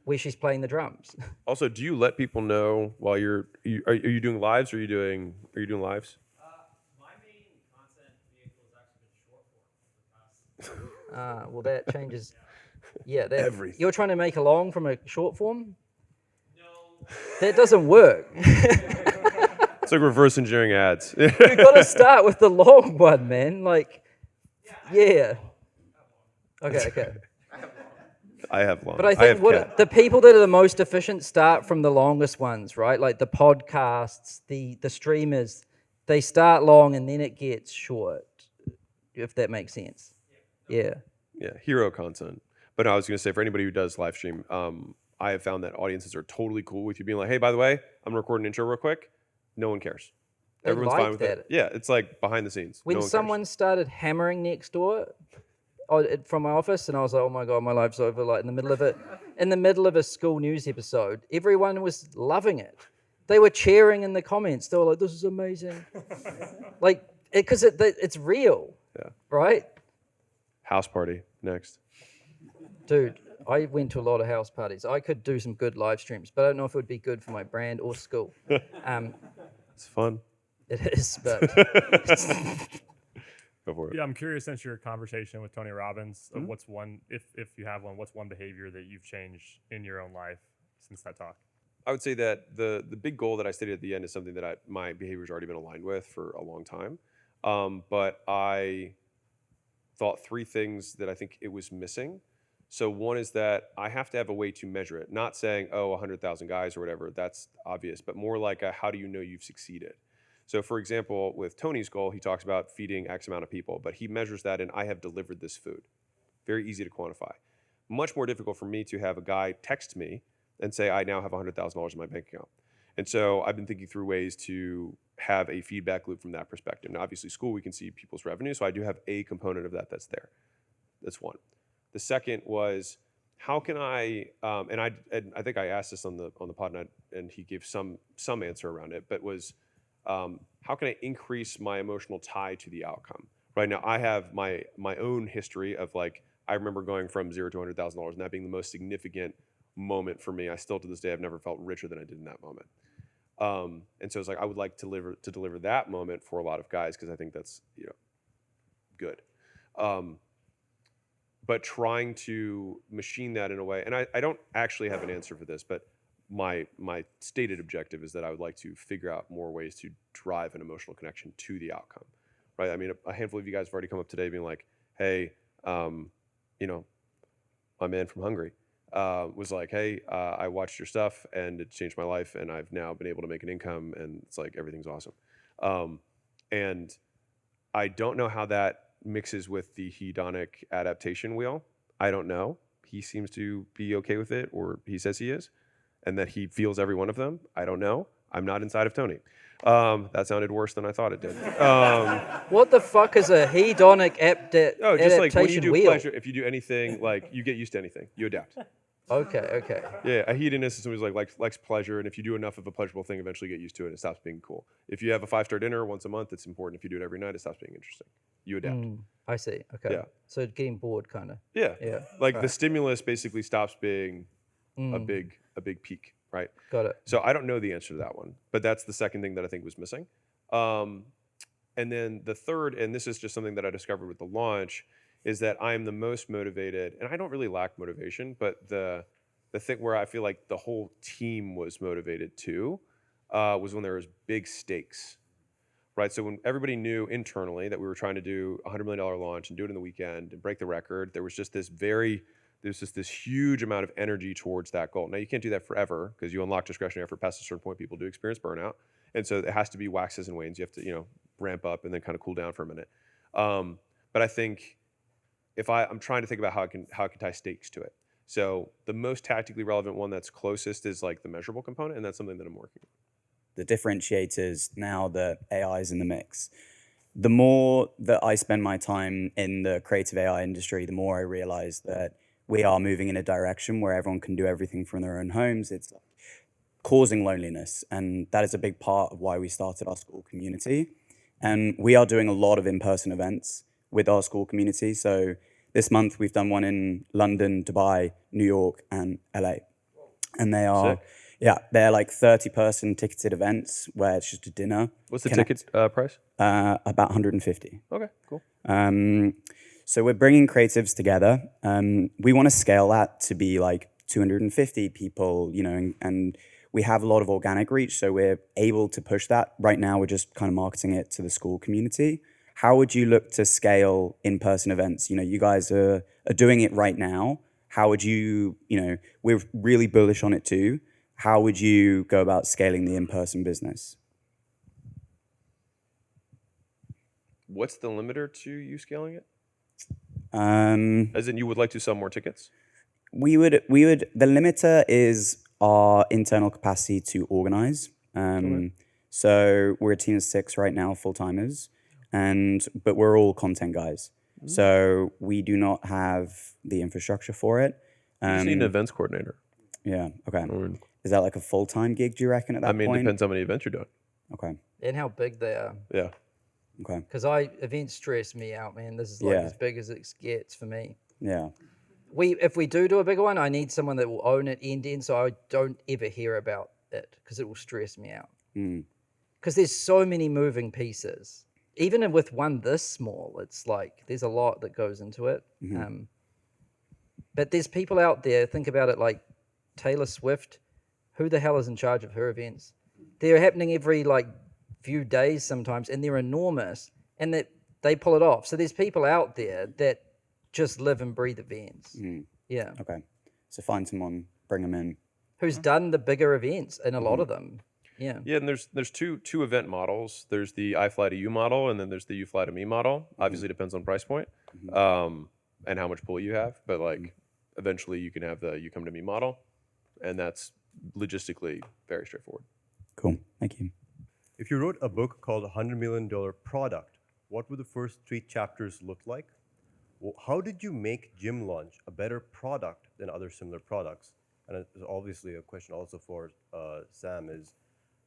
where she's playing the drums. Also, do you let people know while are you doing lives or are you doing lives? My main content vehicle has actually been short form. Well, that changes. Yeah, Everything. You're trying to make a long from a short form? No. That doesn't work. It's like reverse engineering ads. You got to start with the long one, man. Yeah. Okay. I have long. But I think the people that are the most efficient start from the longest ones, right? Like the podcasts, the streamers, they start long and then it gets short, if that makes sense. Yeah. Yeah, hero content. But no, I was going to say, for anybody who does live stream, I have found that audiences are totally cool with you being like, hey, by the way, I'm recording an intro real quick. No one cares. They Everyone's like fine with it. Yeah, it's like behind the scenes. When someone started hammering next door from my office, and I was like, oh my God, my life's over, like in the middle of it, in the middle of a school news episode, everyone was loving it. They were cheering in the comments. They were like, this is amazing. Because it's real. Yeah. Right? House party next. Dude, I went to a lot of house parties. I could do some good live streams, but I don't know if it would be good for my brand or school. It's fun. It is, but... Go for it. Yeah, I'm curious, since your conversation with Tony Robbins, of what's one, if you have one, what's one behavior that you've changed in your own life since that talk? I would say that the big goal that I stated at the end is something that my behavior's already been aligned with for a long time. But I thought three things that I think it was missing. So one is that I have to have a way to measure it. Not saying, 100,000 guys or whatever, that's obvious, but more like how do you know you've succeeded? So for example, with Tony's goal, he talks about feeding X amount of people, but he measures that in I have delivered this food. Very easy to quantify. Much more difficult for me to have a guy text me and say, I now have $100,000 in my bank account. And so I've been thinking through ways to have a feedback loop from that perspective. Now, obviously, Skool, we can see people's revenue, so I do have a component of that that's there. That's one. The second was, how can I, and I think I asked this on the pod, and he gave some answer around it, but was, how can I increase my emotional tie to the outcome? Right now, I have my own history of I remember going from $0 to $100,000 and that being the most significant moment for me. I still, to this day, I've never felt richer than I did in that moment. And so it's I would like to deliver that moment for a lot of guys because I think that's good. But trying to machine that in a way, and I don't actually have an answer for this, but my stated objective is that I would like to figure out more ways to drive an emotional connection to the outcome, right? I mean, a handful of you guys have already come up today being like, hey, my man from Hungary was like, hey, I watched your stuff and it changed my life and I've now been able to make an income and it's like everything's awesome. And I don't know how that mixes with the hedonic adaptation wheel. I don't know. He seems to be okay with it, or he says he is. and that he feels every one of them. I don't know. I'm not inside of Tony. That sounded worse than I thought it did. What the fuck is a hedonic Oh, just like when you adaptation do wheel? pleasure, if you do anything, like you get used to anything, you adapt. Okay. Yeah, a hedonist is somebody who likes pleasure, and if you do enough of a pleasurable thing, eventually you get used to it, and it stops being cool. If you have a 5-star dinner once a month, it's important. If you do it every night, it stops being interesting. You adapt. I see. Okay. Yeah. So getting bored, kind of. Yeah. Yeah. Like the Right. stimulus basically stops being a Mm. big peak, right? Got it. So I don't know the answer to that one, but that's the second thing that I think was missing. And then the third, and this is just something that I discovered with the launch, is that I am the most motivated, and I don't really lack motivation, but the thing where I feel like the whole team was motivated too was when there was big stakes, right? So when everybody knew internally that we were trying to do a $100 million launch and do it in the weekend and break the record, there was just this huge amount of energy towards that goal. Now you can't do that forever because you unlock discretionary effort past a certain point. People do experience burnout. And so it has to be waxes and wanes. You have to, ramp up and then kind of cool down for a minute. But I think if I'm trying to think about how I can tie stakes to it. So the most tactically relevant one that's closest is like the measurable component, and that's something that I'm working on. The differentiators now that AI is in the mix. The more that I spend my time in the creative AI industry, the more I realize that we are moving in a direction where everyone can do everything from their own homes. It's causing loneliness, and that is a big part of why we started our Skool community. And we are doing a lot of in-person events with our Skool community. So this month we've done one in London, Dubai, New York, and LA. And they are, they're like 30-person ticketed events where it's just a dinner. What's the ticket price? About 150. Okay, cool. So we're bringing creatives together. We want to scale that to be like 250 people, and we have a lot of organic reach, so we're able to push that. Right now, we're just kind of marketing it to the Skool community. How would you look to scale in-person events? You guys are doing it right now. How would you, we're really bullish on it too. How would you go about scaling the in-person business? What's the limiter to you scaling it? As in you would like to sell more tickets? We would, the limiter is our internal capacity to organize. So we're a team of 6 right now, full-timers, but we're all content guys. So we do not have the infrastructure for it. You just need an events coordinator. Yeah, okay. Is that like a full-time gig, do you reckon, at that point? It depends how many events you're doing. Okay. And how big they are. Yeah. Okay. Because events stress me out, man. This is like as big as it gets for me. Yeah. If we do a bigger one, I need someone that will own it end to end, so I don't ever hear about it because it will stress me out. Because there's so many moving pieces. Even with one this small, it's like there's a lot that goes into it. But there's people out there, think about it like Taylor Swift. Who the hell is in charge of her events? They're happening every few days sometimes, and they're enormous, and that they pull it off. So there's people out there that just live and breathe events. Yeah. Okay. So find someone, bring them in. Who's done the bigger events, and a lot of them. Yeah. Yeah, and there's two event models. There's the I fly to you model, and then there's the you fly to me model. Obviously, depends on price point, and how much pull you have. But eventually, you can have the you come to me model, and that's logistically very straightforward. Cool. Thank you. If you wrote a book called $100 Million Product, what would the first 3 chapters look like? How did you make Gym Launch a better product than other similar products? And it's obviously a question also for Sam is,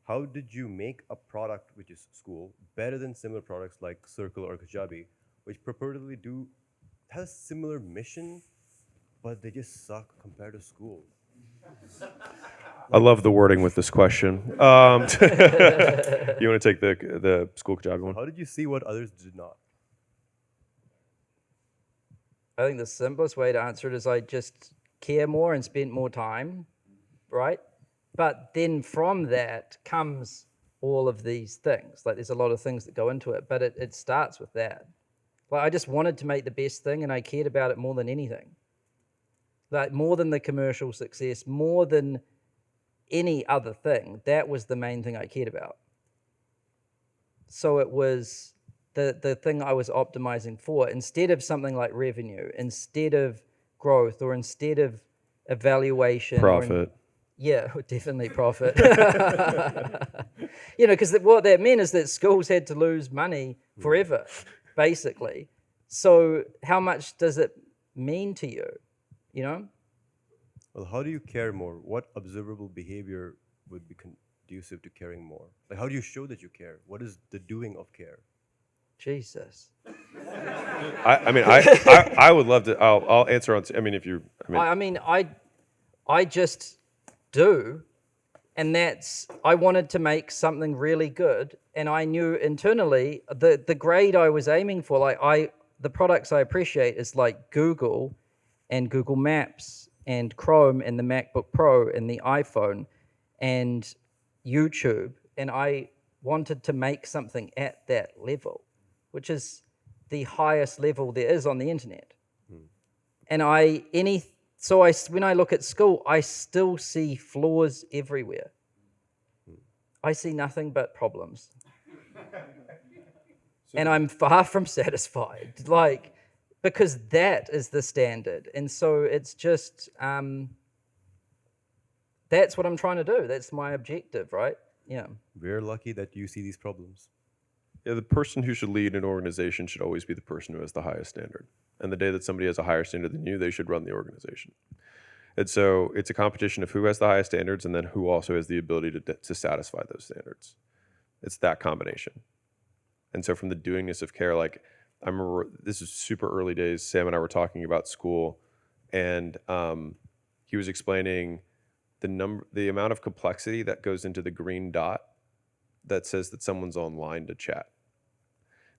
how did you make a product, which is Skool, better than similar products like Circle or Kajabi, which purportedly has a similar mission, but they just suck compared to Skool? I love the wording with this question. You want to take the Skool Kajabi one? How did you see what others did not? I think the simplest way to answer it is I just care more and spent more time, right? But then from that comes all of these things. There's a lot of things that go into it, but it starts with that. I just wanted to make the best thing, and I cared about it more than anything. More than the commercial success, more than any other thing. That was the main thing I cared about. So it was the thing I was optimizing for, instead of something like revenue, instead of growth, or instead of evaluation. Profit. Yeah, would definitely profit. Because what that meant is that schools had to lose money forever, basically. So how much does it mean to you? Well, how do you care more? What observable behavior would be conducive to caring more? Like, how do you show that you care? What is the doing of care? Jesus. I would love to. I'll answer on. I just do, and I wanted to make something really good, and I knew internally the grade I was aiming for. The products I appreciate is like Google, and Google Maps, and Chrome, and the MacBook Pro, and the iPhone, and YouTube, and I wanted to make something at that level, which is the highest level there is on the internet. And when I look at Skool, I still see flaws everywhere. I see nothing but problems. And I'm far from satisfied, because that is the standard. And so it's just, that's what I'm trying to do. That's my objective, right? Yeah. We're lucky that you see these problems. Yeah, the person who should lead an organization should always be the person who has the highest standard. And the day that somebody has a higher standard than you, they should run the organization. And so it's a competition of who has the highest standards and then who also has the ability to satisfy those standards. It's that combination. And so from the doingness of care, I remember this is super early days. Sam and I were talking about Skool, and he was explaining the amount of complexity that goes into the green dot that says that someone's online to chat.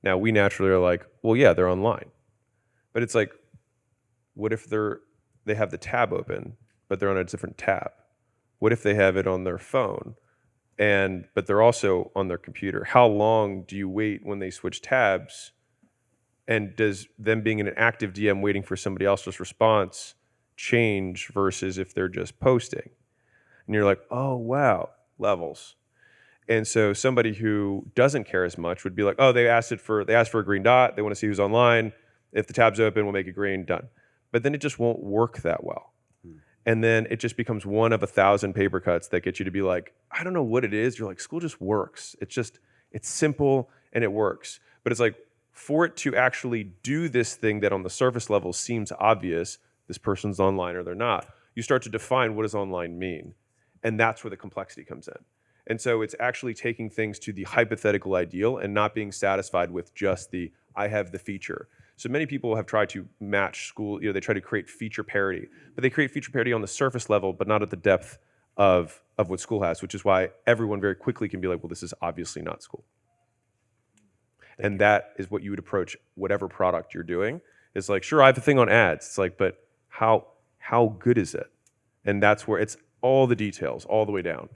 Now, we naturally are like, well, yeah, they're online. But it's like, what if they have the tab open, but they're on a different tab? What if they have it on their phone, but they're also on their computer? How long do you wait when they switch tabs? And does them being in an active DM waiting for somebody else's response change versus if they're just posting? And you're like, oh, wow, levels. And so somebody who doesn't care as much would be like, oh, they asked for a green dot. They want to see who's online. If the tab's open, we'll make it green, done. But then it just won't work that well. And then it just becomes one of 1,000 paper cuts that get you to be like, I don't know what it is. You're like, Skool just works. It's simple and it works. But it's like, for it to actually do this thing that on the surface level seems obvious, this person's online or they're not, you start to define what does online mean. And that's where the complexity comes in. And so it's actually taking things to the hypothetical ideal and not being satisfied with just I have the feature. So many people have tried to match Skool, they try to create feature parity, but they create feature parity on the surface level, but not at the depth of what Skool has, which is why everyone very quickly can be like, well, this is obviously not Skool. And that is what you would approach whatever product you're doing. It's like, sure, I have a thing on ads. It's like, but how good is it? And that's where it's all the details, all the way down.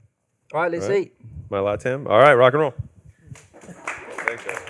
All right, let's eat. Am I allowed, Tim? All right, rock and roll. Thanks, guys.